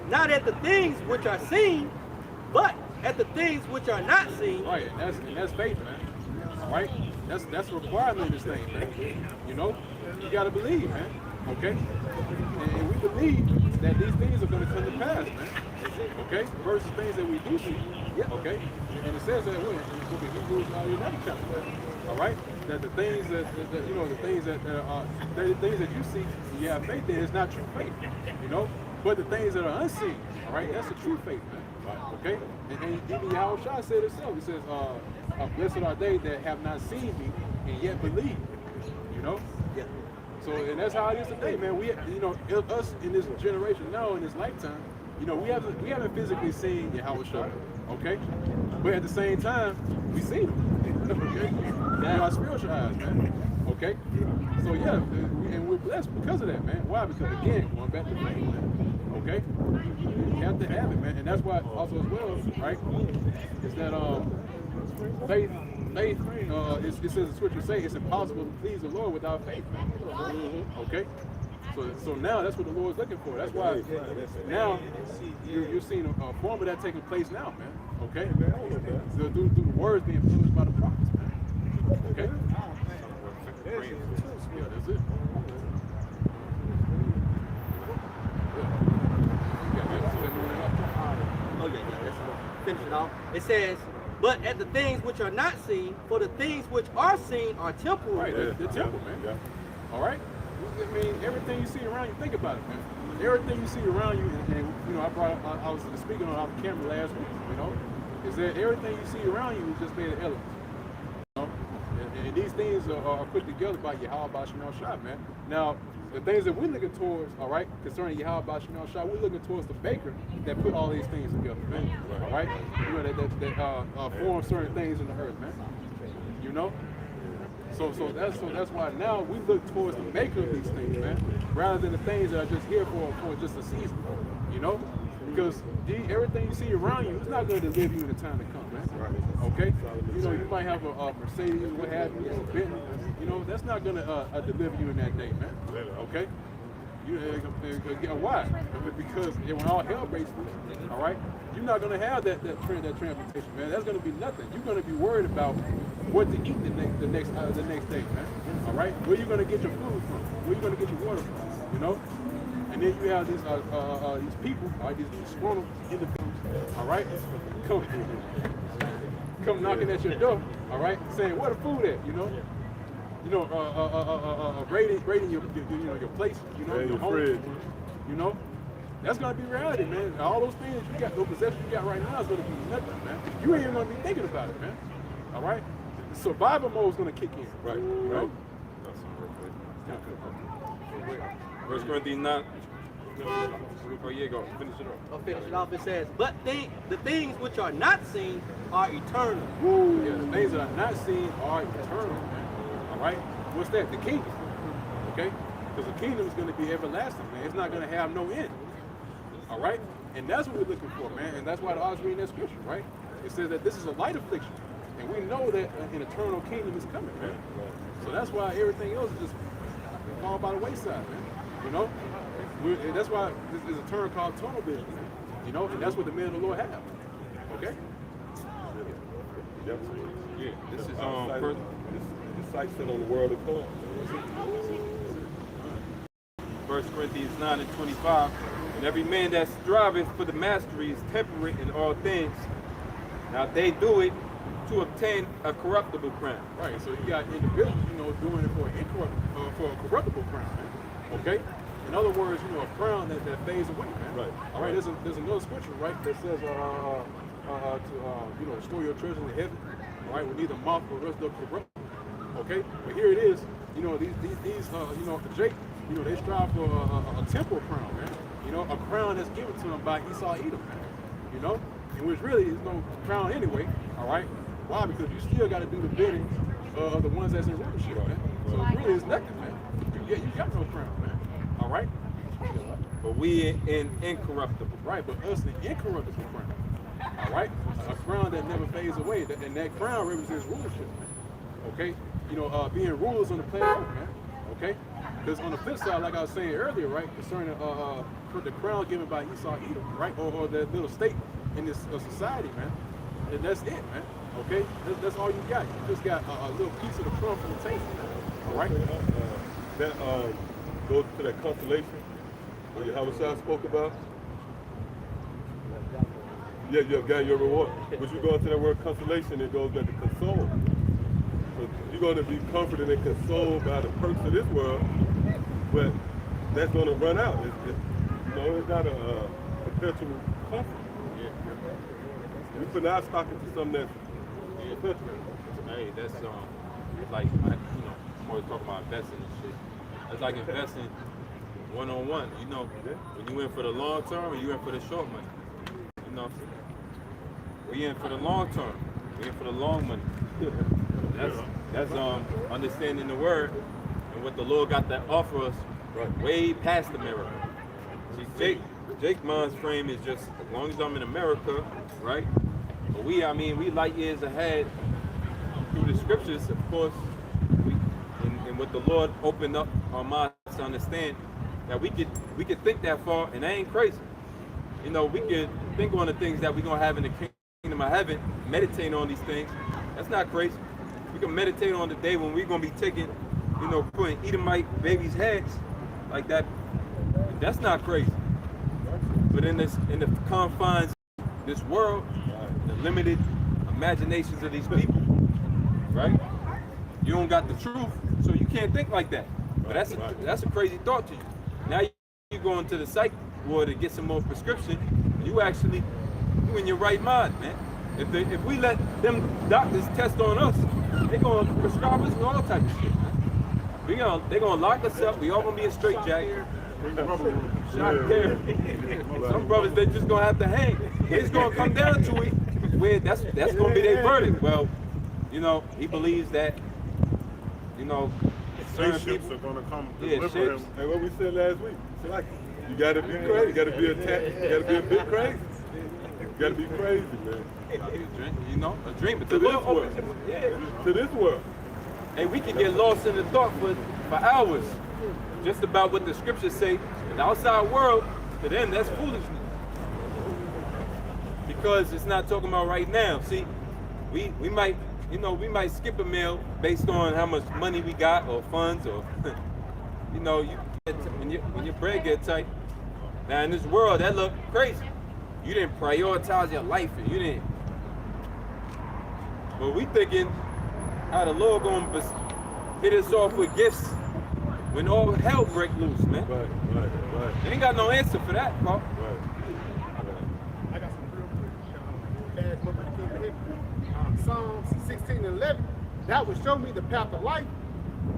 D: not at the things which are seen, but at the things which are not seen.
B: Right, and that's faith, man. All right? That's a requirement in this thing, man. You know? You gotta believe, man. Okay? And we believe that these things are gonna come to pass, man. Okay? Versus things that we do see. Okay? And it says that when Hebrews 11 chapter. All right? That the things that you know, the things that are the things that you see and you have faith in is not true faith. You know? But the things that are unseen, all right, that's the true faith, man. Okay? And even Yahushua said himself, he says, blessed are they that have not seen me and yet believe. You know?
D: Yeah.
B: So, and that's how it is today, man. We, you know, us in this generation now, in this lifetime, you know, we haven't physically seen Yahushua, okay? But at the same time, we seen him. Okay? In our spiritual eyes, man. Okay? So yeah, and we're blessed because of that, man. Why? Because again, going back to faith, man. Okay? You have to have it, man. And that's why also as well, right? Is that faith, it says the scripture say it's impossible to please the Lord without faith, man. Okay? So now that's what the Lord's looking for. That's why now you're seeing a form of that taking place now, man. Okay? So through the words being influenced by the prophets, man. Okay? Yeah, that's it.
D: Oh yeah, that's finish it off. It says, but at the things which are not seen, for the things which are seen are temporal.
B: Right, they're temporal, man. All right? I mean, everything you see around you, think about it, man. Everything you see around you, and you know, I was speaking on the camera last week, you know, is that everything you see around you is just made of elements. You know? And these things are put together by Yahweh Shem Shah, man. Now, the things that we're looking towards, all right, concerning Yahweh Shem Shah, we're looking towards the baker that put all these things together, man. All right? You know, that form certain things in the earth, man. You know? So that's why now we look towards the maker of these things, man, rather than the things that are just here for just a season, you know? Because everything you see around you is not going to deliver you in the time to come, man. Okay? You know, you might have a Mercedes, what have you, a Bentley, you know, that's not going to deliver you in that day, man. Okay? Why? Because when all hell breaks loose, all right, you're not going to have that transportation, man. That's going to be nothing. You're going to be worried about what to eat the next day, man. All right, where you going to get your food from? Where you going to get your water from? You know, and then you have these people, all right, these disgruntled individuals, all right, come knocking at your door, all right, saying where the food at, you know. You know, raiding your place, you know, your home, you know, that's gonna be reality, man. All those things you got, those possessions you got right now is gonna be nothing, man. You ain't even gonna be thinking about it, man. All right, the survival mode is gonna kick in, right? You know.
H: 1 Corinthians 9. Oh, yeah, go. Finish it off.
D: I'll finish it off. It says, but the things which are not seen are eternal.
B: Woo. Yeah, the things that are not seen are eternal, man. All right? What's that? The kingdom. Okay? Because the kingdom is going to be everlasting, man. It's not going to have no end. All right? And that's what we're looking for, man. And that's why I was reading that scripture, right? It says that this is a light affliction. And we know that an eternal kingdom is coming, man. So that's why everything else is just fall by the wayside, man. You know? And that's why there's a term called tunnel vision, man. You know? And that's what the men of the Lord have. Okay?
E: Yep.
H: Yeah, this is
E: first. This sight set on the world of come.
H: 1 Corinthians 9 and 25. And every man that striveth for the mastery is temperate in all things. Now they do it to obtain a corruptible crown.
B: Right, so you got individuals, you know, doing it for a corruptible crown, man. Okay? In other words, you know, a crown that fades away, man.
E: Right.
B: All right, there's another scripture, right, that says you know, store your treasure in heaven, all right, with neither moth nor rust nor corrupt. Okay? But here it is, you know, these you know, Jake, you know, they strive for a temporal crown, man. You know, a crown that's given to them by Esau Edom, man. You know? And which really is no crown anyway, all right? Why? Because you still got to do the bidding of the ones that's in rulership, man. So it really is nothing, man. You got no crown, man. All right?
H: But we in incorruptible.
B: Right, but us the incorruptible crown. All right? A crown that never fades away. And that crown represents rulership, man. Okay? You know, being rulers on the planet Earth, man. Okay? Because on the flip side, like I was saying earlier, right, concerning the crown given by Esau Edom, right, or that little state in this society, man. And that's it, man. Okay? That's all you got. You just got a little piece of the crumb from the table, man. All right?
E: That goes to that consolation what Yahweh spoke about. Yeah, you have got your reward. But you go into that word consolation, it goes back to console. So you're going to be comforted and consoled by the perks of this world, but that's going to run out. You know, it's not a perpetual comfort. We put our stock into something that's perpetual.
H: Hey, that's like, you know, I'm always talking about investing and shit. It's like investing one-on-one. You know, when you in for the long term or you in for the short money. You know, we in for the long term. We in for the long money. That's understanding the word and what the Lord got to offer us way past America. See, Jake Mond's frame is just as long as I'm in America, right? But we light years ahead through the scriptures, of course, and what the Lord opened up our minds to understand that we could think that far, and that ain't crazy. You know, we could think on the things that we're gonna have in the kingdom of heaven, meditate on these things. That's not crazy. We can meditate on the day when we're gonna be taking, you know, putting Edomite babies' heads like that. That's not crazy. But in the confines of this world, the limited imaginations of these people, right? You don't got the truth, so you can't think like that. But that's a crazy thought to you. Now you go into the psych ward to get some more prescription. You in your right mind, man. If we let them doctors test on us, they're gonna prescribe us with all types of shit, man. They're gonna lock us up. We all gonna be in straitjacket. Shock there. Some brothers, they just gonna have to hang. It's gonna come down to it where that's gonna be their verdict. Well, you know, he believes that, you know, certain
G: Spaceships
H: people
G: are gonna come
H: Yeah,
G: deliver
H: ships.
G: him.
E: And what we said last week, it's like, you gotta be crazy, you gotta be you gotta be a bit crazy. You gotta be crazy, man.
H: you know, a dream. But
E: To this world.
H: yeah.
E: To this world.
H: And we can get lost in the thought for hours, just about what the scriptures say. In the outside world, to them, that's foolishness. Because it's not talking about right now. See, we might, you know, we might skip a meal based on how much money we got or funds or, you know, when your bread get tight. Now in this world, that look crazy. You didn't prioritize your life and you didn't. But we thinking how the Lord gonna hit us off with gifts when all hell break loose, man.
E: Right.
H: They ain't got no answer for that, Paul.
E: Right.
A: I got some real quick cash book of the King of Heaven. Psalms 16:11. That will show me the path of life,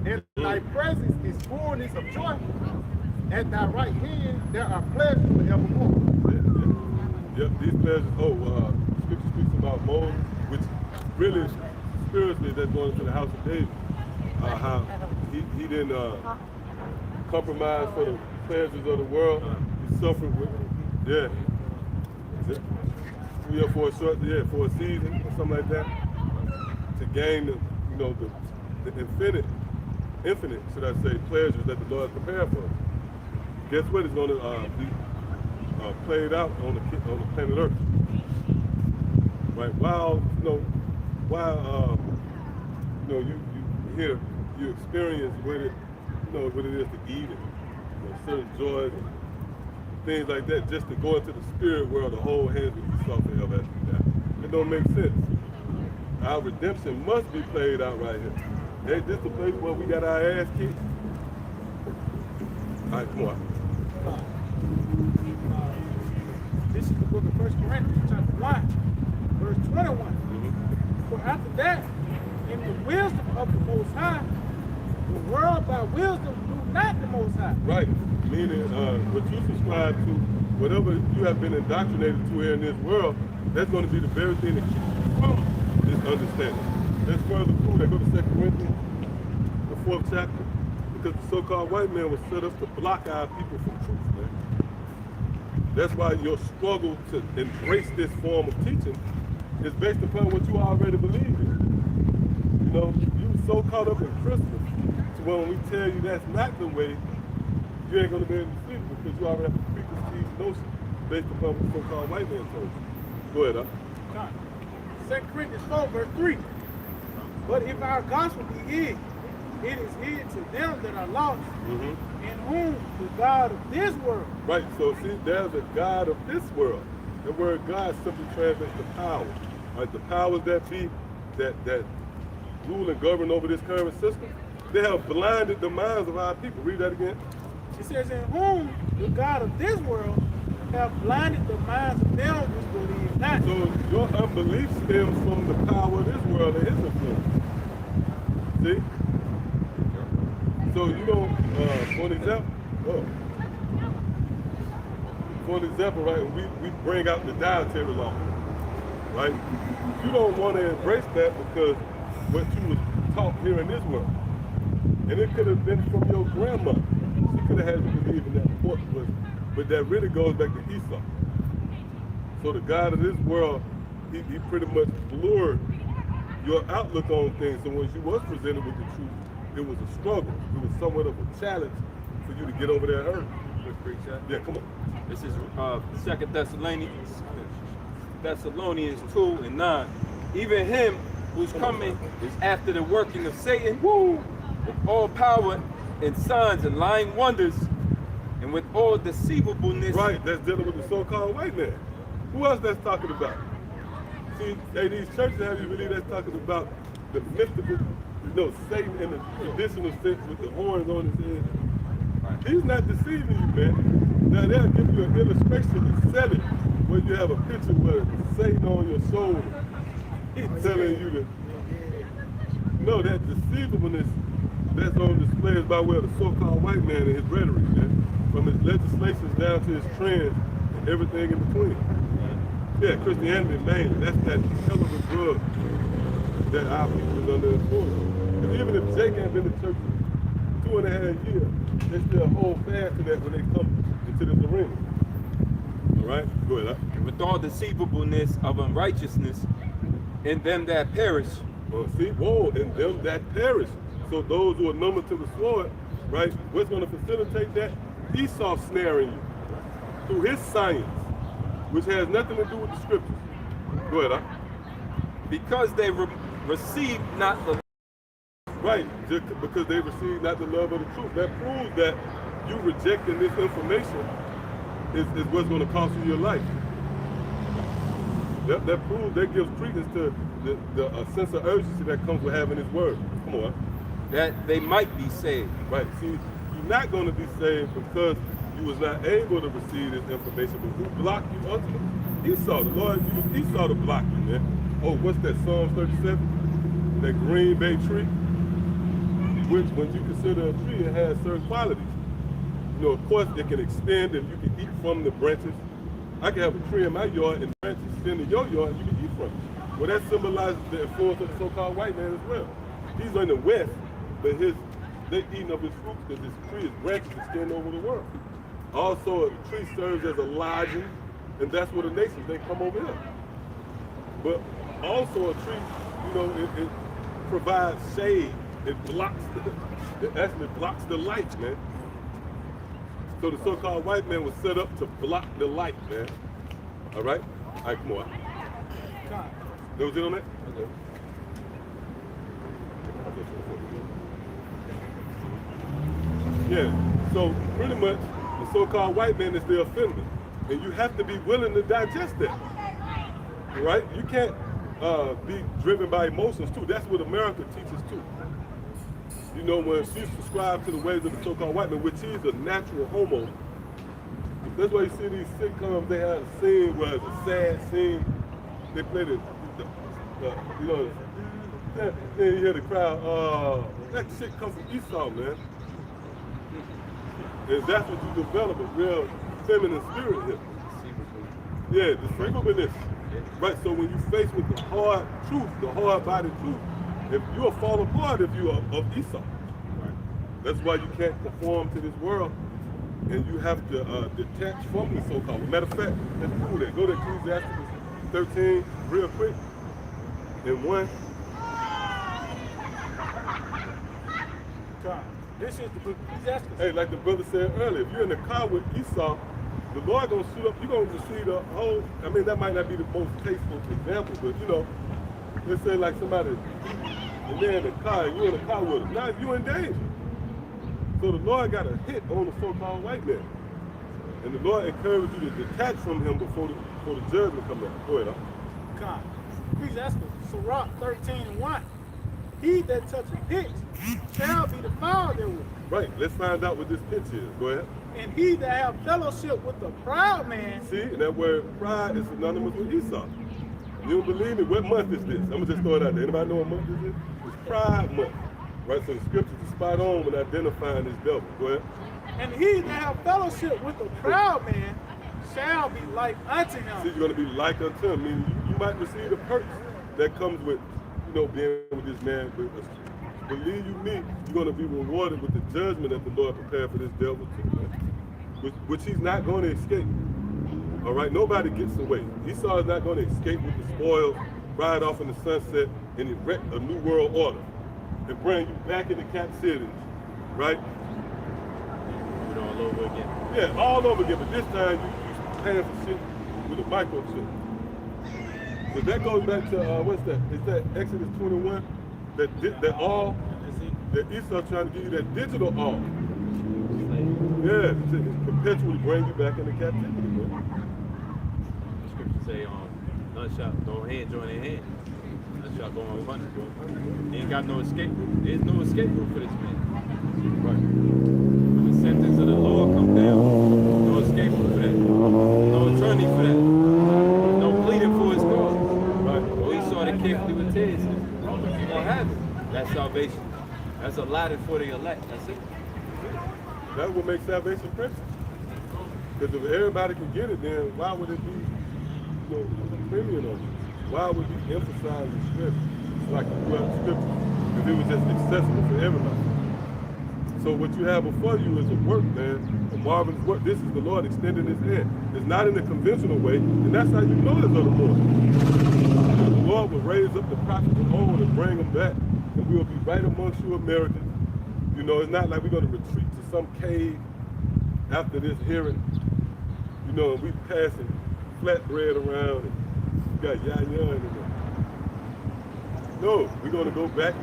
A: and thy presence is fullness of joy. At thy right hand there are pleasures forevermore.
E: Yep, these pleasures. Scripture speaks about Moses, which really spiritually that's going into the house of David. How he didn't compromise for the pleasures of the world. He suffered with it. Yeah, for a season or something like that, to gain the infinite, should I say, pleasures that the Lord prepared for us. Guess what? It's going to be played out on the planet Earth. Right? While you experience what it is to eat and certain joys and things like that, just to go into the spirit world, the whole hands will be soft and after that. It don't make sense. Our redemption must be played out right here. Ain't this the place where we got our ass kicked? All right, come on.
F: This is the book of 1 Corinthians, chapter 1, verse 21. For after that, in the wisdom of the Most High, the world by wisdom knew not the Most High.
E: Right. Meaning, what you subscribe to, whatever you have been indoctrinated to here in this world, that's going to be the very thing that keeps you from this understanding. That's further proof. They go to 2 Corinthians, the 4th chapter, because the so-called white man was set up to block our people from truth, man. That's why your struggle to embrace this form of teaching is based upon what you already believe in. You know, you so caught up in Christmas to where when we tell you that's not the way, you ain't gonna be able to see it because you already have a preconceived notion based upon what the so-called white man told you. Go ahead, huh?
F: 2 Corinthians 4, verse 3. But if our gospel be hid, it is hid to them that are lost, in whom the God of this world.
E: Right, so see, there's a God of this world. The word God simply translates to power. Right, the powers that be, that rule and govern over this current system, they have blinded the minds of our people. Read that again.
F: It says, in whom the God of this world have blinded the minds of them which believe not.
E: So your unbelief stems from the power of this world and his influence. See? So you know, for an example, right, we bring out the dietary law, right? You don't want to embrace that because what you was taught here in this world. And it could have been from your grandmother. She could have had you believe in that pork, but that really goes back to Esau. So the God of this world, he pretty much blurred your outlook on things. So when you was presented with the truth, it was a struggle. It was somewhat of a challenge for you to get over that hurdle. Yeah, come on.
H: This is 2 Thessalonians 2:9. Even him who's coming is after the working of Satan, with all power and signs and lying wonders, and with all deceivableness.
E: Right, that's dealing with the so-called white man. Who else that's talking about? See, these churches have you believe that's talking about the mystical No, Satan in the traditional sense with the horns on his head. He's not deceiving you, man. Now they'll give you an illustration and sell it where you have a picture with Satan on your shoulder. He's telling you that. No, that deceivableness that's on display is by way of the so-called white man and his rhetoric, man. From his legislations down to his trends and everything in between. Yeah, Christianity mainly. That's that hell of a drug that our people is under influence. And even if Jake ain't been to church 2.5 years, they still hold fast to that when they come into this arena. All right? Go ahead.
H: With all deceivableness of unrighteousness in them that perish.
E: Well, see, whoa, and them that perish. So those who are numbered to the sword, right? What's going to facilitate that? Esau snaring you through his science, which has nothing to do with the scriptures. Go ahead.
H: Because they received not the
E: Right, just because they received not the love of the truth. That proves that you rejecting this information is what's going to cost you your life. That proves, that gives credence to the sense of urgency that comes with having his word. Come on.
H: that they might be saved.
E: Right, see, you're not going to be saved because you was not able to receive this information, but who blocked you ultimately? Esau, the Lord used Esau to block you, man. Oh, what's that, Psalms 37? That green bay tree? Which, when you consider a tree, it has certain qualities. You know, of course, it can extend and you can eat from the branches. I can have a tree in my yard and branches extend in your yard and you can eat from it. Well, that symbolizes the influence of the so-called white man as well. He's in the West, but they eating of his fruits because his tree, his branches extend over the world. Also, a tree serves as a lodging, and that's where the nations, they come over here. But also a tree, you know, it provides shade. It blocks, it actually blocks the light, man. So the so-called white man was set up to block the light, man. All right? All right, come on. That was it on that? Okay. Yeah, so pretty much the so-called white man is the offender. And you have to be willing to digest that. Right? You can't be driven by emotions too. That's what America teaches too. You know, when she subscribed to the ways of the so-called white man, which he's a natural homo. That's why you see these sitcoms, they have a scene where it's a sad scene. They play the you know, then you hear the crowd, that shit comes from Esau, man. And that's what you develop, a real feminine spirit here. Yeah, deceivableness. Right, so when you face with the hard truth, the hard-bodied truth, if you'll fall apart if you are of Esau. Right. That's why you can't conform to this world, and you have to detach from the so-called. Matter of fact, let's prove that. Go to Ecclesiastes 13 real quick. And 1.
F: God, this is the book of Ecclesiastes.
E: Hey, like the brother said earlier, if you're in the car with Esau, the Lord gonna shoot up, you're gonna receive the whole, I mean, that might not be the most tasteful example, but you know, let's say like somebody, and they're in the car, and you're in the car with them. Now you're in danger. So the Lord got a hit on the so-called white man. And the Lord encouraged you to detach from him before the judgment comes out. Go ahead,
F: God, Ecclesiastes, Sirach 13:1. He that toucheth pitch shall be defiled therewith.
E: Right, let's find out what this pitch is. Go ahead.
F: And he that have fellowship with the proud man.
E: See, and that word pride is synonymous with Esau. You don't believe me? What month is this? I'm going to just throw it out there. Anybody know what month this is? It's Pride Month. Right, so the scriptures are spot on when identifying this devil. Go ahead.
F: And he that have fellowship with the proud man shall be like unto him.
E: See, you're going to be like unto him. Meaning you might receive the perks that comes with, you know, being with this man. But believe you me, you're going to be rewarded with the judgment that the Lord prepared for this devil too, man. Which he's not going to escape. All right, nobody gets away. Esau is not going to escape with the spoils, ride off in the sunset, and erect a new world order and bring you back into captivity, right?
H: Do it all over again.
E: Yeah, all over again, but this time you're paying for shit with a microchip. So that goes back to, what's that? Is that Exodus 21? That all, that Esau trying to give you that digital all. Yeah, to perpetually bring you back into captivity, man.
H: The scriptures say, none shall, no hand join in hand. None shall go unpunished. He ain't got no escape route. There's no escape route for this man.
E: Right.
H: When the sentence of the Lord come down, no escape route for that. No attorney for that. No pleading for his cause.
E: Right.
H: Oh, he saw it carefully with tears. He gonna have it. That's salvation. That's allotted for the elect. That's it.
E: That's what makes salvation precious. Because if everybody can get it, then why would it be, a premium on it? Why would we emphasize the scripture? It's like the scripture. Because it was just accessible for everybody. So what you have before you is a work, man, a marvelous work. This is the Lord extending his hand. It's not in the conventional way, and that's how you know it's of the Lord. The Lord will raise up the prophets of old and bring them back, and we will be right amongst you Americans. You know, it's not like we're going to retreat to some cave after this hearing. You know, and we passing flatbread around and we got yaya in there. No, we're going to go back.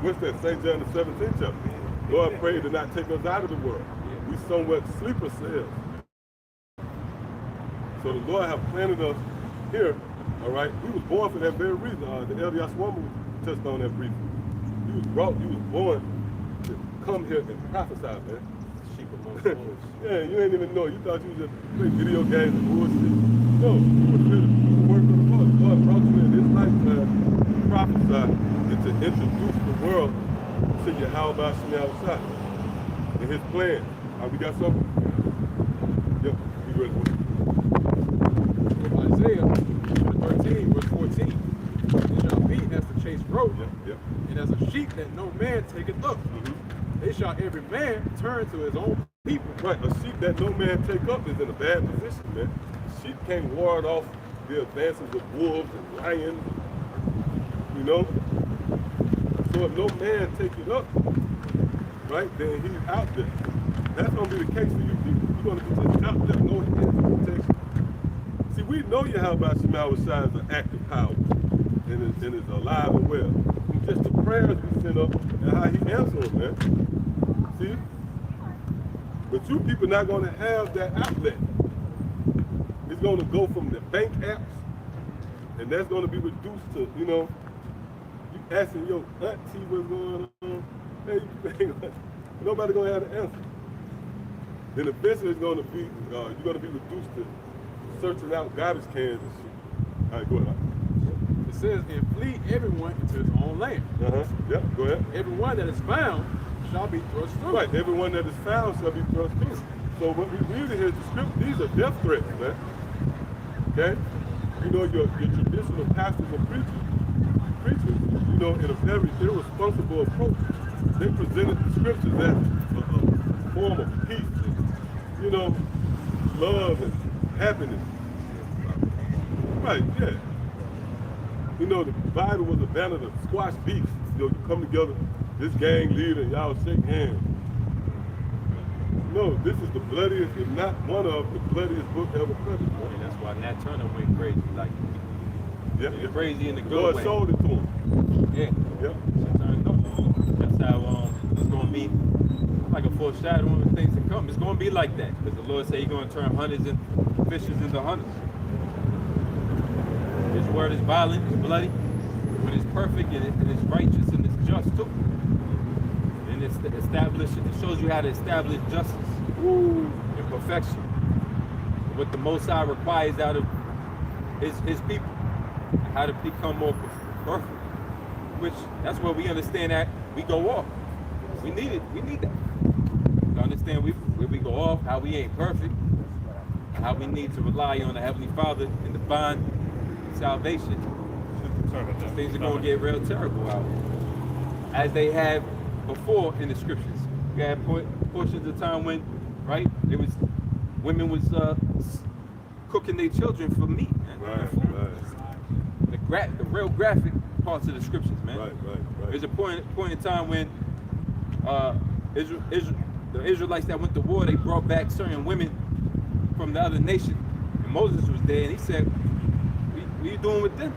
E: What's that? St. John the 17th chapter. Lord prayed to not take us out of the world. We somewhat sleeper cells. So the Lord have planted us here, all right? We was born for that very reason. The Elder Yaswama touched on that briefly. You was born to come here and prophesy, man.
H: Sheep among wolves.
E: Yeah, you ain't even know. You thought you was just playing video games and bullshit. No, you were here to do the work of the Lord. The Lord brought you in this lifetime to prophesy and to introduce the world to Yahweh Shem outside and his plan. We got something? Yep, we ready.
B: Isaiah 13, verse 14. They shall be as the chased road,
E: Yep.
B: and as a sheep that no man taketh up. They shall every man turn to his own people.
E: Right, a sheep that no man take up is in a bad position, man. Sheep can't ward off the advances of wolves and lions, you know? So if no man take it up, right, then he's out there. That's going to be the case for you people. You're going to be just out there, no hands of protection. See, we know Yahweh Shem Shai is an active power and is alive and well. From just the prayers we send up and how he answers them, man. See? But you people not going to have that outlet. It's going to go from the bank apps, and that's going to be reduced to, you know, you asking your auntie what's going on. Hey, nobody going to have the answer. Then eventually it's going to be, you're going to be reduced to searching out garbage cans and shit. All right, go ahead.
B: It says, and flee everyone into his own land.
E: Yeah, go ahead.
B: Everyone that is found shall be thrust through.
E: Right, everyone that is found shall be thrust through. So what we read in here, the script, these are death threats, man. Okay? You know, your traditional pastors and preachers, you know, in a very irresponsible approach, they presented the scriptures as a form of peace and, you know, love and happiness. Right, yeah. You know, the Bible was a banner to squash beefs. You know, you come together, this gang leader, and y'all shake hands. No, this is the bloodiest, if not one of the bloodiest book ever published.
H: And that's why Nat Turner went crazy. Like,
E: Yeah,
H: crazy in the good
E: Lord
H: way.
E: sold it to him.
H: Yeah.
E: Yeah.
H: That's how it's going to be like a foreshadowing of things to come. It's going to be like that because the Lord said he's going to turn hunters and fishers into hunters. His word is violent, it's bloody, but it's perfect and it's righteous and it's just too. And it's established, it shows you how to establish justice and perfection. What the Most High requires out of his people, how to become more perfect. Which, that's where we understand that we go off. We need it, we need that. To understand where we go off, how we ain't perfect, how we need to rely on the Heavenly Father and divine salvation. Things are going to get real terrible out here. As they have before in the scriptures. We had portions of time when, right, it was, women was cooking their children for meat.
E: Right.
H: The real graphic parts of the scriptures, man.
E: Right.
H: There's a point in time when the Israelites that went to war, they brought back certain women from the other nation. And Moses was there, and he said, what are you doing with them?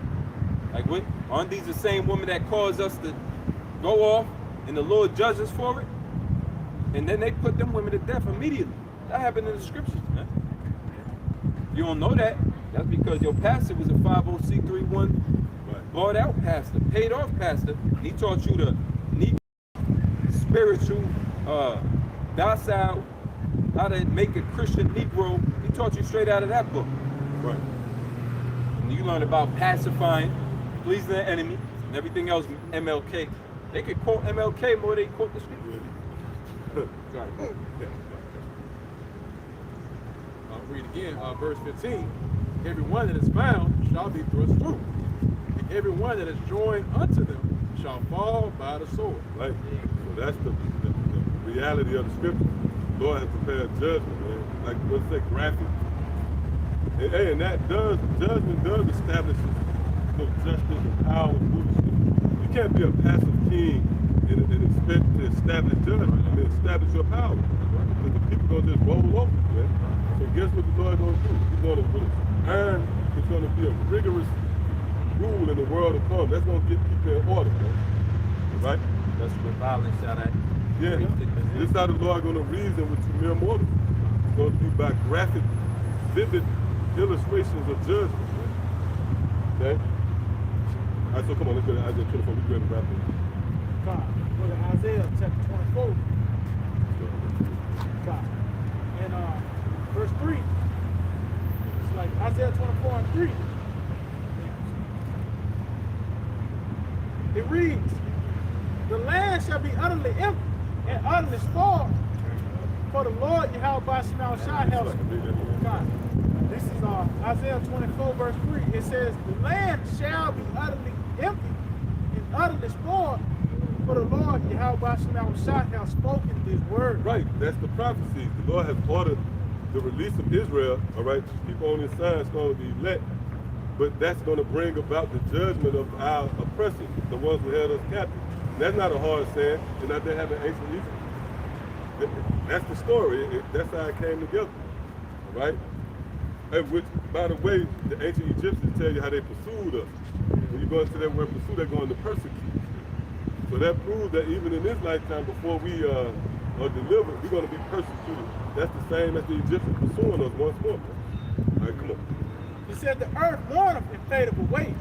H: Like, what, aren't these the same women that caused us to go off and the Lord judged us for it? And then they put them women to death immediately. That happened in the scriptures, man. If you don't know that, that's because your pastor was a 501c3 bought out pastor, paid off pastor. And he taught you the neat, spiritual, docile, how to make a Christian Negro. He taught you straight out of that book.
E: Right.
H: And you learn about pacifying, pleasing the enemy, and everything else. MLK. They could quote MLK more than they quote the scripture.
B: Read again, verse 15. Every one that is found shall be thrust through, and every one that is joined unto them shall fall by the sword.
E: Right. So that's the reality of the scripture. The Lord has prepared judgment, man. Like what's that graphic? And that judgment does establish justice and power and rulership. You can't be a passive king and expect to establish judgment. I mean, establish your power. Because the people gonna just roll over you, man. So guess what the Lord gonna do? He's gonna iron. It's gonna be a rigorous rule in the world to come. That's gonna get people in order, man. Right?
H: That's what violence out at.
E: Yeah. This is how the Lord gonna reason with you mere mortals. It's gonna be by graphic, vivid illustrations of judgment. Okay? All right, so come on, let's go to Isaiah 24. We're going to wrap it.
F: God, go to Isaiah chapter 24. God. And verse 3. It's like Isaiah 24 and 3. It reads, the land shall be utterly empty and utterly spoiled, for the Lord Yahweh Shema Shai has God. This is Isaiah 24 verse 3. It says, the land shall be utterly empty and utterly spoiled, for the Lord Yahweh Shema Shai has spoken this word.
E: Right, that's the prophecy. The Lord has ordered the release of Israel, all right? People on this side is going to be elect, but that's going to bring about the judgment of our oppressors, the ones who held us captive. And that's not a hard saying. You're not there having ancient Egypt. That's the story. That's how it came together, all right? And which, by the way, the ancient Egyptians tell you how they pursued us. When you go into that word pursue, they're going to persecute. So that proves that even in this lifetime, before we are delivered, we're going to be persecuted. That's the same as the Egyptians pursuing us once more. All right, come on.
F: He said the earth mourneth and fadeth away.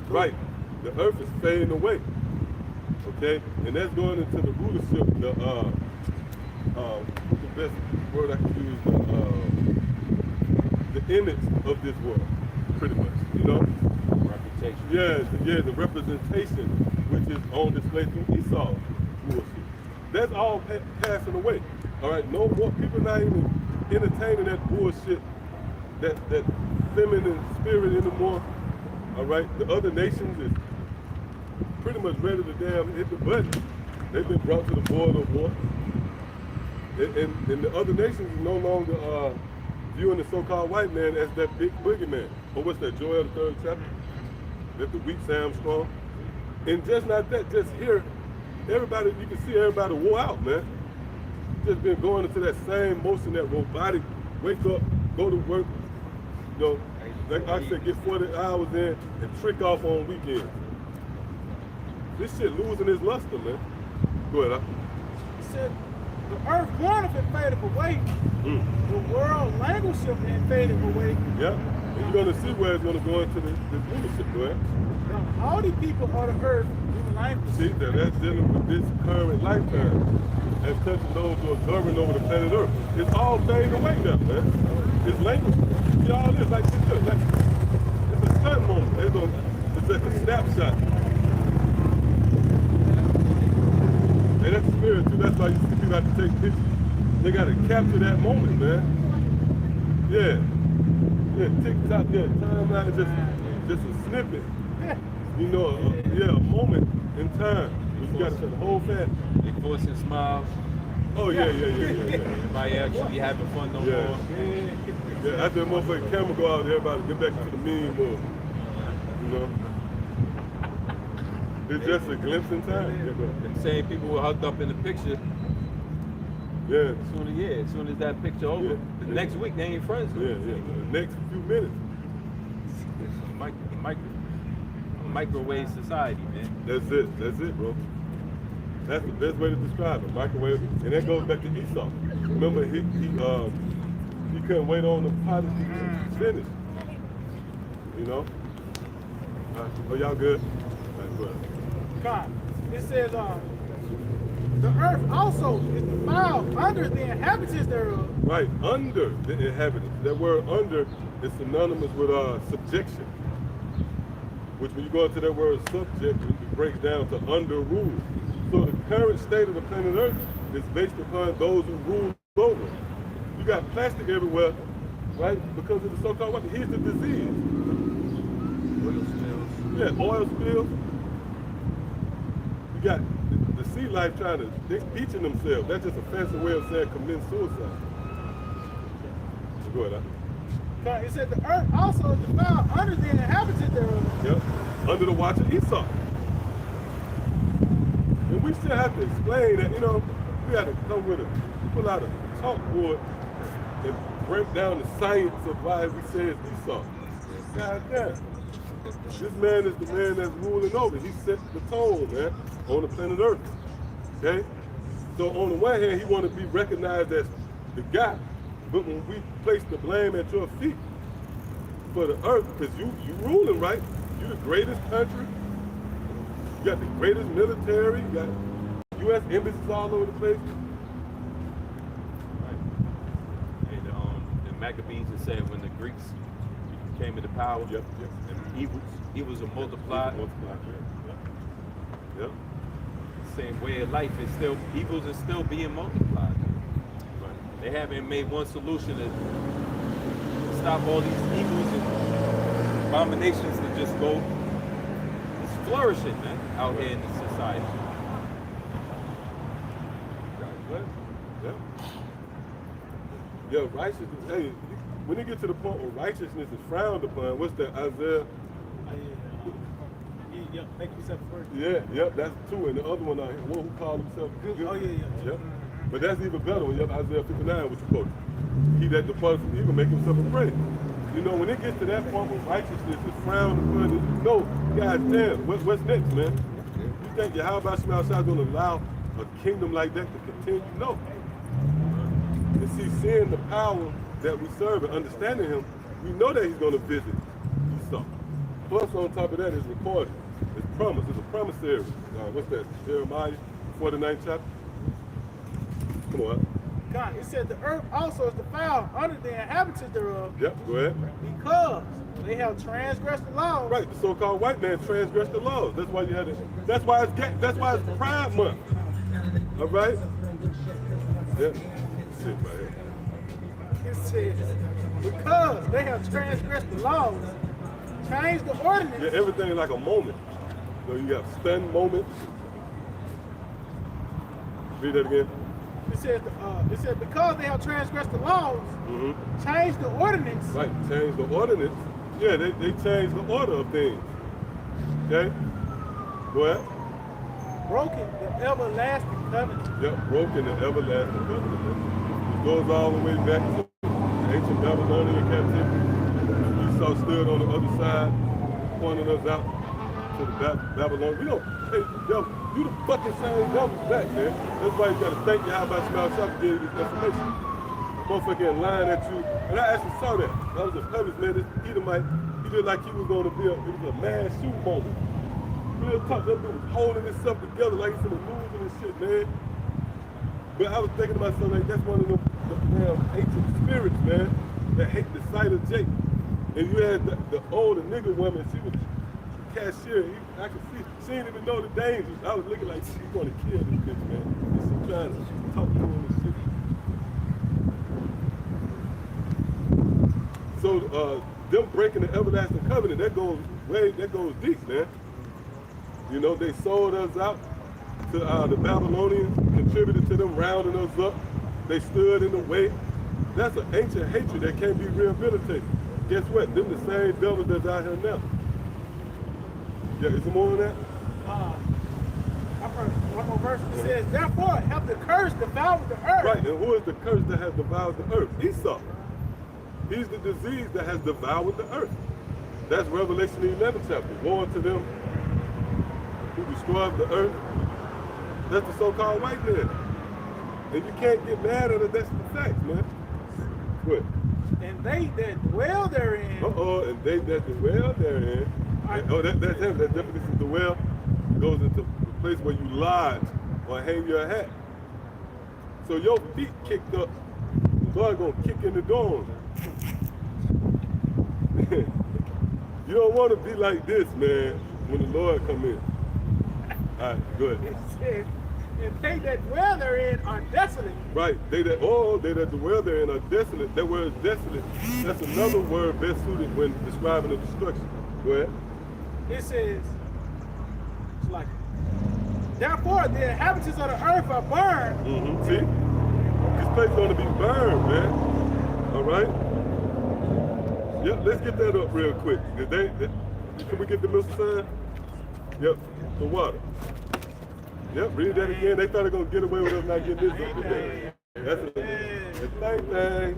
E: Right. The earth is fading away. Okay? And that's going into the rulership, what's the best word I can use? The image of this world, pretty much, you know?
H: Reputation.
E: Yeah, the representation which is on display through Esau's bullshit. That's all passing away. All right, no more people not even entertaining that bullshit, that feminine spirit anymore. All right, the other nations is pretty much ready to damn hit the button. They've been brought to the border of war. And the other nations is no longer viewing the so-called white man as that big boogeyman. Or what's that, Joel, the 3rd chapter? That the weak Sam strong. And just not that, just here, everybody, you can see everybody wore out, man. Just been going into that same motion, that robotic, wake up, go to work, you know, like I said, get 40 hours in and trick off on weekends. This shit losing its luster, man. Go ahead,
F: He said, the earth mourneth and fadeth away. The world languisheth and fadeth away.
E: Yeah, and you're going to see where it's going to go into this leadership, go ahead.
F: Now, all these people on the earth do languish.
E: See, that's dealing with this current lifetime. And touching those who are governing over the planet Earth. It's all fading away now, man. It's language. See, all this, like it's a sudden moment. It's like a snapshot. And that's the spirit too. That's why you see people have to take pictures. They got to capture that moment, man. Yeah, TikTok, timeline is just a snippet. You know, a moment in time. You got to set the whole family.
H: They forcing smiles.
E: Oh yeah.
H: Everybody actually having fun no more.
E: Yeah, after the motherfucking camera go out, everybody get back to the meme mode. You know? It's just a glimpse in time.
H: Them same people were hugged up in the picture.
E: Yeah.
H: As soon as that picture over, the next week they ain't friends.
E: Yeah. The next few minutes.
H: It's microwave society, man.
E: That's it, bro. That's the best way to describe it, microwave. And that goes back to Esau. Remember, he couldn't wait on the potty to finish. You know? Oh, y'all good? All right, go ahead.
F: God, it says, the earth also is defiled under the inhabitants thereof.
E: Right, under the inhabitants. That word under is synonymous with subjection. Which when you go into that word subject, it breaks down to under rule. So the current state of the planet Earth is based upon those who rule over. You got plastic everywhere, right? Because of the so-called what? Here's the disease.
H: Oil spills.
E: Yeah, oil spills. You got the sea life trying to, they're teaching themselves. That's just a fancy way of saying committing suicide. Go ahead.
F: God, it said the earth also is defiled under the inhabitants thereof.
E: Yep, under the watch of Esau. And we still have to explain that, you know, we got to come with pull out a chalkboard and break down the science of why we say it's Esau. God damn. This man is the man that's ruling over. He set the tone, man, on the planet Earth. Okay? So on the one hand, he want to be recognized as the guy. But when we place the blame at your feet for the earth, because you ruling, right? You the greatest country. You got the greatest military. You got U.S. embassies all over the place.
H: Right. And the Maccabees had said when the Greeks came into power,
E: Yep.
H: and evils are multiplied.
E: Yep.
H: Same way of life is still, evils are still being multiplied. They haven't made one solution to stop all these evils and abominations to just go. It's flourishing, man, out here in the society.
E: Yep. Yeah, righteousness. Hey, when you get to the point where righteousness is frowned upon, what's that? Isaiah?
F: Yeah, make yourself first.
E: Yeah, yep, that's two. And the other one, one who called himself good.
F: Oh, yeah.
E: Yep. But that's even better when you have Isaiah 59, which you quoted. He that departs from evil make himself afraid. You know, when it gets to that point where righteousness is frowned upon, no, God damn, what's next, man? You think Yahweh Shema is going to allow a kingdom like that to continue? No. And see, seeing the power that we serve and understanding him, we know that he's going to visit Esau. Plus, on top of that, it's recorded. It's promised. It's a promissory. What's that? Jeremiah 49th chapter? Come on.
F: God, it said the earth also is defiled under the inhabitants thereof.
E: Yep, go ahead.
F: Because they have transgressed the law.
E: Right, the so-called white man transgressed the laws. That's why you had it. That's why it's Pride Month. All right? Yeah. Shit right here.
F: It says, because they have transgressed the laws, changed the ordinance.
E: Yeah, everything like a moment. So you got stunned moments. Read that again.
F: It said because they have transgressed the laws, changed the ordinance.
E: Right, change the ordinance. Yeah, they changed the order of things. Okay? Go ahead.
F: Broken the everlasting covenant.
E: Yep, broken the everlasting covenant. It goes all the way back to the ancient Babylonian captivity. Esau stood on the other side, pointing us out to the Babylon. We don't, hey, devil, you the fucking same devil back, man. That's why you gotta thank Yahweh Shema Shah for giving you this information. Motherfucker lying at you. And I actually saw that. That was a public man, this Edomite. He looked like he was gonna be it was a mass shoot moment. Real tough, that dude was holding himself together like he's in a movie and shit, man. But I was thinking about something like that's one of them damn ancient spirits, man, that hate the sight of Jake. And you had the older nigga woman, she was cashier. I could see, she didn't even know the dangers. I was looking like she want to kill this bitch, man. And she trying to talk to him and shit. So them breaking the everlasting covenant, that goes deep, man. You know, they sold us out to the Babylonians, contributed to them rounding us up. They stood in the way. That's an ancient hatred that can't be rehabilitated. Guess what? Them the same devils that's out here now. Yeah, is there more on that?
F: I've heard one more verse. It says, therefore have the curse devoured the earth.
E: Right, and who is the curse that has devoured the earth? Esau. He's the disease that has devoured the earth. That's Revelation 11 chapter. Woe unto them who destroyed the earth. That's the so-called white man. And you can't get mad at it, that's the facts, man. What?
F: And they that dwell therein.
E: And they that dwell therein. Oh, that's him. That definition of the well goes into the place where you lodge or hang your hat. So your feet kicked up, God gonna kick in the door. You don't want to be like this, man, when the Lord come in. All right, go ahead.
F: It says, and they that dwell therein are desolate.
E: Right, they that dwell therein are desolate. That word desolate, that's another word best suited when describing the destruction. Go ahead.
F: It says, it's like, therefore the inhabitants of the earth are burned.
E: See? This place is going to be burned, man. All right? Yep, let's get that up real quick. Can we get the missile sign? Yep, the water. Yep, read that again. They thought they were going to get away with us not getting this up today. That's a thing.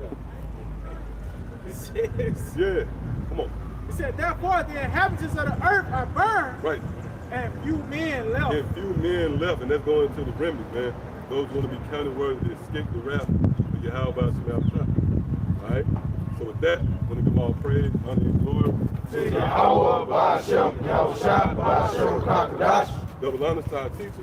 F: It says,
E: Yeah, come on.
F: it said, therefore the inhabitants of the earth are burned,
E: Right.
F: and few men left.
E: And few men left, and that's going to the remedy, man. Those want to be counted worthy to escape the wrath of Yahweh Shemel. All right? So with that, I'm going to give all praise, honor, and glory. Double honors to our teachers,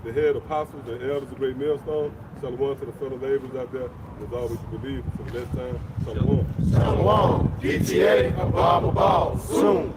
E: the head apostles, and elders of Great Millstone. Shalom to the fellow laborers out there. As always, believe. So next time, shalom.
C: Shalom. GTA, a Bible ball. Soon.